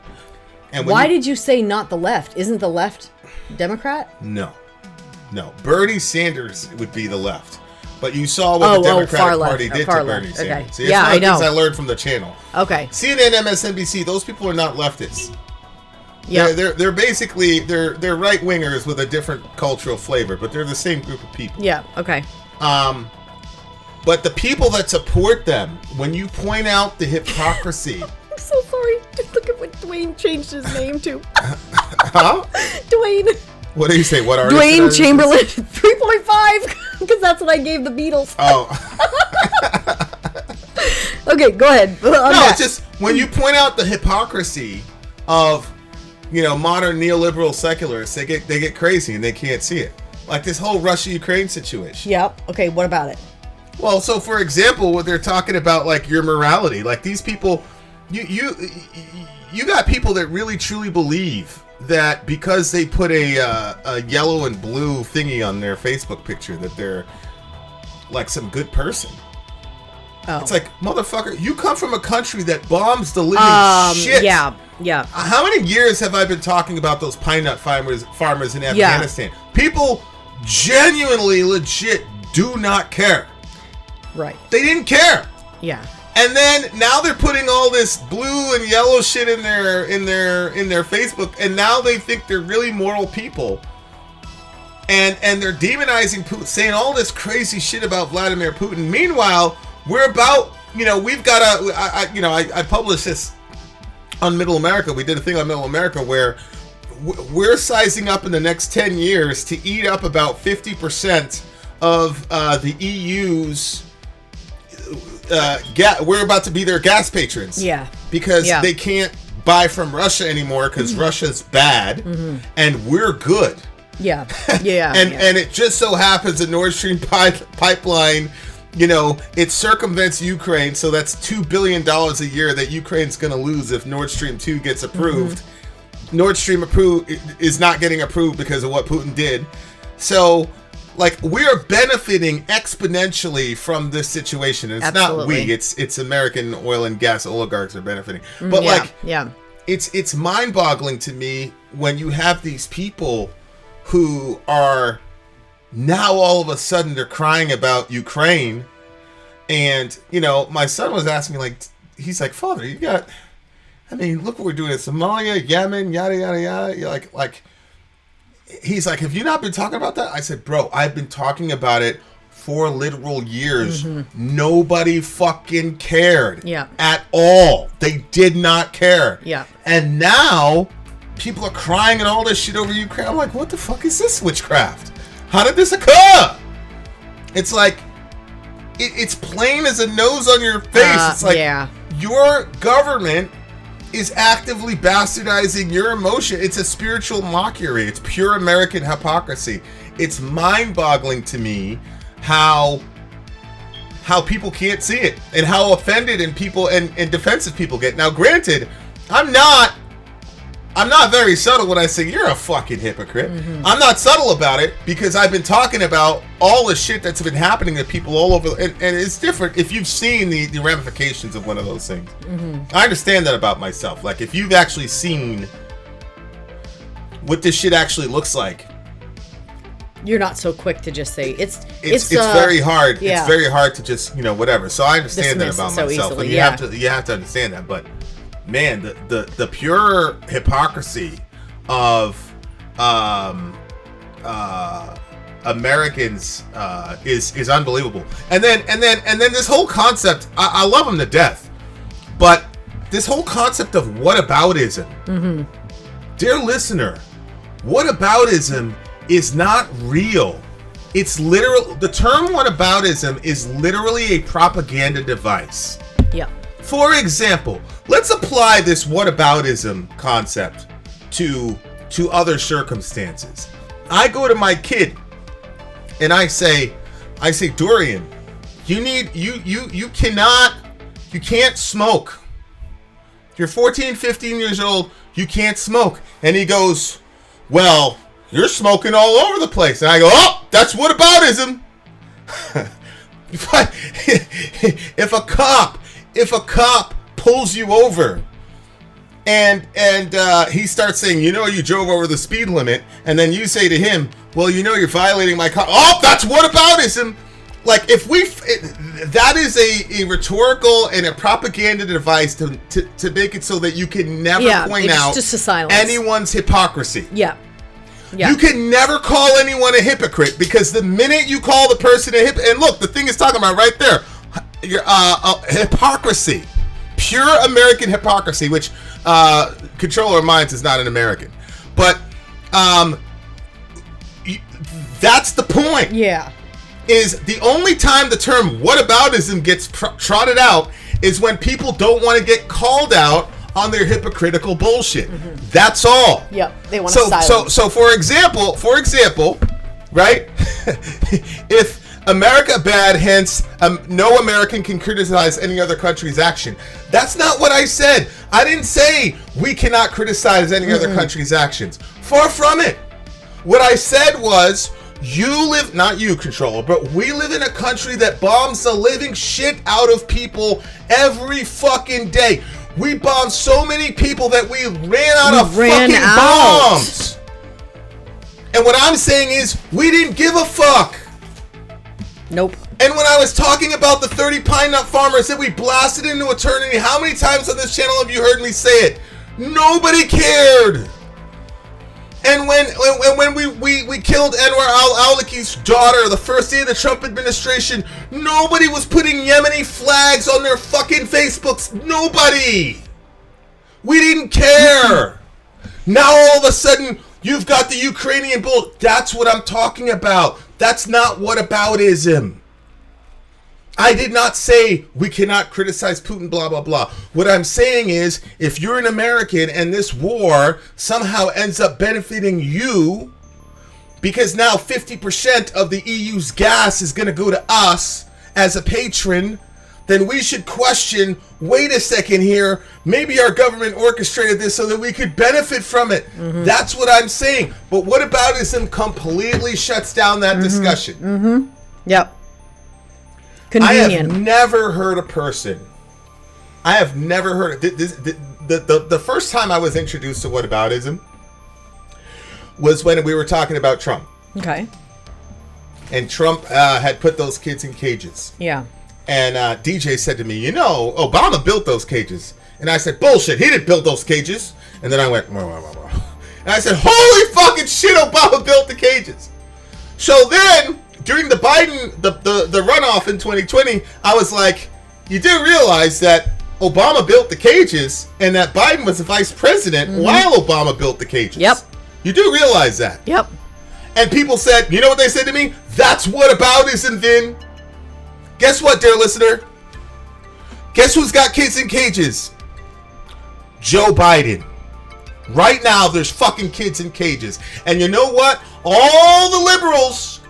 And why did you say not the left? Isn't the left Democrat? No. Bernie Sanders would be the left. But you saw what the Democratic Party did to Bernie Sanders. Okay. See, it's one of the things I learned from the channel. Okay. CNN, MSNBC, those people are not leftists. Yeah. They're basically they're right wingers with a different cultural flavor, but they're the same group of people. Yeah. Okay. But the people that support them, when you point out the hypocrisy. I'm so sorry. Look at what Dwayne changed his name to. Huh? Dwayne. What do you say? What artist? Dwayne Chamberlain 3.5 because that's what I gave the Beatles. Oh. Okay, go ahead. It's just when you point out the hypocrisy of, modern neoliberal secularists, they get crazy and they can't see it. Like this whole Russia-Ukraine situation. Yep. Okay, what about it? Well, so for example, what they're talking about, like your morality, like these people, you got people that really truly believe that because they put a yellow and blue thingy on their Facebook picture that they're like some good person. Oh. It's like, motherfucker, you come from a country that bombs the living shit. Yeah. How many years have I been talking about those pine nut farmers in Afghanistan? People genuinely, legit do not care. Right. They didn't care. Yeah. And then now they're putting all this blue and yellow shit in their Facebook, and now they think they're really moral people. And they're demonizing Putin, saying all this crazy shit about Vladimir Putin. Meanwhile, we're about, we've got I published this on Middle America. We did a thing on Middle America where we're sizing up in the next 10 years to eat up about 50% of the EU's we're about to be their gas patrons. Yeah. Because they can't buy from Russia anymore because Russia's bad and we're good. Yeah. And it just so happens the Nord Stream pipeline, it circumvents Ukraine, so that's $2 billion a year that Ukraine's going to lose if Nord Stream 2 gets approved. Nord Stream is not getting approved because of what Putin did. So, we are benefiting exponentially from this situation. And it's Absolutely. not we, it's American oil and gas oligarchs are benefiting. But it's mind-boggling to me when you have these people who are now all of a sudden they're crying about Ukraine. And, my son was asking me, he's like, Father, look what we're doing in Somalia, Yemen, yada, yada, yada. Like, he's like, have you not been talking about that? I said, bro, I've been talking about it for literal years. Nobody fucking cared at all. They did not care. Yeah. And now people are crying and all this shit over Ukraine. I'm like, what the fuck is this witchcraft? How did this occur? It's like, it's plain as a nose on your face. It's like, your government is actively bastardizing your emotion. It's a spiritual mockery. It's pure American hypocrisy. It's mind-boggling to me how people can't see it and how offended and defensive people get. Now, granted, I'm not very subtle when I say you're a fucking hypocrite. I'm not subtle about it because I've been talking about all the shit that's been happening to people all over, and it's different if you've seen the ramifications of one of those things. I understand that about myself. Like, if you've actually seen what this shit actually looks like, you're not so quick to just say it's very hard. Yeah. It's very hard to just, whatever. So I understand that Dismiss about it so myself. easily, And you have to understand that. But man, the pure hypocrisy of Americans is unbelievable. And then this whole concept, I love them to death, but this whole concept of whataboutism, dear listener, whataboutism is not real. It's literal. The term whataboutism is literally a propaganda device. Yeah. For example, let's apply this whataboutism concept to other circumstances. I go to my kid and I say, Dorian, you can't smoke. You're 14, 15 years old, you can't smoke. And he goes, well, you're smoking all over the place. And I go, oh, that's whataboutism. If a cop pulls you over and he starts saying, you drove over the speed limit, and then you say to him, well, you're violating my car. Oh, that's whataboutism. Like, that is a rhetorical and a propaganda device to make it so that you can never point out just to silence anyone's hypocrisy. Yeah. You can never call anyone a hypocrite, because the minute you call the person a hypocrite, and look, the thing is talking about right there, hypocrisy, pure American hypocrisy, which Controller of Minds is not an American, but that's the point. Yeah. Is the only time the term whataboutism gets trotted out is when people don't want to get called out on their hypocritical bullshit. That's all. Yep. They want to silence. So for example, right? If America bad, hence no American can criticize any other country's action. That's not what I said. I didn't say we cannot criticize any other country's actions. Far from it. What I said was, you live, not you, Controller, but we live in a country that bombs the living shit out of people every fucking day. We bombed so many people that we ran out of bombs. And what I'm saying is, we didn't give a fuck. Nope. And when I was talking about the 30 pine nut farmers that we blasted into eternity, how many times on this channel have you heard me say it? Nobody cared. And when we killed Anwar al-Awlaki's daughter the first day of the Trump administration, nobody was putting Yemeni flags on their fucking Facebooks. Nobody. We didn't care. Now all of a sudden, you've got the Ukrainian bull. That's what I'm talking about. That's not whataboutism. I did not say we cannot criticize Putin, blah, blah, blah. What I'm saying is, if you're an American and this war somehow ends up benefiting you, because now 50% of the EU's gas is going to go to us as a patron, then we should question, wait a second here, maybe our government orchestrated this so that we could benefit from it. That's what I'm saying. But whataboutism completely shuts down that discussion. Yep. Convenient. I have never heard a person. I have never heard the first time I was introduced to whataboutism was when we were talking about Trump. Okay. And Trump had put those kids in cages. Yeah. And DJ said to me, Obama built those cages. And I said, bullshit, he didn't build those cages. And then I went, wah, wah, wah, wah. And I said, holy fucking shit, Obama built the cages. So then, during the Biden, the runoff in 2020, I was like, you do realize that Obama built the cages and that Biden was the vice president while Obama built the cages. Yep. You do realize that. Yep. And people said, you know what they said to me? That's whataboutism, Vin. Guess what, dear listener? Guess who's got kids in cages? Joe Biden. Right now, there's fucking kids in cages. And you know what? All the liberals,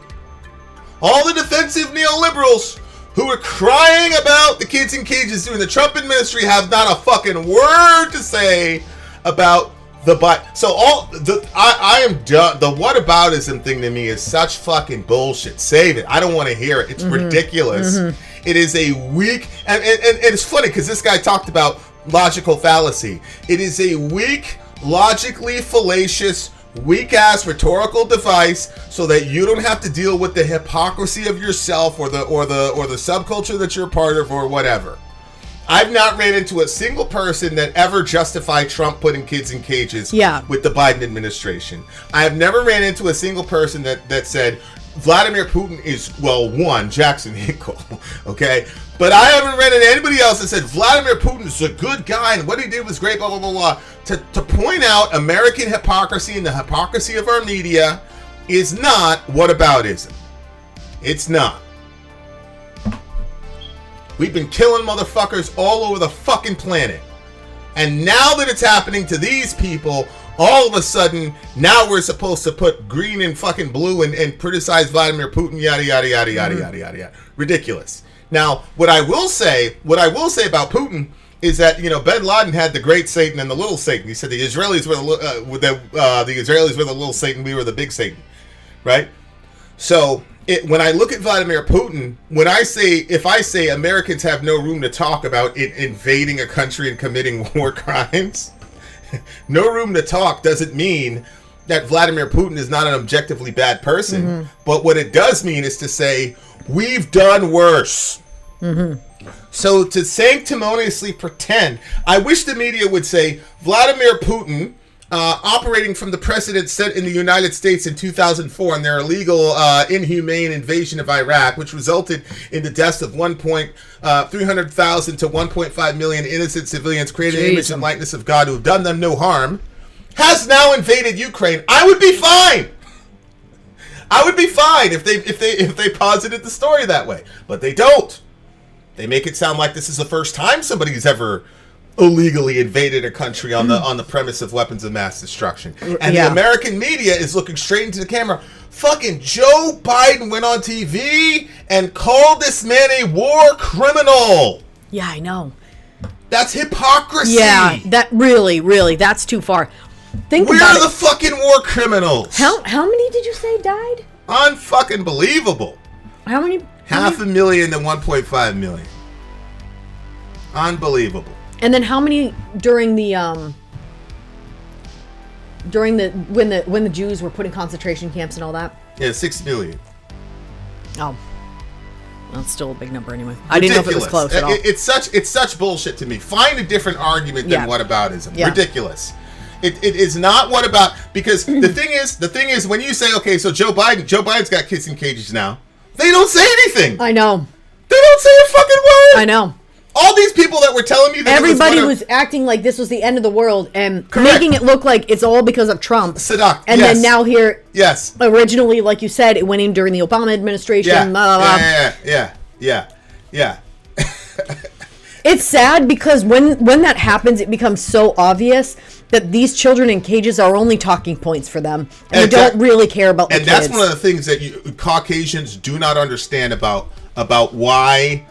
all the defensive neoliberals who were crying about the kids in cages during the Trump administration have not a fucking word to say about the Biden. So I am done. The whataboutism thing to me is such fucking bullshit. Save it. I don't want to hear it. It's ridiculous. It is a weak, and it's funny because this guy talked about logical fallacy. It is a weak, logically fallacious weak-ass rhetorical device so that you don't have to deal with the hypocrisy of yourself or the subculture that you're a part of or whatever. I've not ran into a single person that ever justified Trump putting kids in cages with the Biden administration. I have never ran into a single person that said Vladimir Putin is, well, one, Jackson Hinkle, okay? But I haven't read into anybody else that said Vladimir Putin is a good guy and what he did was great, blah, blah, blah, blah. To point out American hypocrisy and the hypocrisy of our media is not whataboutism. It's not. We've been killing motherfuckers all over the fucking planet. And now that it's happening to these people, all of a sudden, now we're supposed to put green and fucking blue and criticize Vladimir Putin, yada, yada, yada, yada, yada, yada, yada. Ridiculous. Now, what I will say about Putin is that, you know, bin Laden had the great Satan and the little Satan. He said the Israelis were the Israelis were the little Satan, we were the big Satan, right? So when I look at Vladimir Putin, if I say Americans have no room to talk about it invading a country and committing war crimes, no room to talk doesn't mean that Vladimir Putin is not an objectively bad person. Mm-hmm. But what it does mean is to say, we've done worse. Mm-hmm. So to sanctimoniously pretend, I wish the media would say, Vladimir Putin, operating from the precedent set in the United States in 2004 in their illegal, inhumane invasion of Iraq, which resulted in the deaths of 300,000 to 1.5 million innocent civilians created in the image and likeness of God who have done them no harm, has now invaded Ukraine. I would be fine. I would be fine if they posited the story that way, but they don't. They make it sound like this is the first time somebody's ever illegally invaded a country on the premise of weapons of mass destruction. And the American media is looking straight into the camera. Fucking Joe Biden went on TV and called this man a war criminal. Yeah, I know. That's hypocrisy. Yeah, that really, that's too far. We're the fucking war criminals. How many did you say died? Unfucking believable. How many? 500,000 to 1.5 million. Unbelievable. And then how many during when the Jews were put in concentration camps and all that? Yeah, 6 million. Oh. That's still a big number anyway. I didn't know if it was close at all. It's such bullshit to me. Find a different argument than whataboutism. Yeah. Ridiculous. It is not whataboutism, because the thing is when you say, okay, so Joe Biden's got kids in cages now. They don't say anything. I know. They don't say a fucking word. I know. All these people that were telling me that everybody was acting like this was the end of the world and making it look like it's all because of Trump. Sadak, and then now here, yes. Originally, like you said, it went in during the Obama administration. Yeah, blah, blah, blah. Yeah. It's sad because when that happens, it becomes so obvious that these children in cages are only talking points for them, and they don't really care about the kids. And that's one of the things that Caucasians do not understand about why.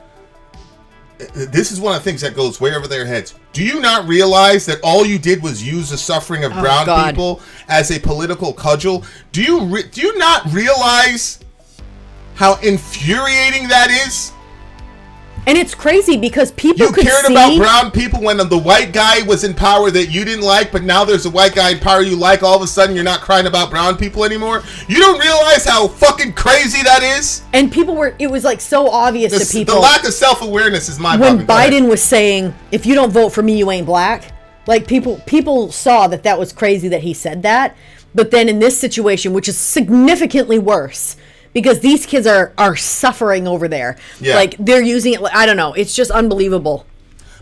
This is one of the things that goes way over their heads. Do you not realize that all you did was use the suffering of brown people as a political cudgel? Do you not realize how infuriating that is? And it's crazy because people you cared about brown people when the white guy was in power that you didn't like, but now there's a white guy in power you like. All of a sudden, you're not crying about brown people anymore. You don't realize how fucking crazy that is. And it was like so obvious to people. The lack of self-awareness is when Biden was saying, "If you don't vote for me, you ain't black." Like people saw that was crazy that he said that. But then in this situation, which is significantly worse, because these kids are suffering over there. Yeah. Like, they're using it, I don't know. It's just unbelievable.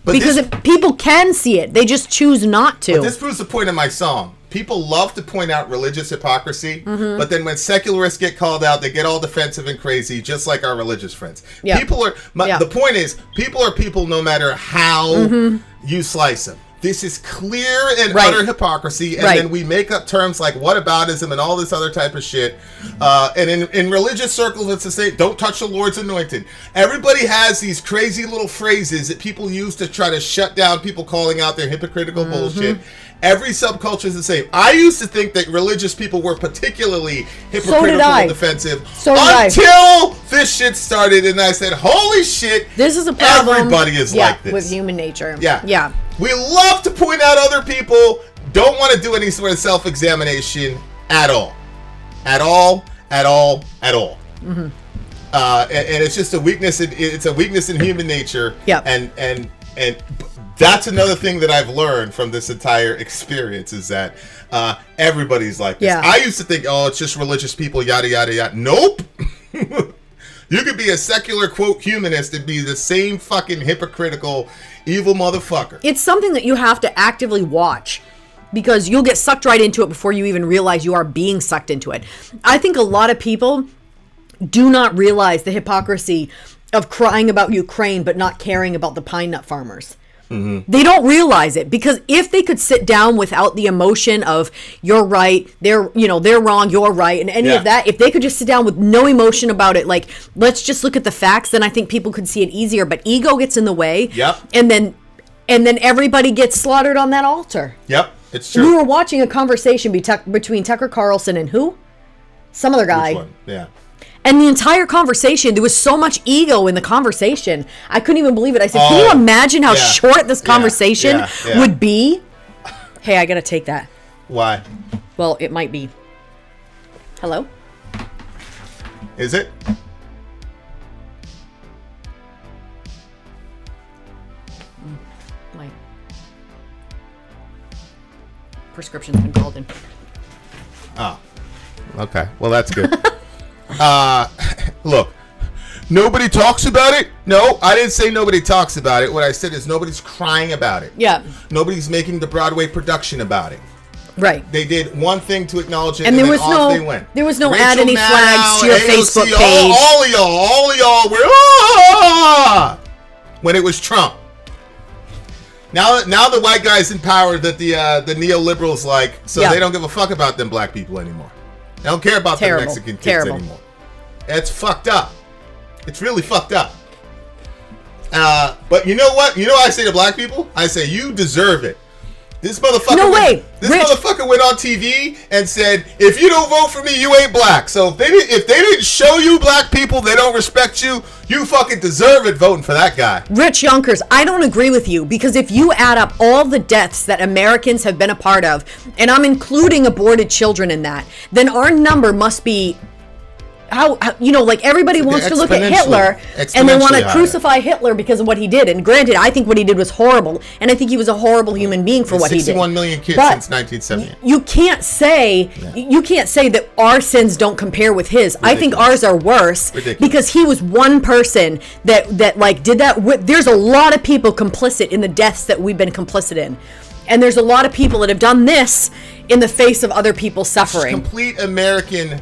But because people can see it. They just choose not to. But this proves the point of my song. People love to point out religious hypocrisy, but then when secularists get called out, they get all defensive and crazy, just like our religious friends. Yeah. The point is, people are people no matter how you slice them. This is clear and utter hypocrisy, and then we make up terms like whataboutism and all this other type of shit. And in religious circles, it's the same. Don't touch the Lord's anointed. Everybody has these crazy little phrases that people use to try to shut down people calling out their hypocritical bullshit. Every subculture is the same. I used to think that religious people were particularly hypocritical and defensive until this shit started, and I said, holy shit, this is a problem. Everybody is like this. With human nature. Yeah. We love to point out other people don't want to do any sort of self-examination at all. At all. Mm-hmm. And it's just a weakness. It's a weakness in human nature. Yeah. And that's another thing that I've learned from this entire experience is that everybody's like this. Yeah. I used to think, oh, it's just religious people, yada, yada, yada. Nope. You could be a secular, quote, humanist and be the same fucking hypocritical, evil motherfucker. It's something that you have to actively watch because you'll get sucked right into it before you even realize you are being sucked into it. I think a lot of people do not realize the hypocrisy of crying about Ukraine but not caring about the pine nut farmers. Mm-hmm. They don't realize it because if they could sit down without the emotion of you're right, they're wrong, you're right, and any of that, if they could just sit down with no emotion about it, like let's just look at the facts, then I think people could see it easier. But ego gets in the way, and then everybody gets slaughtered on that altar. Yep, it's true. We were watching a conversation between Tucker Carlson and who? Some other guy. Which one? Yeah. And the entire conversation, there was so much ego in the conversation. I couldn't even believe it. I said, can you imagine how short this conversation would be? Hey, I got to take that. Why? Well, it might be. Hello? Is it? My prescription's been called in. Oh. Okay. Well, that's good. Look, nobody talks about it. No, I didn't say nobody talks about it. What I said is nobody's crying about it. Yeah. Nobody's making the Broadway production about it. Right. They did one thing to acknowledge it, and there was they went. There was no Rachel add any Maddow, flags to your AOC, Facebook page. All of y'all were when it was Trump. Now the white guy's in power that the neoliberals like, so they don't give a fuck about them black people anymore. They don't care about the Mexican kids anymore. It's fucked up. It's really fucked up. But you know what? You know what I say to black people? I say, you deserve it. This motherfucker motherfucker went on TV and said, if you don't vote for me, you ain't black. So if they didn't show you black people, they don't respect you, you fucking deserve it voting for that guy. Rich Yonkers, I don't agree with you because if you add up all the deaths that Americans have been a part of, and I'm including aborted children in that, then our number must be how like everybody wants to look at Hitler and they want to crucify Hitler because of what he did. And granted, I think what he did was horrible, and I think he was a horrible human being for what he did. 61 million kids since 1970. You can't say that our sins don't compare with his. Ridiculous. I think ours are worse because he was one person that like did that. There's a lot of people complicit in the deaths that we've been complicit in. And there's a lot of people that have done this in the face of other people suffering. Complete American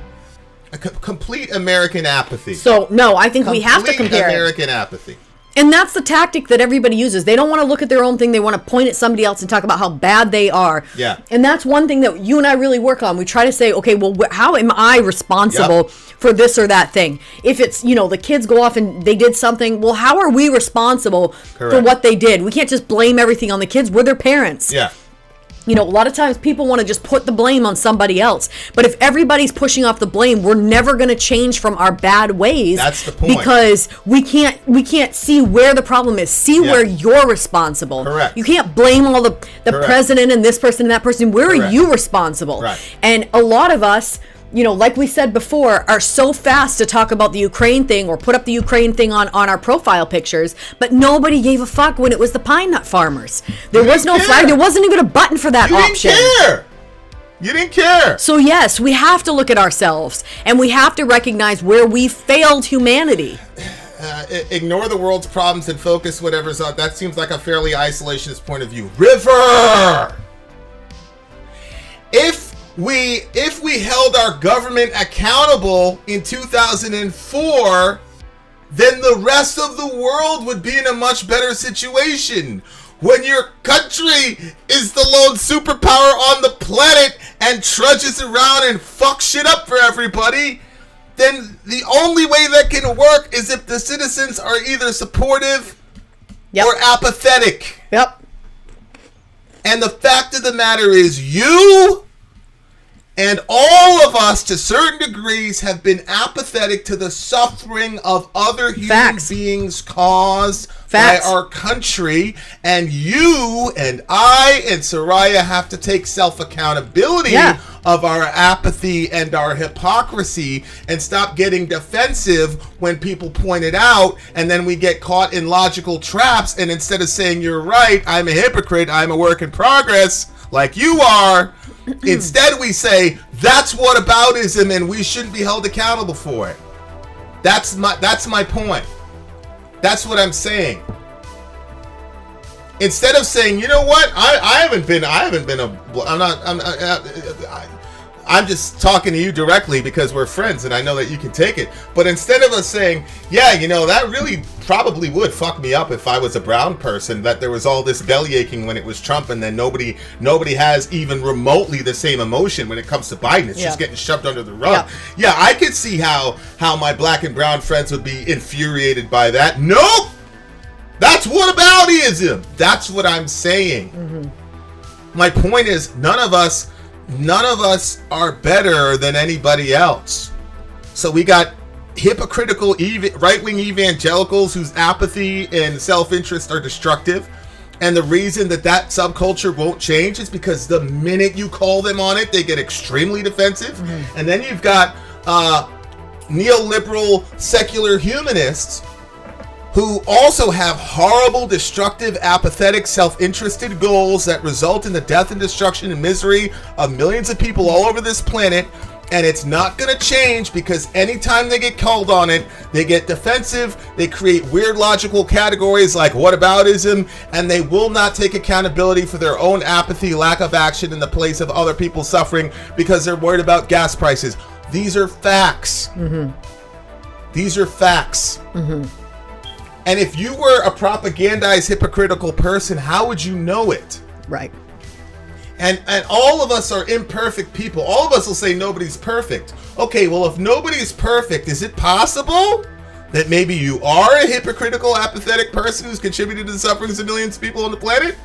apathy. So, no, I think we have to compare American apathy. And that's the tactic that everybody uses. They don't want to look at their own thing. They want to point at somebody else and talk about how bad they are. Yeah. And that's one thing that you and I really work on. We try to say, okay, well, how am I responsible for this or that thing? If it's, the kids go off and they did something, well, how are we responsible for what they did? We can't just blame everything on the kids. We're their parents. Yeah. A lot of times people want to just put the blame on somebody else. But if everybody's pushing off the blame, we're never going to change from our bad ways. That's the point. Because we can't see where the problem is. See where you're responsible. Correct. You can't blame all the president and this person and that person. Where are you responsible? Right. And a lot of us, like we said before, are so fast to talk about the Ukraine thing or put up the Ukraine thing on our profile pictures, but nobody gave a fuck when it was the pine nut farmers. There was no flag. There wasn't even a button for that option. You didn't care. So yes, we have to look at ourselves and we have to recognize where we failed humanity. Ignore the world's problems and focus whatever's on. That seems like a fairly isolationist point of view. River! If we held our government accountable in 2004, then the rest of the world would be in a much better situation. When your country is the lone superpower on the planet and trudges around and fucks shit up for everybody, then the only way that can work is if the citizens are either supportive or apathetic. Yep. And the fact of the matter is you and all of us, to certain degrees, have been apathetic to the suffering of other human beings caused Facts. by our country, and you and I and Soraya have to take self-accountability of our apathy and our hypocrisy and stop getting defensive when people point it out, and then we get caught in logical traps, and instead of saying you're right, I'm a hypocrite, I'm a work in progress, like you are, instead we say that's whataboutism and we shouldn't be held accountable for it. That's my point. That's what I'm saying. Instead of saying, you know what, I'm just talking to you directly because we're friends and I know that you can take it. But instead of us saying, yeah, you know, that really probably would fuck me up if I was a brown person, that there was all this belly aching when it was Trump, and then nobody has even remotely the same emotion when it comes to Biden. It's just getting shoved under the rug. Yeah, I could see how my black and brown friends would be infuriated by that. Nope! That's whataboutism. That's what I'm saying. My point is, none of us are better than anybody else. So we got hypocritical right-wing evangelicals whose apathy and self-interest are destructive, and the reason that subculture won't change is because the minute you call them on it, they get extremely defensive. And then you've got neoliberal secular humanists who also have horrible, destructive, apathetic, self-interested goals that result in the death and destruction and misery of millions of people all over this planet. And it's not going to change because anytime they get called on it, they get defensive, they create weird logical categories like whataboutism, and they will not take accountability for their own apathy, lack of action in the place of other people suffering because they're worried about gas prices. These are facts. These are facts. And if you were a propagandized, hypocritical person, how would you know it? Right. And all of us are imperfect people. All of us will say nobody's perfect. Okay, well, if nobody's perfect, is it possible that maybe you are a hypocritical, apathetic person who's contributed to the sufferings of millions of people on the planet?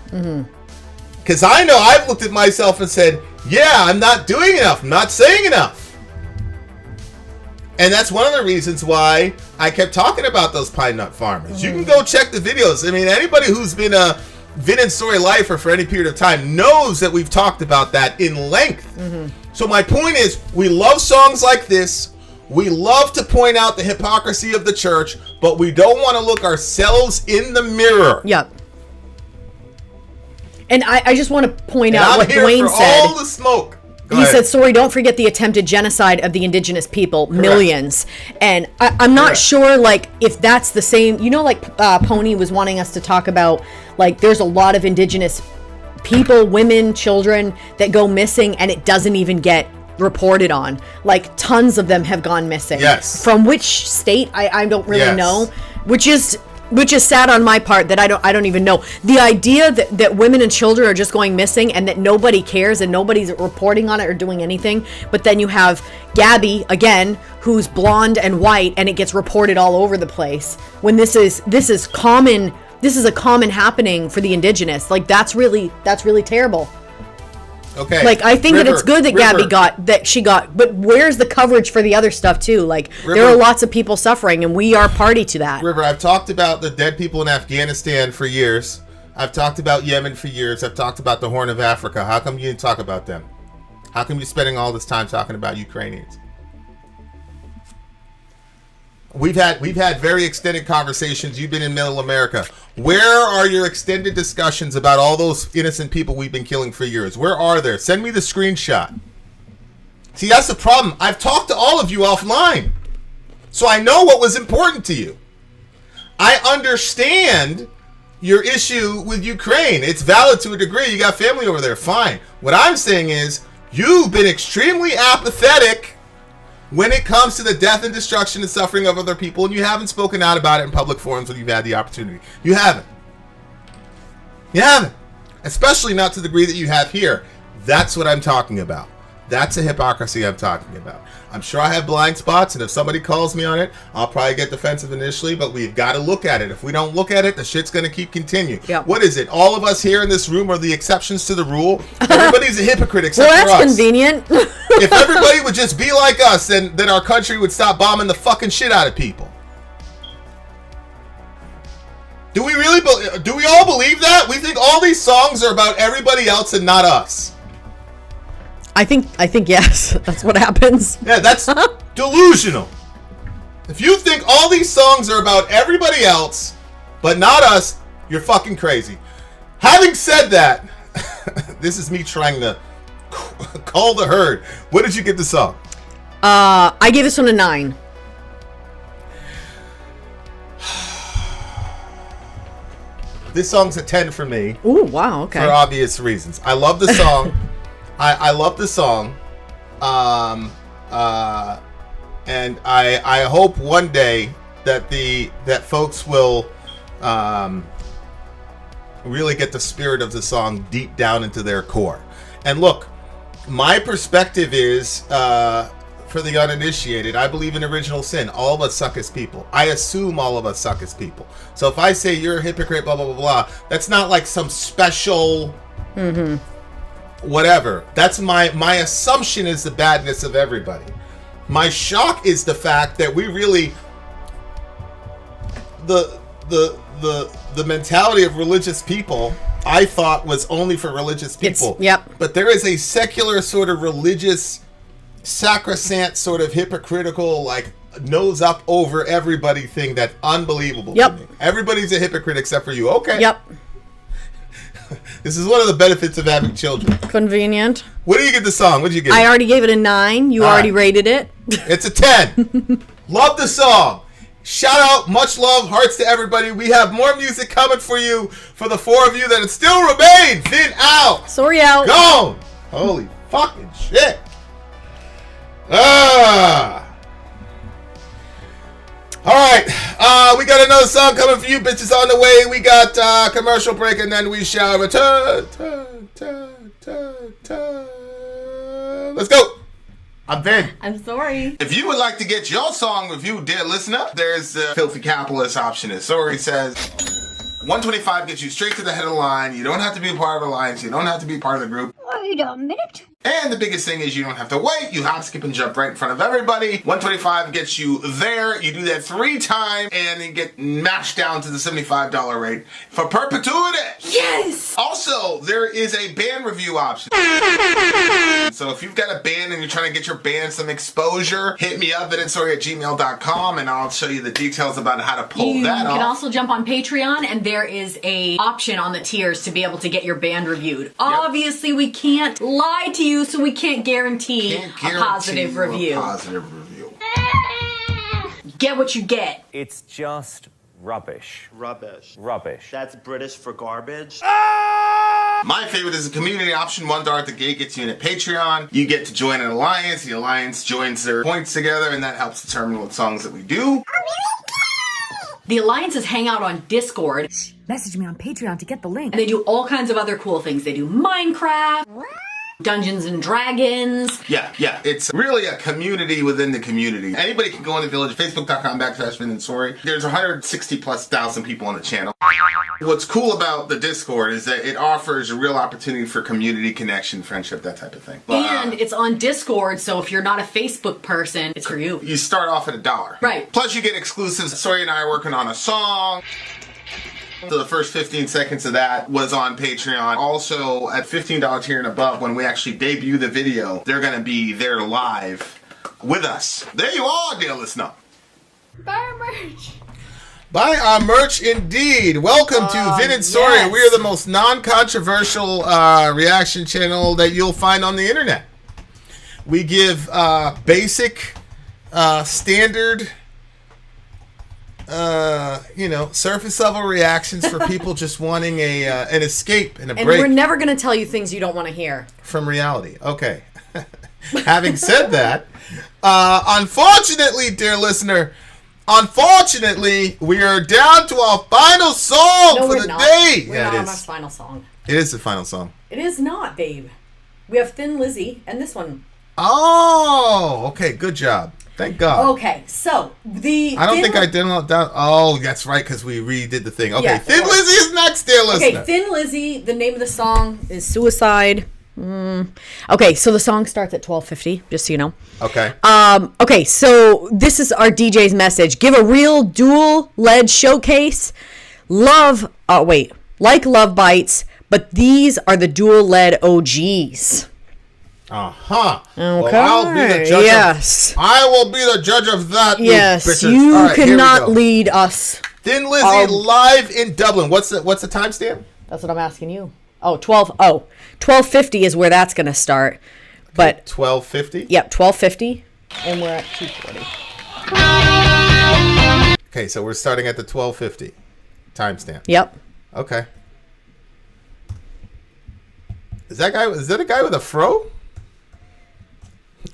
Because I know I've looked at myself and said, yeah, I'm not doing enough. I'm not saying enough. And that's one of the reasons why I kept talking about those pine nut farmers. You can go check the videos. I mean, anybody who's been a VIN and SORI lifer for any period of time knows that we've talked about that in length. So my point is, we love songs like this. We love to point out the hypocrisy of the church, but we don't want to look ourselves in the mirror. Yep. And I just want to point out I'm what here Dwayne for said. all the smoke. He said, sorry, don't forget the attempted genocide of the indigenous people, millions. And I'm not sure, like, if that's the same. You know, like, Pony was wanting us to talk about, like, there's a lot of indigenous people, women, children that go missing, and it doesn't even get reported on. Like, tons of them have gone missing. Yes. From which state, I don't really know. Which is sad on my part that I don't even know. The idea that women and children are just going missing and that nobody cares and nobody's reporting on it or doing anything, but then you have Gabby again, who's blonde and white, and it gets reported all over the place. When this is common, this is a common happening for the indigenous. Like that's really terrible. Okay. Like I think that it's good that Gabby got, but where's the coverage for the other stuff too? Like there are lots of people suffering, and we are party to that. River, I've talked about the dead people in Afghanistan for years. I've talked about Yemen for years. I've talked about the Horn of Africa. How come you didn't talk about them? How come you're spending all this time talking about Ukrainians? We've had very extended conversations. You've been in Middle America. Where are your extended discussions about all those innocent people we've been killing for years? Where are they? Send me the screenshot. See, that's the problem. I've talked to all of you offline, so I know what was important to you. I understand your issue with Ukraine. It's valid to a degree. You got family over there. Fine. What I'm saying is you've been extremely apathetic when it comes to the death and destruction and suffering of other people, and you haven't spoken out about it in public forums when you've had the opportunity. You haven't. You haven't. Especially not to the degree that you have here. That's what I'm talking about. That's a hypocrisy I'm talking about. I'm sure I have blind spots, and if somebody calls me on it, I'll probably get defensive initially, but we've got to look at it. If we don't look at it, the shit's going to keep continuing. Yep. What is it? All of us here in this room are the exceptions to the rule? Everybody's a hypocrite except well, for us. that's convenient. If everybody would just be like us, then our country would stop bombing the fucking shit out of people. Do we really? Do we all believe that? We think all these songs are about everybody else and not us. I think yes. That's what happens. Yeah, that's delusional. If you think all these songs are about everybody else but not us, you're fucking crazy. Having said that, this is me trying to call the herd. What did you give the song? I gave this one a 9. This song's a 10 for me. Ooh, wow, okay. For obvious reasons. I love the song. I love the song. And I hope one day that folks will really get the spirit of the song deep down into their core. And look, my perspective is, for the uninitiated, I believe in original sin. All of us suck as people. I assume all of us suck as people. So if I say you're a hypocrite, blah, blah, blah, blah, that's not like some special whatever. That's my assumption is the badness of everybody. My shock is the fact that we really, the mentality of religious people, I thought was only for religious people. Yep. But there is a secular sort of religious, sacrosanct sort of hypocritical, like nose up over everybody thing that's unbelievable. Yep. To me. Everybody's a hypocrite except for you. Okay. Yep. This is one of the benefits of having children. Convenient. What do you give the song? What did you give? I already gave it a 9. You already rated it. It's a 10. Love the song. Shout out, much love, hearts to everybody. We have more music coming for you, for the 4 of you that still remain. VIN out. Sorry out. Gone. Holy fucking shit. Alright, we got another song coming for you bitches on the way. We got commercial break and then we shall return. Let's go. I'm Vin. I'm sorry. If you would like to get your song reviewed, dear listener, there's the filthy capitalist option. As Sori says, $125 gets you straight to the head of the line. You don't have to be a part of Alliance. You don't have to be part of the group. Wait a minute. And the biggest thing is you don't have to wait. You hop, skip, and jump right in front of everybody. $125 gets you there. You do that 3 times, and you get mashed down to the $75 rate for perpetuity. Yes! Also, there is a band review option. So if you've got a band and you're trying to get your band some exposure, hit me up at insori@gmail.com, and I'll show you the details about how to pull that off. You can also jump on Patreon, and there is a option on the tiers to be able to get your band reviewed. Obviously, we can't lie to you, so we can't guarantee a positive review. Get what you get. It's just rubbish. Rubbish. Rubbish. That's British for garbage. My favorite is the community option. $1 at the gate gets you in at Patreon. You get to join an alliance. The alliance joins their points together, and that helps determine what songs that we do. The alliances hang out on Discord. Message me on Patreon to get the link. And they do all kinds of other cool things. They do Minecraft, Dungeons and Dragons. Yeah. It's really a community within the community. Anybody can go in the village, facebook.com/VIN and SORI. There's 160,000+ people on the channel. What's cool about the Discord is that it offers a real opportunity for community connection, friendship, that type of thing. And it's on Discord, so if you're not a Facebook person, it's for you. You start off at $1. Right. Plus you get exclusives. Sori and I are working on a song. So the first 15 seconds of that was on Patreon. Also, at $15 tier and above, when we actually debut the video, they're going to be there live with us. There you are, dear listener. Buy our merch. Buy our merch, indeed. Welcome to VIN and SORI. Yes. We are the most non-controversial reaction channel that you'll find on the internet. We give basic, standard, surface level reactions for people just wanting an escape and a And break we're never going to tell you things you don't want to hear. from reality. Okay. Having said that, unfortunately, dear listener, we are down to our final song for the day. We're not on our final song. It is the final song. It is not, babe. We have Thin Lizzy and this one. Oh, okay. Good job. Thank God. Okay, so I don't think I did that. Oh, that's right, because we redid the thing. Okay, Yeah, Thin Lizzy is next, dear listener. Okay, Thin Lizzy, the name of the song is Suicide. Okay, so the song starts at 12:50, just so you know. Okay. Okay, so this is our DJ's message. Give a real dual lead showcase. like Lovebites, but these are the dual lead OGs. Uh-huh. Okay. Well, I'll be the judge. Yes. I will be the judge of that. Yes, you you right, cannot lead us. Thin Lizzy live in Dublin. What's the timestamp? That's what I'm asking you. 12:50 is where that's going to start. But 12:50? Yep, 12:50, and we're at 2:40. Okay, so we're starting at the 12:50 timestamp. Yep. Okay. Is that a guy with a fro?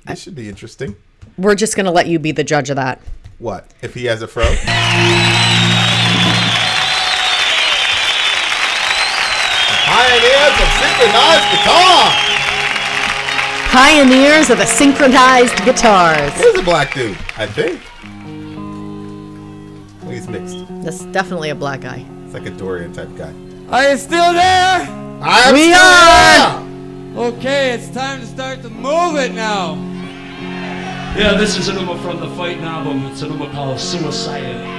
This should be interesting. We're just going to let you be the judge of that. What? If he has a fro? Pioneers of synchronized guitar. Pioneers of the synchronized guitars. Here's a black dude, I think. He's mixed. That's definitely a black guy. It's like a Dorian type guy. Are you still there? We are. Okay, it's time to start to move it now. Yeah, this is a number from the Fighting album. It's a number called Suicide.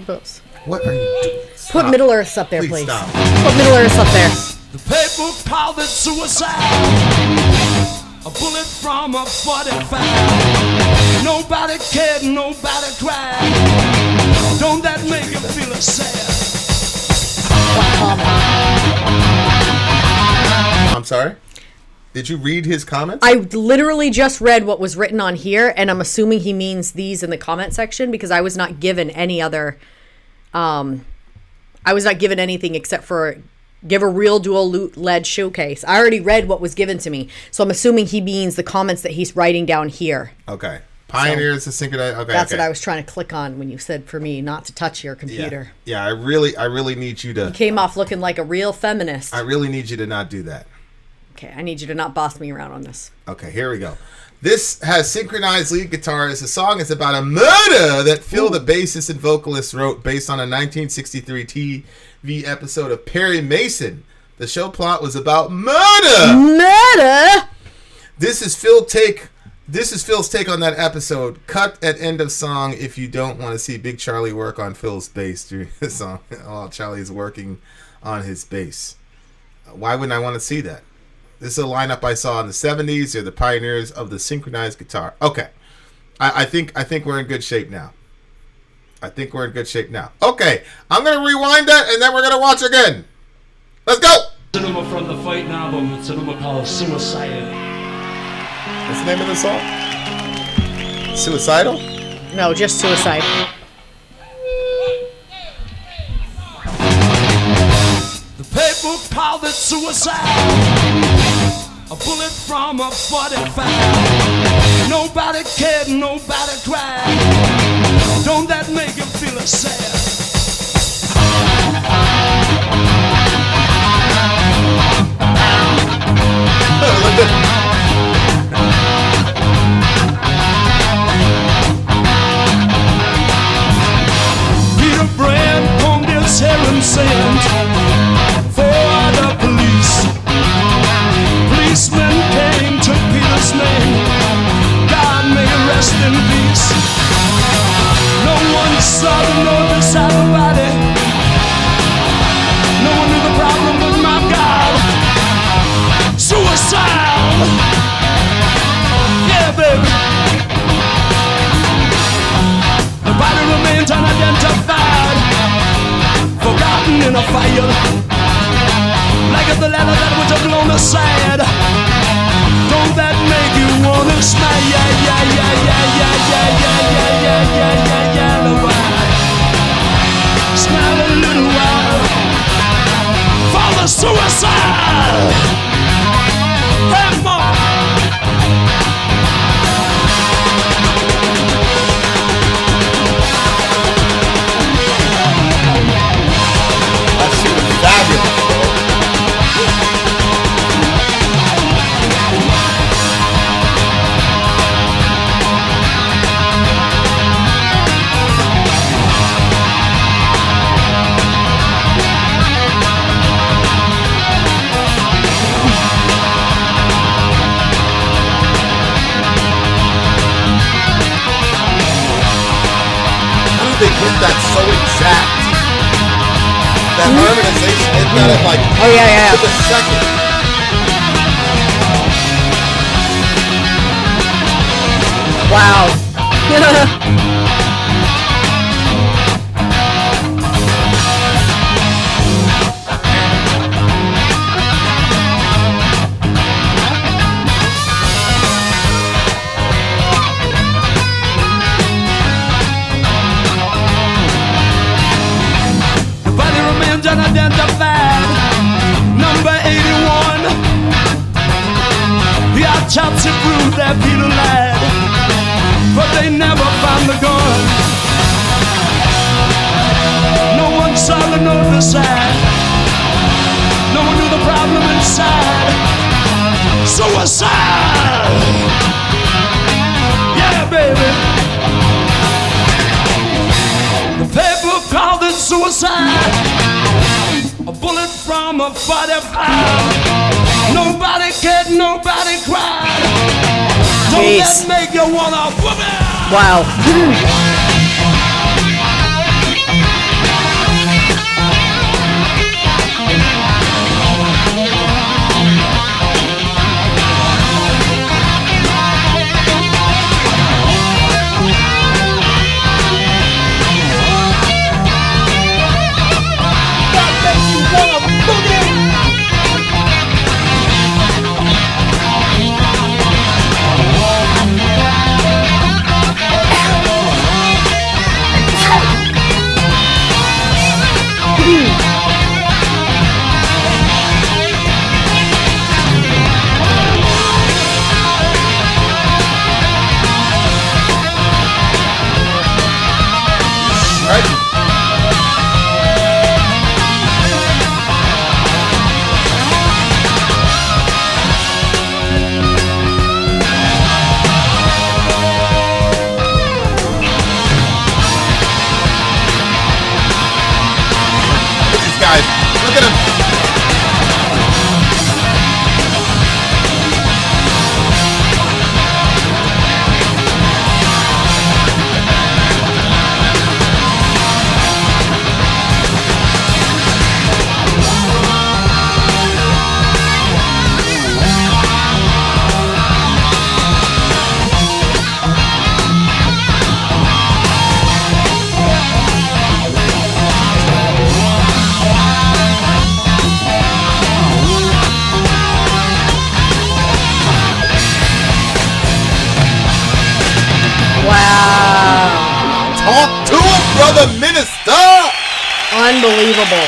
Oops. What are you doing? Put Middle Earth up there, please. Stop. Put Middle Earth up there. The paper called it suicide. A bullet from a 45. Nobody cared, nobody cried. Don't that make you feel sad? I'm sorry? Did you read his comments? I literally just read what was written on here, and I'm assuming he means these in the comment section because I was not given any other... I was not given anything except for give a real dual lead showcase. I already read what was given to me, so I'm assuming he means the comments that he's writing down here. Okay. Pioneers of synchronized. Okay. That's what I was trying to click on when you said for me not to touch your computer. Yeah, I really need you to. You came off looking like a real feminist. I really need you to not do that. Okay, I need you to not boss me around on this. Okay, here we go. This has synchronized lead guitars. The song is about a murder that Phil, the bassist and vocalist, wrote based on a 1963 TV episode of Perry Mason. The show plot was about murder. Murder. This is Phil's take on that episode. Cut at end of song if you don't want to see Big Charlie work on Phil's bass during the song while Charlie's working on his bass. Why wouldn't I want to see that? This is a lineup I saw in the 70s. They're the pioneers of the synchronized guitar. Okay. I think we're in good shape now. Okay. I'm going to rewind that, and then we're going to watch again. Let's go. It's a number from the Fighting album. It's a number called Suicide. What's the name of the song? Suicidal? No, just Suicide. The paper called it suicide. A bullet from a 45. Nobody cared, nobody cried. Don't that make you feel sad? Peter Brand combed his hair and sent for the police. Policemen came, took Peter's name. God may rest in peace. No one saw the notice out about it. No one knew the problem with my God. Suicide. Yeah, baby. The body remains unidentified, forgotten in a fire That harmonization, they've got it like Oh yeah. to the second. Wow. The body remains unidentified. Number 81. The autopsy proved that Peter lied, but they never found the gun. No one saw the note beside. No one knew the problem inside. Suicide! Yeah, baby. The paper called it suicide. A bullet from a 45. Nobody cared, nobody cried. Don't Jeez. that make you wanna whoop it? Wow. Look at him. Wow. Talk to him, brother minister. Unbelievable.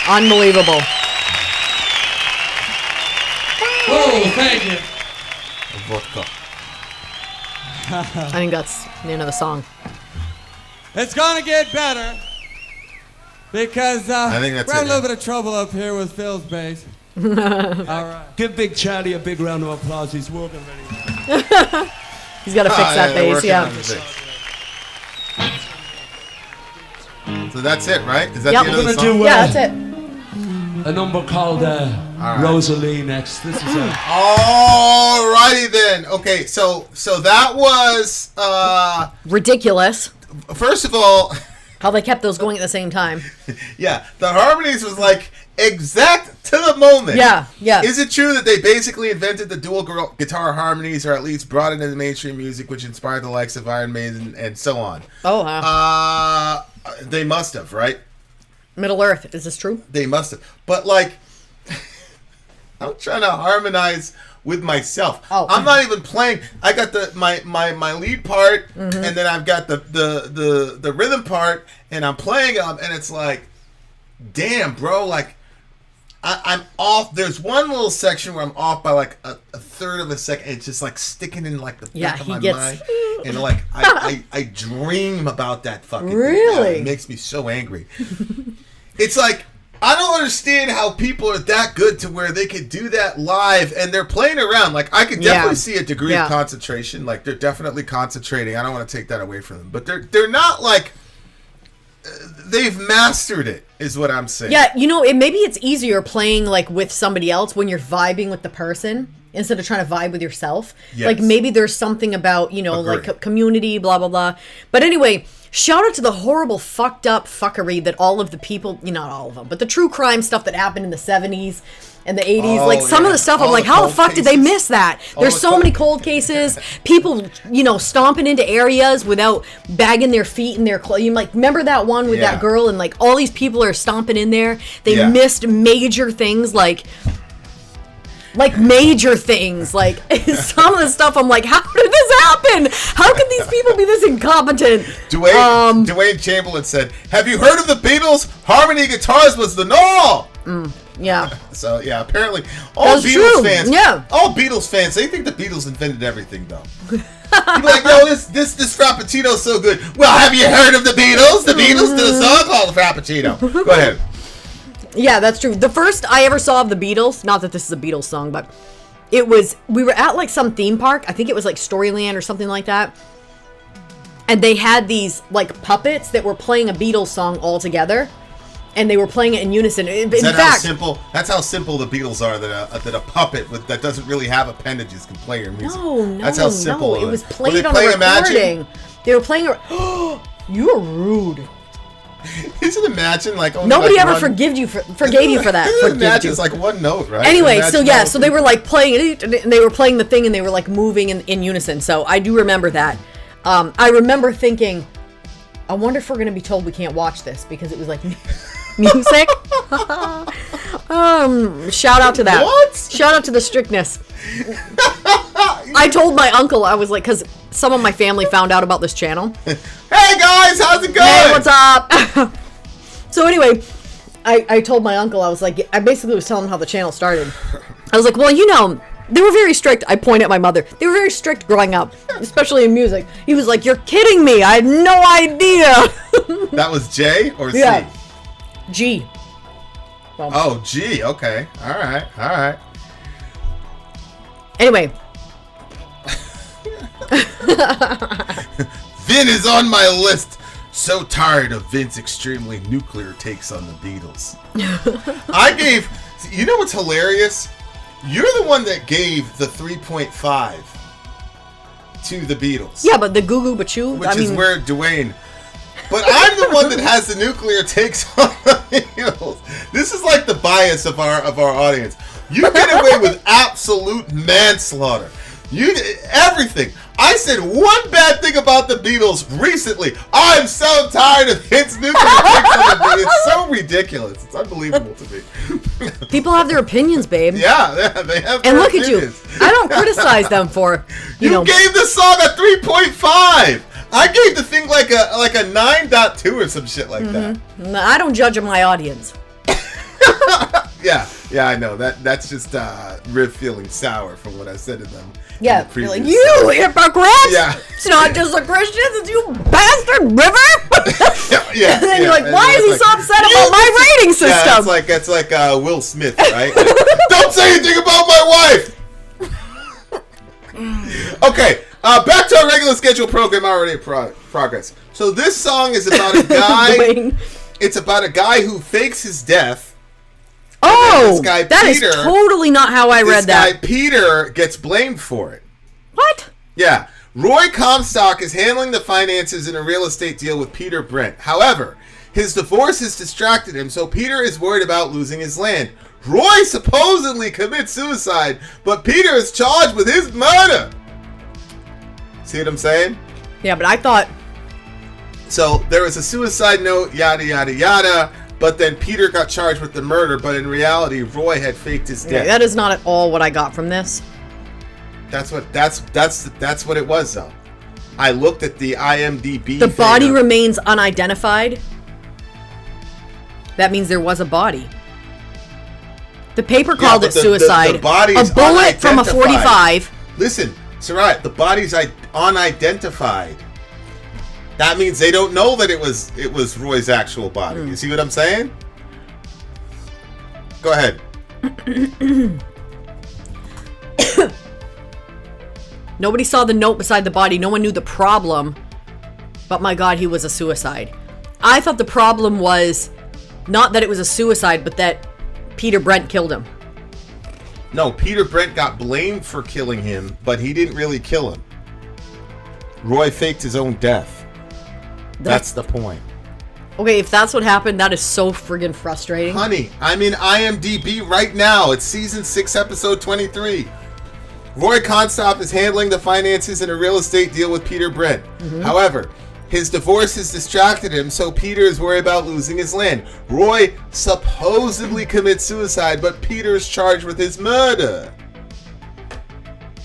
Unbelievable. Oh, thank you. Vodka. I think that's the end of the song. It's gonna get better because I think that's we're having it, a little bit of trouble up here with Phil's bass. All right. Give Big Charlie a big round of applause. He's working very He's got to fix that bass, working yeah. on the fix. So that's it, right? Is that Yep. the end We're of the gonna song? do Yeah, that's it. a number called right. Rosalie next. This is Alrighty then. Okay, so that was Ridiculous. first of all, How they kept those going at the same time. yeah, the harmonies was like exact to the moment. Yeah, yeah. Is it true that they basically invented the dual guitar harmonies, or at least brought it into mainstream music, which inspired the likes of Iron Maiden and so on? Oh, wow. They must have, right? Middle Earth. Is this true? They must have. But like, I'm trying to harmonize with myself. Oh. I'm not even playing. I got my lead part, and then I've got the rhythm part, and I'm playing them, and it's like, damn, bro, like I'm off. There's one little section where I'm off by like a third of a second. It's just like sticking in like the back of my mind, and like I dream about that fucking thing. Really? It makes me so angry. It's like, I don't understand how people are that good to where they could do that live and they're playing around. Like, I could definitely see a degree of concentration. Like, they're definitely concentrating. I don't want to take that away from them. But they're not like, they've mastered it, is what I'm saying. Yeah, you know, maybe it's easier playing like with somebody else when you're vibing with the person. instead of trying to vibe with yourself. Yes. Like maybe there's something about, you know, Agree. like community, blah, blah, blah. But anyway, shout out to the horrible fucked up fuckery that all of the people, not all of them, but the true crime stuff that happened in the 70s and the 80s. Oh, like some of the stuff, I'm all like, the how the cold fuck did they cases. miss that? All There's the so cold- many cold cases. People, stomping into areas without bagging their feet in their clothes. You like remember that one with that girl, and like all these people are stomping in there. They missed major things like major things. Like some of the stuff, I'm like, how did this happen? How can these people be this incompetent? Dwayne Chamberlain said, "Have you heard of the Beatles? Harmony guitars was the norm." Yeah. So yeah, apparently all That's Beatles true. fans, Yeah. all Beatles fans, they think the Beatles invented everything though. You'd be like, yo, this Frappuccino's so good. Well, have you heard of the Beatles? The Beatles did a song called Frappuccino. Go ahead. Yeah, that's true. The first I ever saw of the Beatles, not that this is a Beatles song, but we were at like some theme park. I think it was like Storyland or something like that. And they had these like puppets that were playing a Beatles song all together. And they were playing it in unison. That's how simple the Beatles are that a puppet that doesn't really have appendages can play your music. No, That's how simple it was When played they on play a recording. Imagine, They were playing you are rude. Isn't Imagine like only Nobody like ever one, forgave you for that. Imagine it's like one note, right? Anyway, Imagine so so they were like playing it, and they were playing the thing, and they were like moving in unison. So I do remember that. I remember thinking, I wonder if we're going to be told we can't watch this because it was like music. Shout out to that. What? Shout out to the strictness. I told my uncle, I was like, because some of my family found out about this channel. Hey guys, how's it going? Hey, what's up? So anyway, I told my uncle, I was like, I basically was telling him how the channel started. I was like, well, they were very strict. I point at my mother. They were very strict growing up, especially in music. He was like, you're kidding me. I had no idea. That was J or C? Yeah. G. Well, Oh, G. Okay. All right. anyway, Vin is on my list. So tired of Vin's extremely nuclear takes on the Beatles. You know what's hilarious? You're the one that gave the 3.5 to the Beatles. yeah, but the Goo Goo Bachoo, Which is where Dwayne... But I'm the one that has the nuclear takes on the Beatles. This is like the bias of our audience. You get away with absolute manslaughter. You everything. I said one bad thing about the Beatles recently. I'm so tired of hits nuclear takes on the Beatles. It's so ridiculous. It's unbelievable to me. people have their opinions, babe. Yeah, they have. And their look at you. opinions. I don't criticize them for, You gave the song a 3.5. I gave the thing like a 9.2 or some shit like that. I don't judge my audience. Yeah, I know that's just Riv feeling sour from what I said to them. Yeah, in the you're like, previous you song. hypocrites! Yeah. It's not just the Christians, it's you bastard River! Yeah, And then you're like, and why then is he it's so like, upset about my rating system? Yeah, it's like Will Smith, right? Like, don't say anything about my wife! Okay, back to our regular scheduled program already in progress. So this song is about a guy... Dwayne. It's about a guy who fakes his death. Oh, this guy, that is Peter, totally not how I read that. This guy, Peter, gets blamed for it. What? Yeah. Roy Comstock is handling the finances in a real estate deal with Peter Brent. However, his divorce has distracted him, so Peter is worried about losing his land. Roy supposedly commits suicide, but Peter is charged with his murder. See what I'm saying? Yeah, but I thought... So there was a suicide note, yada, yada, yada, but then Peter got charged with the murder, but in reality, Roy had faked his death. That is not at all what I got from this. That's what it was, though. I looked at the IMDb. The body remains unidentified. That means there was a body. The paper called it suicide. The body's a bullet from a 45. Listen, Sarai, the body's unidentified. That means they don't know that it was Roy's actual body. You see what I'm saying? Go ahead. Nobody saw the note beside the body. No one knew the problem. But my God, he was a suicide. I thought the problem was not that it was a suicide, but that Peter Brent killed him. No, Peter Brent got blamed for killing him, but he didn't really kill him. Roy faked his own death. That's the point. Okay, if that's what happened, that is so friggin' frustrating. Honey, I'm in IMDb right now. It's season 6, episode 23. Roy Comstock is handling the finances in a real estate deal with Peter Brent. However, his divorce has distracted him, so Peter is worried about losing his land. Roy supposedly commits suicide, but Peter is charged with his murder.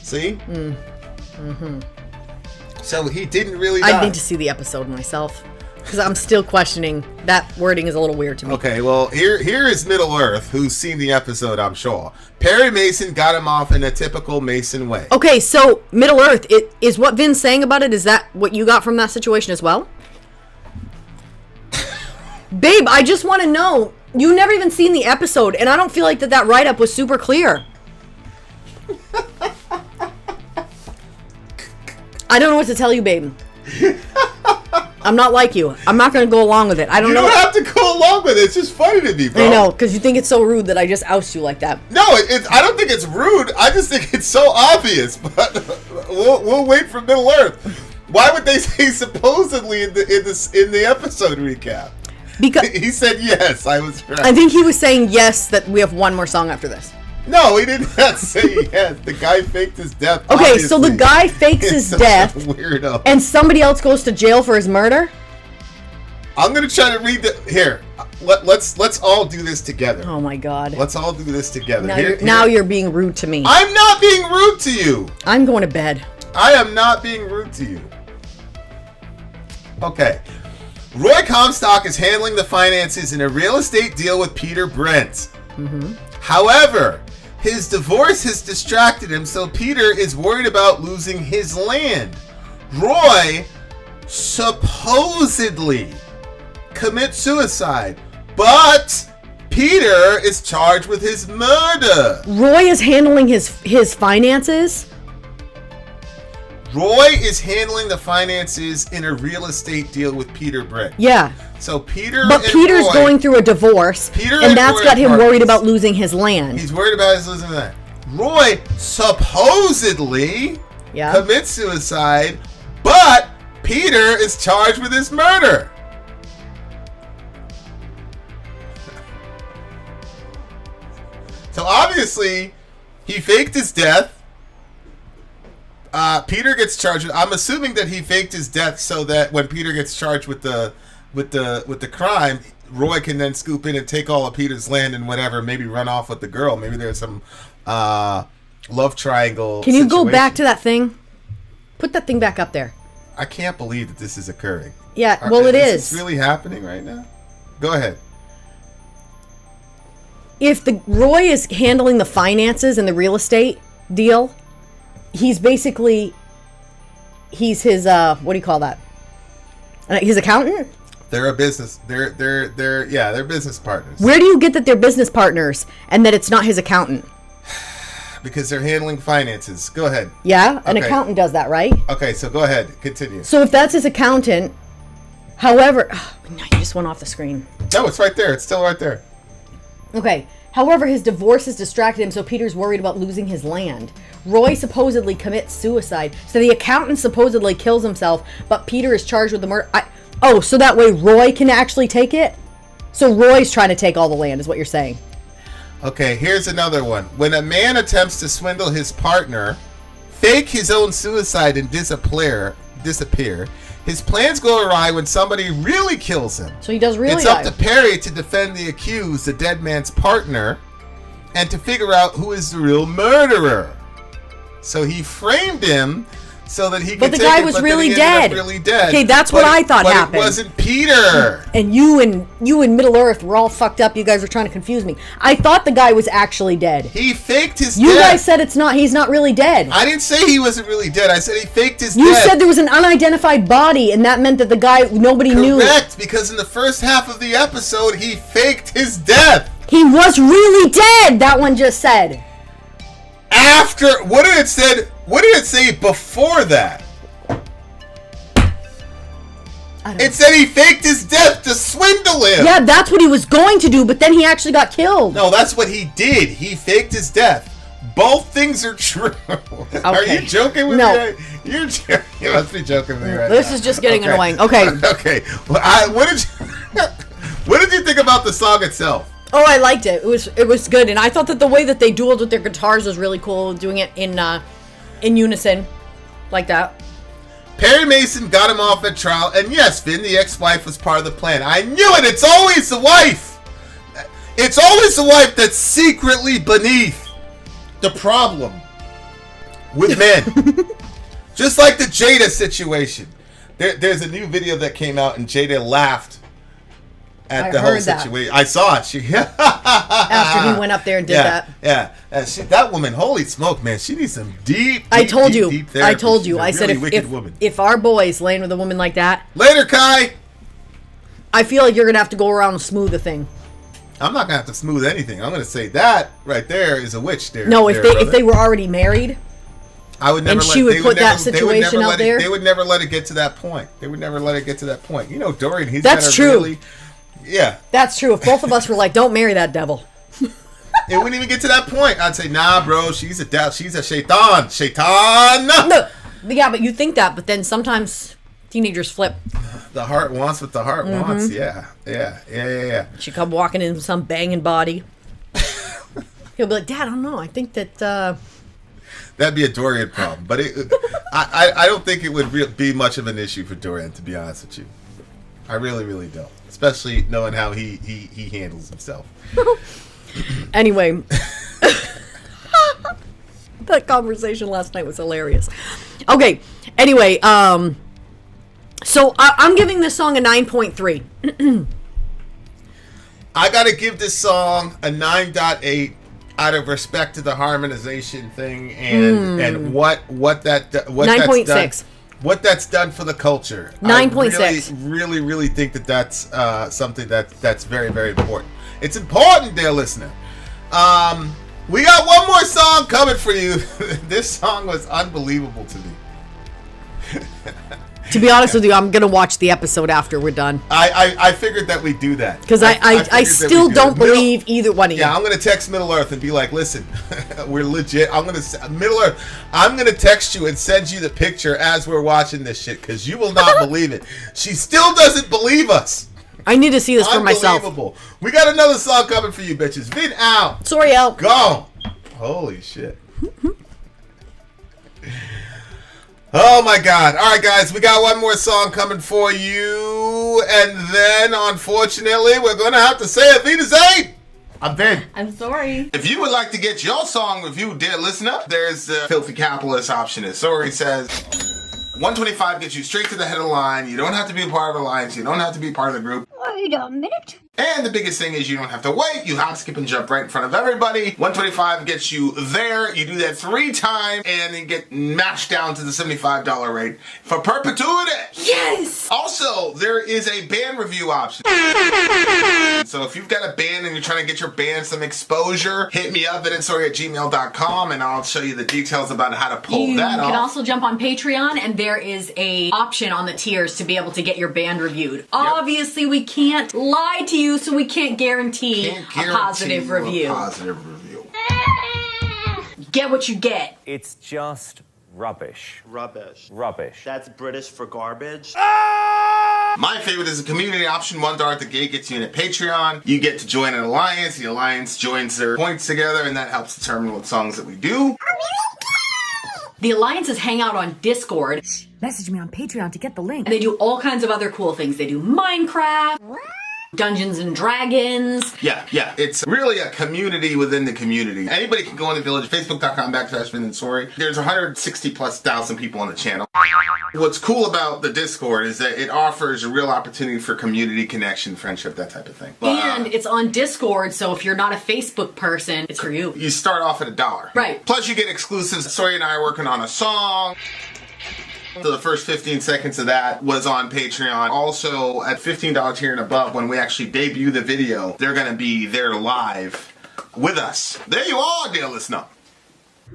See? So he didn't really die. I need to see the episode myself, because I'm still questioning. That wording is a little weird to me. Okay, well, here is Middle-earth, who's seen the episode, I'm sure. Perry Mason got him off in a typical Mason way. Okay, so Middle-earth, is what Vin's saying about it, is that what you got from that situation as well? Babe, I just want to know. You never even seen the episode, and I don't feel like that write-up was super clear. I don't know what to tell you, babe. I'm not like you. I'm not going to go along with it. I don't know. You don't have to go along with it. It's just funny to me, bro. I know, because you think it's so rude that I just oust you like that. No, I don't think it's rude. I just think it's so obvious. But we'll wait for Middle Earth. Why would they say supposedly in the episode recap? Because he said yes. I was right. I think he was saying yes that we have one more song after this. No, he did not say yes. The guy faked his death. Okay, obviously. so the guy fakes his death, weirdo, and somebody else goes to jail for his murder. I'm gonna try to read the here. Let's all do this together. Oh my god. Let's all do this together. Now you're being rude to me. I'm not being rude to you. I'm going to bed. I am not being rude to you. Okay. Roy Comstock is handling the finances in a real estate deal with Peter Brent. However, his divorce has distracted him, so Peter is worried about losing his land. Roy supposedly commits suicide, but Peter is charged with his murder. Roy is handling his finances? Roy is handling the finances in a real estate deal with Peter Brent. Yeah. So Peter's going through a divorce, and that's got him worried about losing his land. He's worried about his losing land. Roy supposedly commits suicide, but Peter is charged with his murder. So obviously, he faked his death. Peter gets charged. I'm assuming that he faked his death so that when Peter gets charged with the crime, Roy can then scoop in and take all of Peter's land and whatever. Maybe run off with the girl. Maybe there's some love triangle. Can you go back to that thing? Put that thing back up there. I can't believe that this is occurring. Yeah, well, it is. Is this really happening right now? Go ahead. If Roy is handling the finances and the real estate deal, he's his what do you call that? His accountant? They're a business. They're business partners. Where do you get that they're business partners and that it's not his accountant? Because they're handling finances. Go ahead. Yeah, an accountant does that, right? Okay, so go ahead. Continue. So if that's his accountant, however, no, you just went off the screen. No, it's right there. It's still right there. Okay. However, his divorce has distracted him, so Peter's worried about losing his land. Roy supposedly commits suicide, so the accountant supposedly kills himself, but Peter is charged with the murder. So that way Roy can actually take it? So Roy's trying to take all the land, is what you're saying. Okay, here's another one. When a man attempts to swindle his partner, fake his own suicide and disappear, his plans go awry when somebody really kills him. So he does really It's up to Perry to defend the accused, the dead man's partner, and to figure out who is the real murderer. So he framed him so that he could But the take guy it, was but really then he ended dead. up really dead. Okay, that's what I thought happened. It wasn't Peter. And you and Middle Earth were all fucked up. You guys were trying to confuse me. I thought the guy was actually dead. He faked his death. You guys said he's not really dead. I didn't say he wasn't really dead. I said he faked his death. You said there was an unidentified body, and that meant that the guy, nobody knew. Correct, because in the first half of the episode, he faked his death. He was really dead, that one just said. After, what did it say before that? It said he faked his death to swindle him. Yeah, that's what he was going to do, but then he actually got killed. No, that's what he did. He faked his death. Both things are true. Are you joking with me? You're you must be joking with me right This now. is just getting annoying. Okay. Okay. Well, what did you think about the song itself? Oh, I liked it. It was good, and I thought that the way that they dueled with their guitars was really cool. Doing it in unison, like that. Perry Mason got him off at trial, and yes, Vin, the ex-wife, was part of the plan. I knew it. It's always the wife. It's always the wife that's secretly beneath the problem with men. Just like the Jada situation. There's a new video that came out, and Jada laughed at the whole situation. I saw it. After he went up there and did that. Yeah. That woman, holy smoke, man. She needs some deep I told you. therapy. I She's a said really if our boys laying with a woman like that. Later, Kai. I feel like you're going to have to go around and smooth the thing. I'm not gonna have to smooth anything. I'm gonna say that right there is a witch. There. No, if they were already married, I would never. And she would put that situation out there. They would never let it get to that point. They would never let it get to that point. You know, Dorian. That's true. Really, yeah, that's true. If both of us were like, "Don't marry that devil," it wouldn't even get to that point. I'd say, "Nah, bro, she's a devil. She's a shaitan. Shaitan." No, yeah, but you think that, but then sometimes teenagers flip. The heart wants what the heart wants. Yeah. She come walking in with some banging body. He'll be like, Dad, I don't know. I think that... That'd be a Dorian problem. But I don't think it would be much of an issue for Dorian, to be honest with you. I really, really don't. Especially knowing how he handles himself. Anyway. That conversation last night was hilarious. Okay. Anyway, so I'm giving this song a 9.3. I gotta give this song a 9.8 out of respect to the harmonization thing and what that's 9.6. What that's done for the culture. 9.6. Really think that's something that's very, very important. It's important, dear listener. We got one more song coming for you. This song was unbelievable to me. To be honest with you, I'm gonna watch the episode after we're done. I figured that we'd do that because I still don't believe either one of you. Yeah, I'm gonna text Middle Earth and be like, listen, we're legit. Middle Earth. I'm gonna text you and send you the picture as we're watching this shit because you will not believe it. She still doesn't believe us. I need to see this for myself. Unbelievable. We got another song coming for you, bitches. Vin out. Sorry, out. Go. Holy shit. Oh my God. All right, guys, we got one more song coming for you. And then, unfortunately, we're going to have to say it. Vita's 8. I'm Vin. I'm sorry. If you would like to get your song reviewed, dear listener, there's the Filthy Capitalist option. As Sori says, 125 gets you straight to the head of the line. You don't have to be a part of the alliance. You don't have to be part of the group. Wait a minute. And the biggest thing is you don't have to wait. You hop, skip, and jump right in front of everybody. 125 gets you there. You do that 3 times, and you get mashed down to the $75 rate for perpetuity. Yes! Also, there is a band review option. So if you've got a band and you're trying to get your band some exposure, hit me up at insori@gmail.com, and I'll show you the details about how to pull that off. You can also jump on Patreon, and there is a option on the tiers to be able to get your band reviewed. Yep. Obviously, we can't lie to you, so we can't guarantee a positive review. Get what you get. It's just rubbish. Rubbish. Rubbish. That's British for garbage. My favorite is a community option. $1 at the gate gets you in at Patreon. You get to join an alliance. The alliance joins their points together, and that helps determine what songs that we do. The alliances hang out on Discord. Message me on Patreon to get the link. And they do all kinds of other cool things. They do Minecraft, Dungeons and Dragons. Yeah. It's really a community within the community. Anybody can go in the village, facebook.com/VIN and SORI. There's 160,000+ people on the channel. What's cool about the Discord is that it offers a real opportunity for community connection, friendship, that type of thing. And it's on Discord, so if you're not a Facebook person, it's for you. You start off at $1. Right. Plus you get exclusives. SORI and I are working on a song. So the first 15 seconds of that was on Patreon. Also, at $15 tier and above, when we actually debut the video, they're going to be there live with us. There you are, dear listener.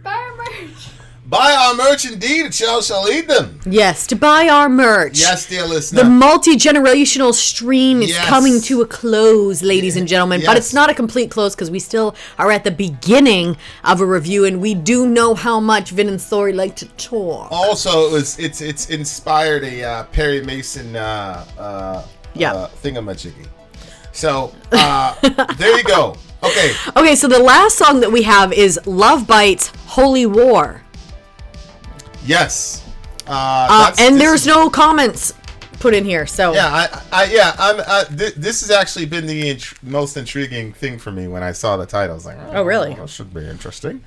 Buy our merch. Buy our merch indeed, it shall lead them. Yes, to buy our merch. Yes, dear listener. The multi-generational stream is Yes. coming to a close, ladies and gentlemen. But Yes. it's not a complete close because we still are at the beginning of a review, and we do know how much Vin and Sori like to talk. Also, it's inspired a Perry Mason thingamajiggy. So there you go. Okay. Okay, so the last song that we have is Lovebites' Holy War. Yes. And there's no comments put in here, so this has actually been the most intriguing thing for me when I saw the title. I was like, oh really? That should be interesting.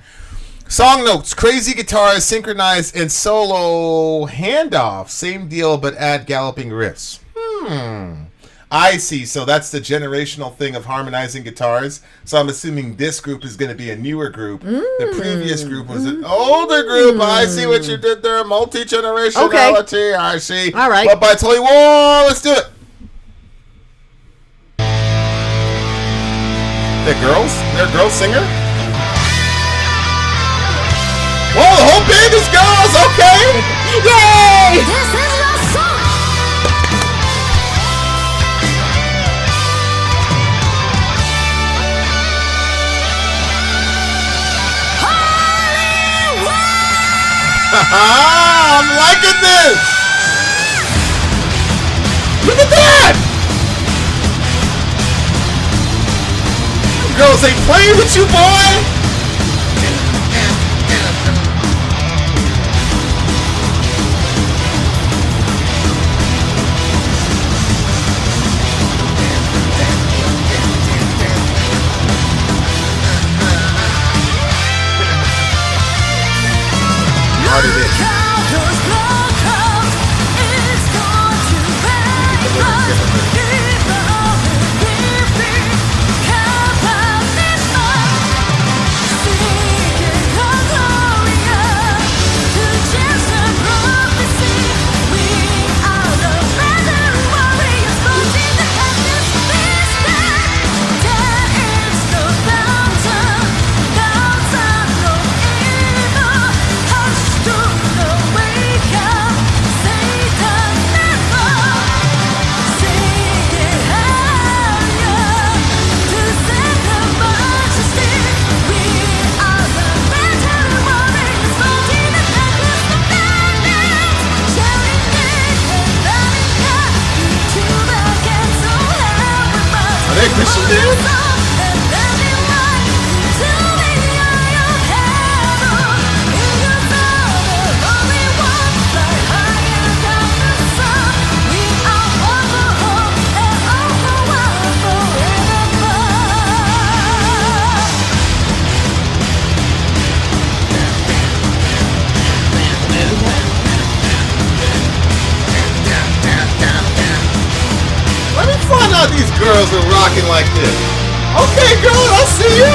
Song notes: crazy guitars, synchronized and solo handoff. Same deal, but add galloping riffs. I see. So that's the generational thing of harmonizing guitars. So I'm assuming this group is going to be a newer group. The previous group was an older group. I see what you did there. Multi-generationality. Okay. I see. All right. But by Holy War, let's do it. They're girls? They're a girl singer? Whoa, the whole band is girls. Okay. Yay! This is your song. I'm liking this! Look at that! Girls ain't playing with you, boy! Already did. Christian dude? Let me find out these girls are rocking like this. Okay, girl, I see you.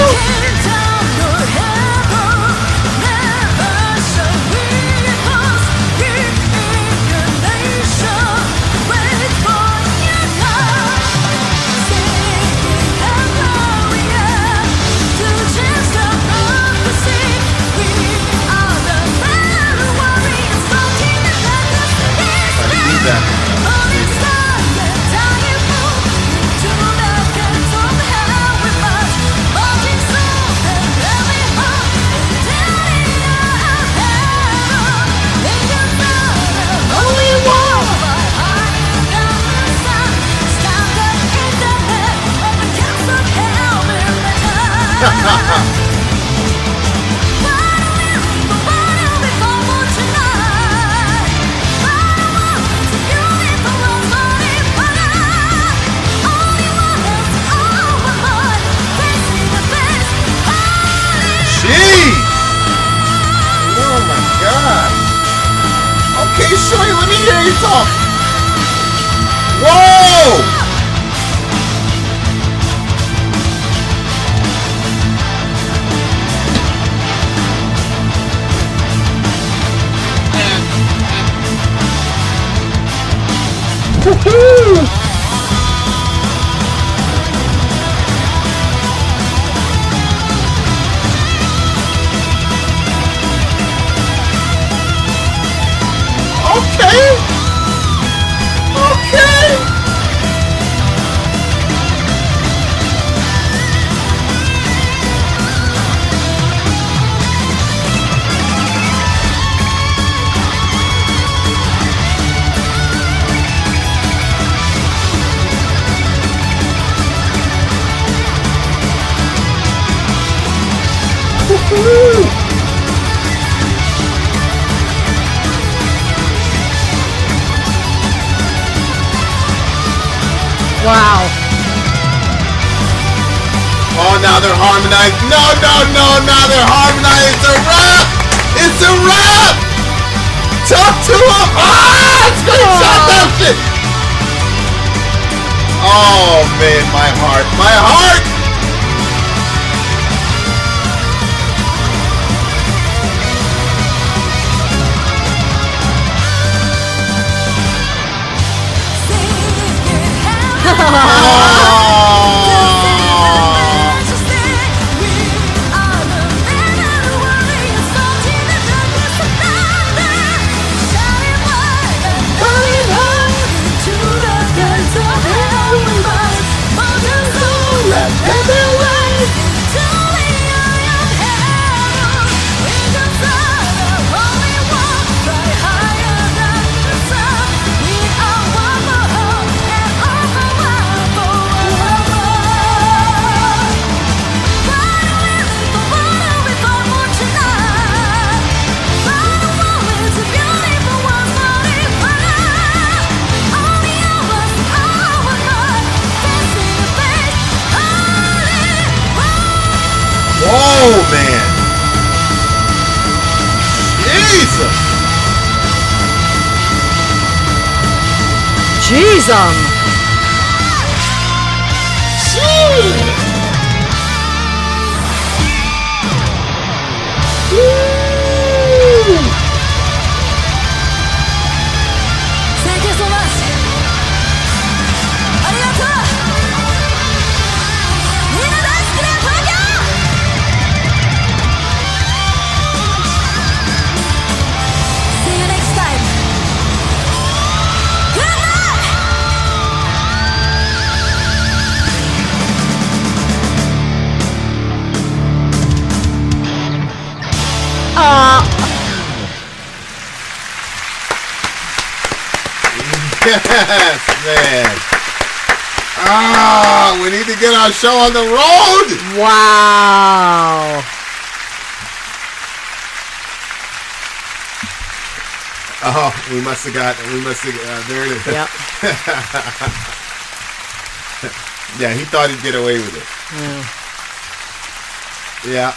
Okay, Shorty, let me hear you talk. Whoa! Woohoo! Wow. Oh, now they're harmonized. No, now they're harmonized. It's a rap. It's a rap. Talk to him. Ah, screenshot that shit. Oh, man, my heart. My heart. Whoa, man. Jesus. Jesus. Thank you so much. Arigatou. Mina daisuki desu. Thank you. See you next time. Good night. Yes, man. Ah, we need to get our show on the road. Wow. Oh, we must have, there it is. Yep. Yeah, he thought he'd get away with it. Yeah.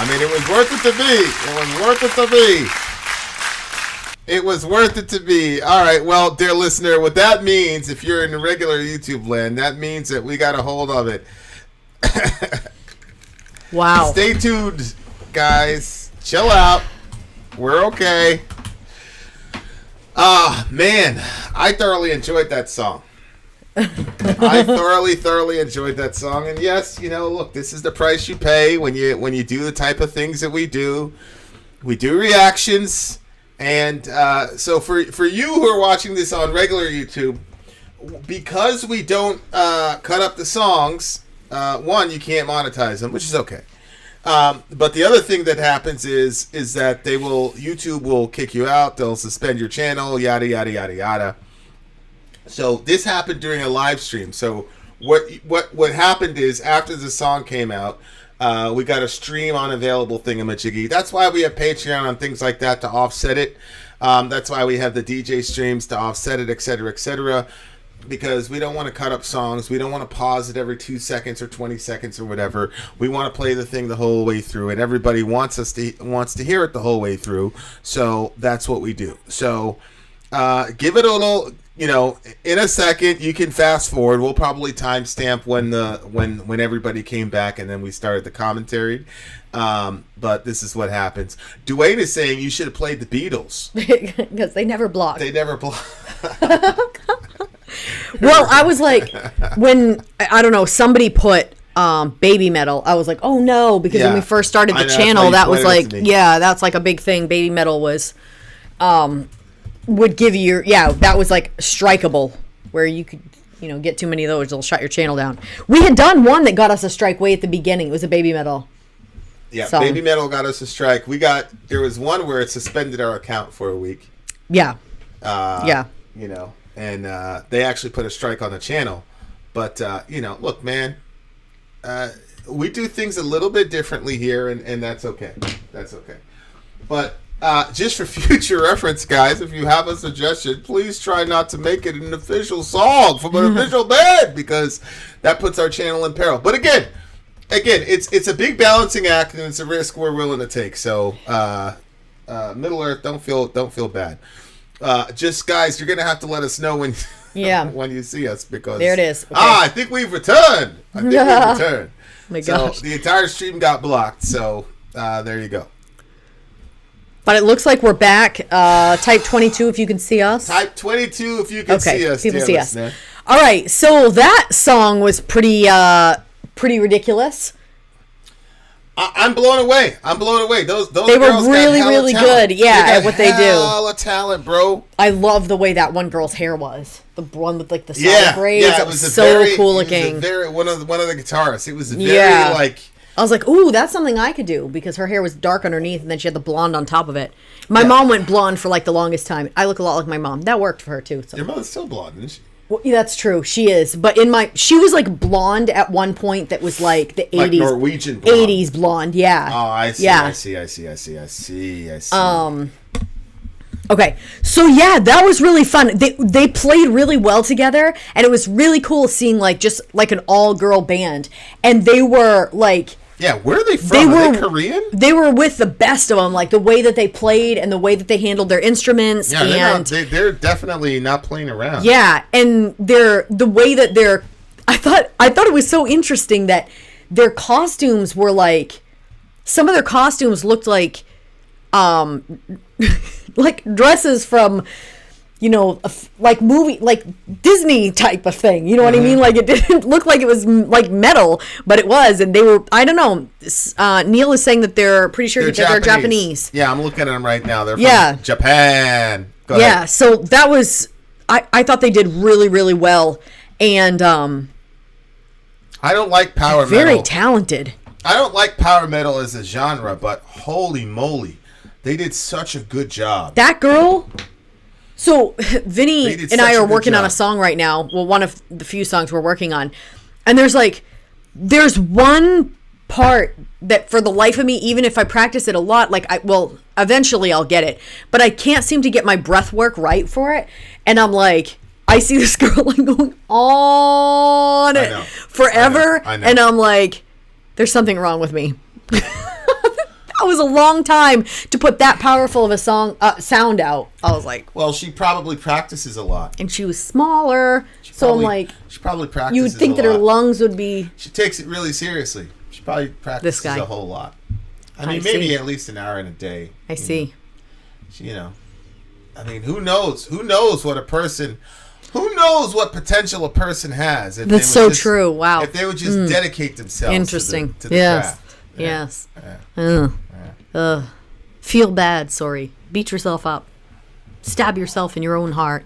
I mean, it was worth it to be. It was worth it to be. It was worth it to be. All right, well, dear listener, what that means, if you're in regular YouTube land, that means that we got a hold of it. Wow. Stay tuned, guys. Chill out. We're okay. Man, I thoroughly enjoyed that song. I thoroughly enjoyed that song. And yes, look, this is the price you pay when you do the type of things that we do. We do reactions. And so for you who are watching this on regular YouTube, because we don't cut up the songs, one, you can't monetize them, which is okay. But the other thing that happens is that YouTube will kick you out. They'll suspend your channel, yada, yada, yada, yada. So this happened during a live stream. So what happened is after the song came out, we got a stream unavailable thingamajiggy. That's why we have Patreon and things like that to offset it. That's why we have the DJ streams to offset it, etc., etc. Because we don't want to cut up songs. We don't want to pause it every 2 seconds or 20 seconds or whatever. We want to play the thing the whole way through, and everybody wants to hear it the whole way through. So that's what we do. So give it a little. In a second, you can fast forward. We'll probably timestamp when everybody came back and then we started the commentary. But this is what happens. Dwayne is saying you should have played the Beatles because they never block. They never block. Well, I was like, when I don't know, somebody put Baby Metal. I was like, oh no, because when we first started the channel, that was like, that's like a big thing. Baby Metal was. Would give you that was like strikeable, where you could get too many of those, it'll shut your channel down. We had done one that got us a strike way at the beginning. It was a Baby Metal. So. Baby Metal got us a strike. There was one where it suspended our account for a week. Yeah. And they actually put a strike on the channel. But look, man, we do things a little bit differently here, and that's okay. That's okay. But just for future reference, guys, if you have a suggestion, please try not to make it an official song from an official band, because that puts our channel in peril. But again, it's a big balancing act, and it's a risk we're willing to take. So, Middle Earth, don't feel bad. Just guys, you're gonna have to let us know when when you see us, because there it is. Okay. I think we've returned. Oh my gosh. So the entire stream got blocked. So there you go. But it looks like we're back. Type 22 if you can see us. Type 22 if you can see us. People see us. All right. So that song was pretty ridiculous. I'm blown away. Those they were girls really good. Yeah, at what they do. Hella talent, bro. I love the way that one girl's hair was. The one with like the solid braids. Yeah, it was so cool looking. One of the guitarists. It was very like. I was like, ooh, that's something I could do, because her hair was dark underneath and then she had the blonde on top of it. My mom went blonde for like the longest time. I look a lot like my mom. That worked for her too. So. Your mother's still blonde, isn't she? Well, yeah, that's true. She is. But she was like blonde at one point that was like the 80s. Like Norwegian blonde. 80s blonde, yeah. Oh, I see. Yeah. I see. Okay, so yeah, that was really fun. They played really well together, and it was really cool seeing like just like an all-girl band, and they were like. Yeah, where are they from? Are they Korean? They were with the best of them, like the way that they played and the way that they handled their instruments. Yeah, they're definitely not playing around. Yeah, and the way that they're, I thought it was so interesting that their costumes were like, some of their costumes looked like, like dresses from, like Disney type of thing. You know what I mean? Like it didn't look like it was like metal, but it was. And they were, I don't know. Neil is saying that they're pretty sure they're Japanese. Yeah, I'm looking at them right now. They're from Japan. Go ahead. So that was, I thought they did really, really well. And I don't like power metal. Very talented. I don't like power metal as a genre, but holy moly, they did such a good job. That girl... So, Vinny and I are working on a song right now. Well, one of the few songs we're working on. And there's one part that for the life of me, even if I practice it a lot, eventually I'll get it. But I can't seem to get my breath work right for it. And I'm like, I see this girl like going on forever. I know. And I'm like, there's something wrong with me. That was a long time to put that powerful of a sound out. I was like, well, she probably practices a lot, and she was smaller, she probably practices. You would think that her lungs would be. She takes it really seriously. She probably practices a whole lot. I mean, maybe at least an hour in a day. I see. I mean, who knows? Who knows what a person? Who knows what potential a person has? That's so true. Wow. If they would just dedicate themselves. Interesting. To the craft. Yes. Feel bad, sorry. Beat yourself up. Stab yourself in your own heart.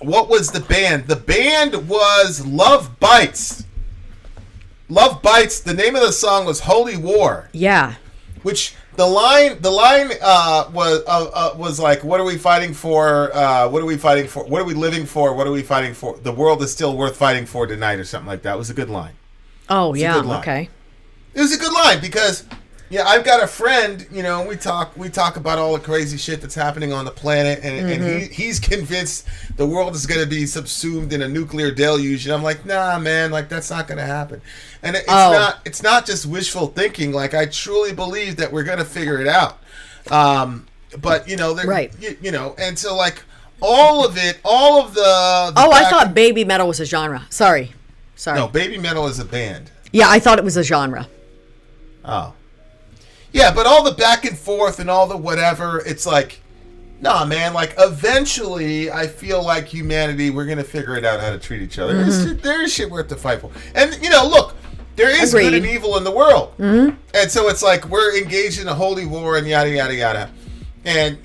What was the band? The band was Lovebites. Lovebites. The name of the song was Holy War. Yeah. Which the line was like, what are we fighting for? What are we fighting for? What are we living for? What are we fighting for? The world is still worth fighting for tonight, or something like that. It was a good line. Oh, yeah. Okay. It was a good line because, I've got a friend, we talk about all the crazy shit that's happening on the planet, and he's convinced the world is going to be subsumed in a nuclear deluge, and I'm like, nah, man, like that's not going to happen. And it's not just wishful thinking. Like I truly believe that we're going to figure it out. But right. And so like all of the I thought baby metal was a genre. Sorry. No, baby metal is a band. Yeah, I thought it was a genre. Oh. Yeah, but all the back and forth and all the whatever, it's like, nah, man, like eventually I feel like humanity, we're going to figure it out how to treat each other. There is shit worth to fight for. And, look, there is good and evil in the world. And so it's like we're engaged in a holy war and yada, yada, yada. And,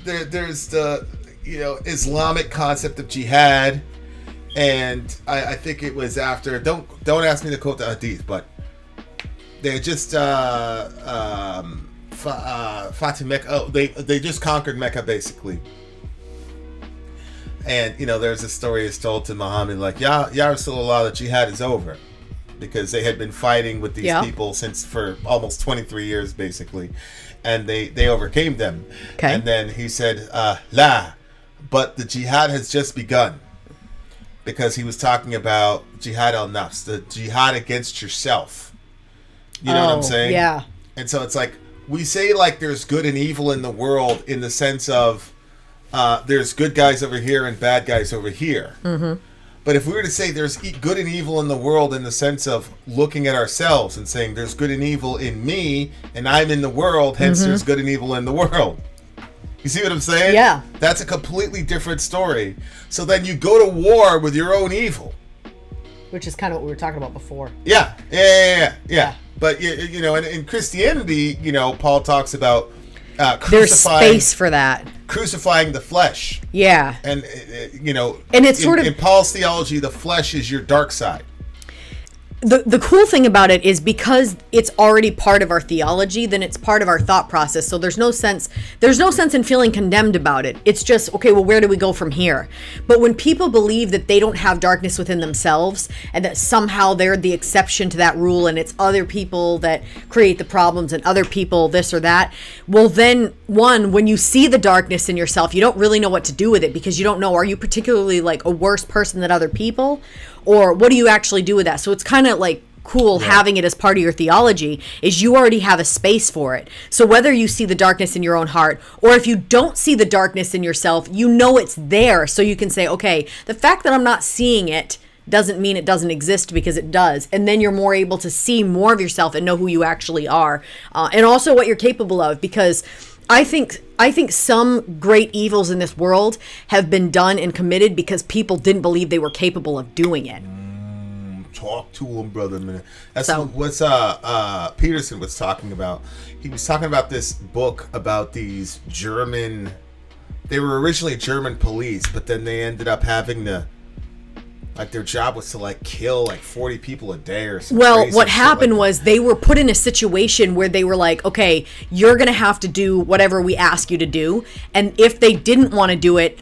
there's the, Islamic concept of jihad. And I think it was after, don't ask me to quote the hadith, but they just Fatih Mecca. They just conquered Mecca basically, and there's a story is told to Muhammad like Ya Rasulullah, the jihad is over, because they had been fighting with these people for almost 23 years basically, and they overcame them. Okay. And then he said, "La, but the jihad has just begun," because he was talking about jihad al-nafs, the jihad against yourself. You know what I'm saying? Yeah. And so it's like, we say like there's good and evil in the world in the sense of there's good guys over here and bad guys over here. Mm-hmm. But if we were to say there's good and evil in the world in the sense of looking at ourselves and saying there's good and evil in me and I'm in the world, hence there's good and evil in the world. You see what I'm saying? Yeah. That's a completely different story. So then you go to war with your own evil. Which is kind of what we were talking about before. Yeah. But, you know, in Christianity, you know, Paul talks about there's space for that. Crucifying the flesh. Yeah. And, you know, and it's in Paul's theology, the flesh is your dark side. The cool thing about it is because it's already part of our theology, then it's part of our thought process. So there's no sense in feeling condemned about it. It's just, okay, well, where do we go from here? But when people believe that they don't have darkness within themselves and that somehow they're the exception to that rule and it's other people that create the problems and other people this or that, well, then when you see the darkness in yourself, you don't really know what to do with it because you don't know, are you particularly like a worse person than other people? Or what do you actually do with that? So it's kind of like cool having it as part of your theology is you already have a space for it. So whether you see the darkness in your own heart or if you don't see the darkness in yourself, you know it's there. So you can say, okay, the fact that I'm not seeing it doesn't mean it doesn't exist because it does. And then you're more able to see more of yourself and know who you actually are. And also what you're capable of, because I think some great evils in this world have been done and committed because people didn't believe they were capable of doing it. Talk to him, brother, man. That's what Peterson was talking about. He was talking about this book about these German. They were originally German police, but then they ended up having to. Like their job was to like kill like 40 people a day or something. Well, what happened was they were put in a situation where they were like, okay, you're going to have to do whatever we ask you to do. And if they didn't want to do it,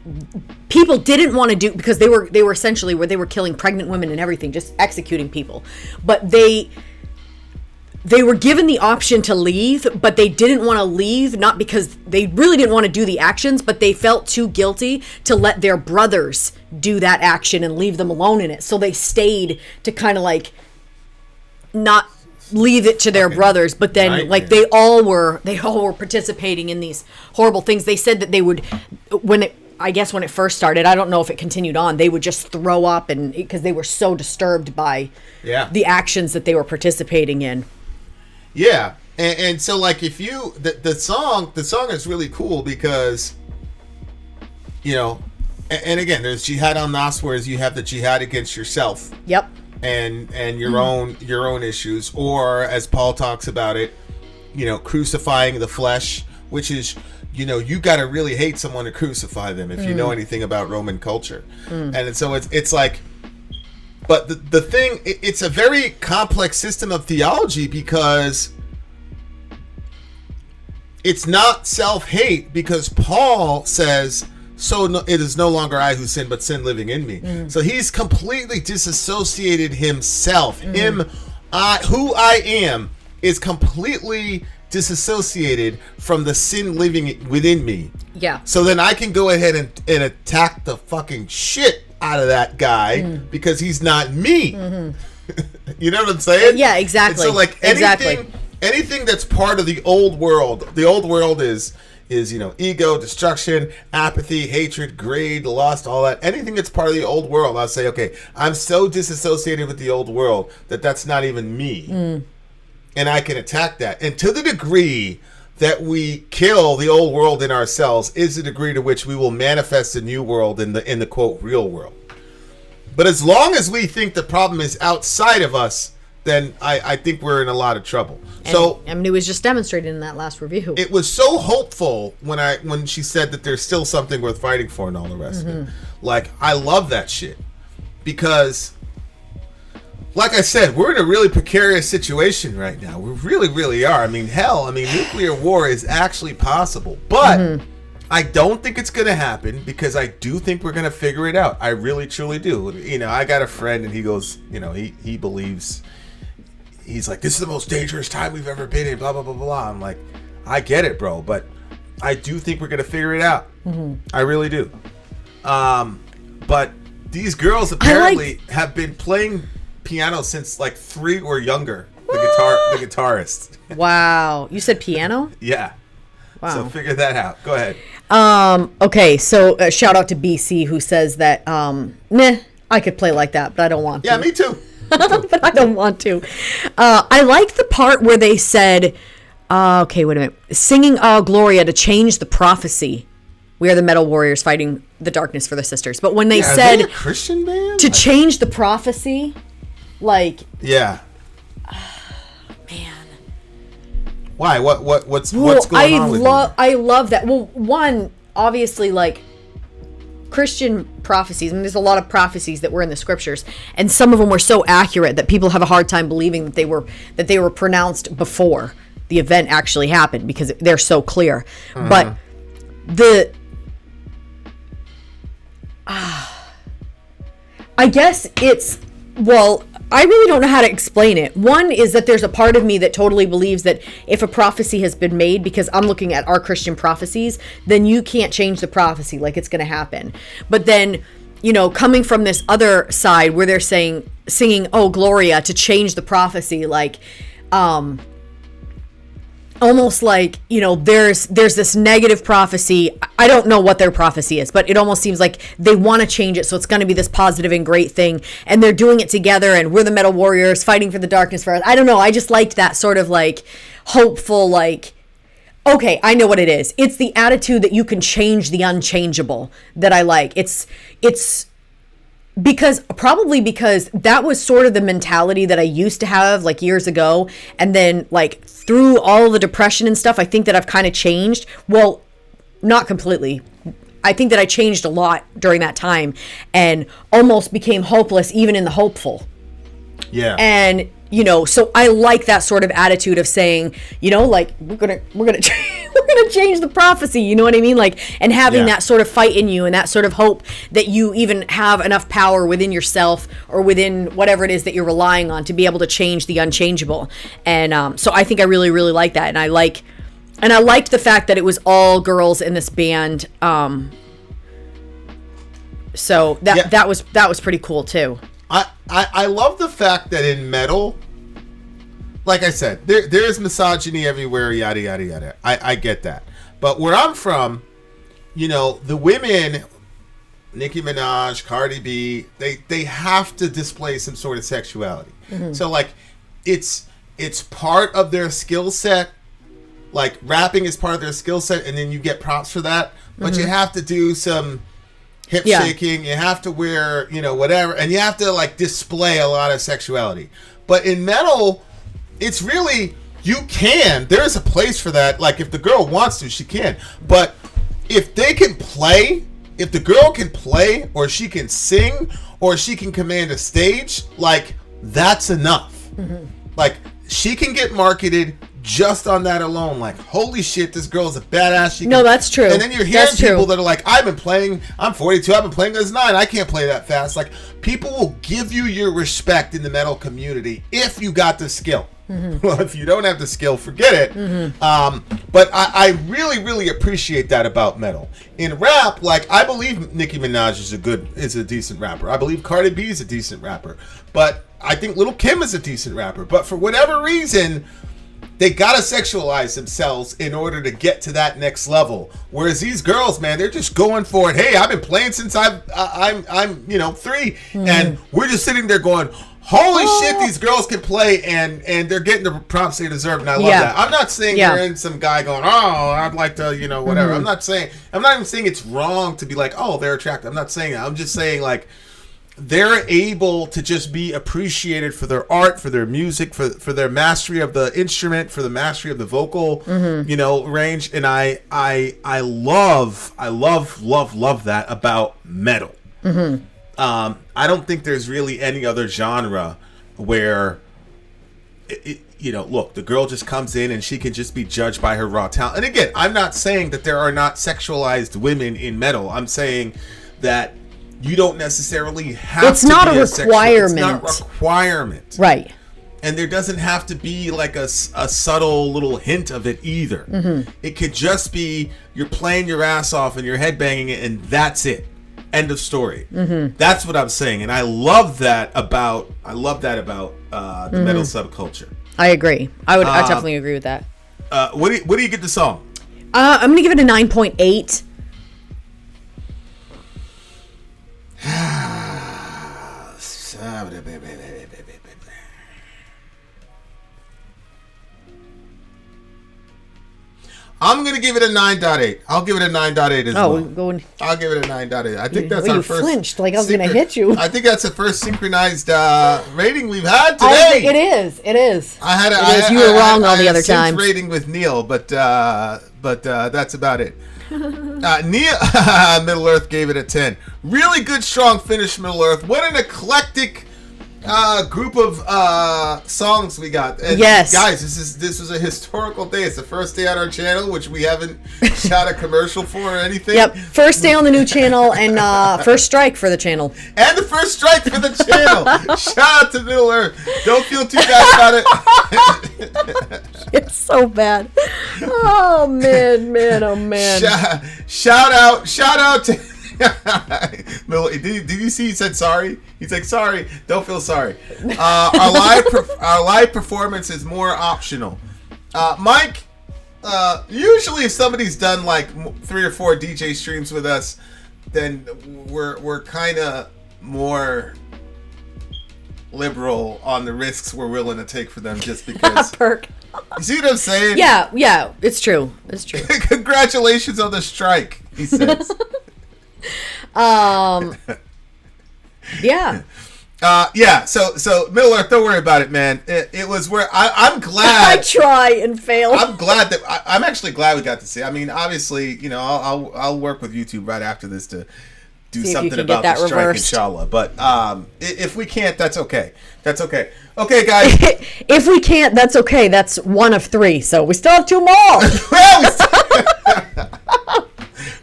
people didn't want to do, because they were essentially where they were killing pregnant women and everything, just executing people. But they were given the option to leave, but they didn't want to leave, not because they really didn't want to do the actions, but they felt too guilty to let their brothers do that action and leave them alone in it. So they stayed to kind of like not leave it to their brothers, but then like they all were participating in these horrible things. They said that they would, when it first started, I don't know if it continued on, they would just throw up and because they were so disturbed by the actions that they were participating in. Yeah, and so like if you the song is really cool because, you know, and again there's jihad al-nafs, whereas you have the jihad against yourself. Yep. And your own issues, or as Paul talks about it, you know, crucifying the flesh, which is, you know, you got to really hate someone to crucify them if you know anything about Roman culture. And so it's like. But the thing, it's a very complex system of theology because it's not self-hate, because Paul says, it is no longer I who sin, but sin living in me. So he's completely disassociated himself. Who I am is completely disassociated from the sin living within me. Yeah. So then I can go ahead and attack the fucking shit out of that guy because he's not me. You know what I'm saying? Yeah, exactly. And so like anything that's part of the old world is, you know, ego, destruction, apathy, hatred, greed, lust, all that. Anything that's part of the old world, I'll say, okay, I'm so disassociated with the old world that's not even me. And I can attack that. And to the degree that we kill the old world in ourselves is the degree to which we will manifest the new world in the quote real world. But as long as we think the problem is outside of us, then I think we're in a lot of trouble. So I mean, it was just demonstrated in that last review. It was so hopeful when she said that there's still something worth fighting for and all the rest of it. Like, I love that shit because, like I said, we're in a really precarious situation right now. We really, really are. I mean, nuclear war is actually possible. But I don't think it's going to happen because I do think we're going to figure it out. I really, truly do. You know, I got a friend and he goes, you know, he believes, he's like, this is the most dangerous time we've ever been in, blah, blah, blah, blah. I'm like, I get it, bro, but I do think we're gonna figure it out. I really do. But these girls apparently have been playing piano since like 3 or younger. The guitarist. Wow. You said piano? Yeah. Wow. So figure that out. Go ahead. Okay, so shout out to BC who says that, I could play like that, but I don't want to. Yeah, me too. But I don't want to. I like the part where they said, okay, wait a minute. Singing Gloria to change the prophecy. We are the Metal Warriors fighting the darkness for the sisters. But when they said are they a Christian band? To change the prophecy, like... Yeah. Man. Why? What's going on with you? I love that. Well, one, obviously, like, Christian prophecies, I mean, there's a lot of prophecies that were in the scriptures, and some of them were so accurate that people have a hard time believing that they were pronounced before the event actually happened because they're so clear. But I guess it's, well, I really don't know how to explain it. One is that there's a part of me that totally believes that if a prophecy has been made, because I'm looking at our Christian prophecies, then you can't change the prophecy, like it's going to happen. But then, you know, coming from this other side where they're singing, oh, Gloria, to change the prophecy, like, almost like, you know, there's this negative prophecy. I don't know what their prophecy is, but it almost seems like they want to change it, so it's going to be this positive and great thing, and they're doing it together, and we're the Metal Warriors fighting for the darkness for us. I don't know. I just liked that sort of like hopeful, like, okay, I know what it is. It's the attitude that you can change the unchangeable that I like. It's because that was sort of the mentality that I used to have like years ago, and then like through all the depression and stuff, I think that I've kind of changed. Well, not completely. I think that I changed a lot during that time and almost became hopeless even in the hopeful. Yeah. And you know, so I like that sort of attitude of saying, you know, like we're gonna change the prophecy. You know what I mean? Like, and having that sort of fight in you and that sort of hope that you even have enough power within yourself or within whatever it is that you're relying on to be able to change the unchangeable. And so I think I really, really like that. And I liked the fact that it was all girls in this band. So that was pretty cool too. I love the fact that in metal, like I said, there is misogyny everywhere, yada, yada, yada. I get that. But where I'm from, you know, the women, Nicki Minaj, Cardi B, they have to display some sort of sexuality. Mm-hmm. So, like, it's part of their skill set. Like, rapping is part of their skill set, and then you get props for that. But you have to do some hip shaking, you have to wear, you know, whatever, and you have to like display a lot of sexuality. But in metal, it's really, there's a place for that. Like if the girl wants to, she can. But if they can play, if the girl can play, or she can sing, or she can command a stage, like that's enough. Mm-hmm. Like she can get marketed just on that alone. Like, holy shit, this girl is a badass. No, that's true. And then you're hearing people that are like, I'm 42, I've been playing as 9, I can't play that fast. Like, people will give you your respect in the metal community if you got the skill. Mm-hmm. Well, if you don't have the skill, forget it. Mm-hmm. But I really, really appreciate that about metal. In rap, like, I believe Nicki Minaj is a decent rapper. I believe Cardi B is a decent rapper. But I think Lil' Kim is a decent rapper. But for whatever reason, they gotta sexualize themselves in order to get to that next level. Whereas these girls, man, they're just going for it. Hey, I've been playing since I'm 3, mm-hmm. and we're just sitting there going, holy shit, these girls can play, and they're getting the props they deserve, and I love that. I'm not saying you're in some guy going, oh, I'd like to, you know, whatever. Mm-hmm. I'm not even saying it's wrong to be like, oh, they're attractive. I'm not saying that. I'm just saying, like, they're able to just be appreciated for their art, for their music, for their mastery of the instrument, for the mastery of the vocal, mm-hmm. you know, range. And I love that about metal. Mm-hmm. I don't think there's really any other genre where, you know, look, the girl just comes in and she can just be judged by her raw talent. And again, I'm not saying that there are not sexualized women in metal. I'm saying that you don't necessarily have to be a requirement. It's not a requirement. Right. And there doesn't have to be like a subtle little hint of it either. Mm-hmm. It could just be you're playing your ass off and you're headbanging it, and that's it. End of story. Mm-hmm. That's what I'm saying, and I love that about the metal subculture. I agree. I definitely agree with that. What do you get the song? I'm gonna give it a 9.8. I'm going to give it a 9.8. I'll give it a 9.8 as well. I'll give it a 9.8. I think that's our first... You flinched like I was going to hit you. I think that's the first synchronized rating we've had today. It is. You were wrong all the other times. Rating with Neil, but that's about it. Neil Middle Earth gave it a 10. Really good, strong finish, Middle Earth. What an eclectic group of songs we got. And yes, guys, this was a historical day. It's the first day on our channel, which we haven't shot a commercial for or anything. Yep, first day on the new channel and first strike for the channel. And the first strike for the channel. Shout out to Middle Earth. Don't feel too bad about it. It's so bad. Oh man, oh man. Shout out to did you see he said sorry? He's like, sorry, don't feel sorry. Our live performance is more optional. Mike, usually if somebody's done like 3 or 4 DJ streams with us, then we're kind of more liberal on the risks we're willing to take for them, just because. Perk. You see what I'm saying? Yeah, it's true. Congratulations on the strike, he says. Yeah. So Middle Earth, don't worry about it, man. It was where I'm glad. I try and fail. I'm glad that I'm actually glad we got to see. I mean, obviously, you know, I'll work with YouTube right after this to do something about the strike, reversed. inshallah. But if we can't, that's okay. Okay, guys. If we can't, that's okay. That's 1 of 3, so we still have 2 more.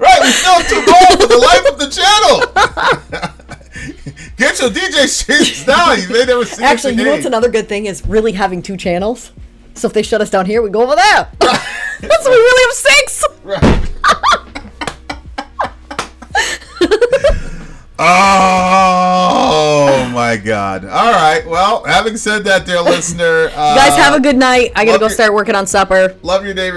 Right, we still have 2 more for the life of the channel. Get your DJ streams now. You may never see. Actually, you know what's another good thing is really having 2 channels. So if they shut us down here, we go over there. That's so we really have 6. Right. Oh my God! All right. Well, having said that, dear listener, you guys have a good night. I gotta go start working on supper. Love your neighbor.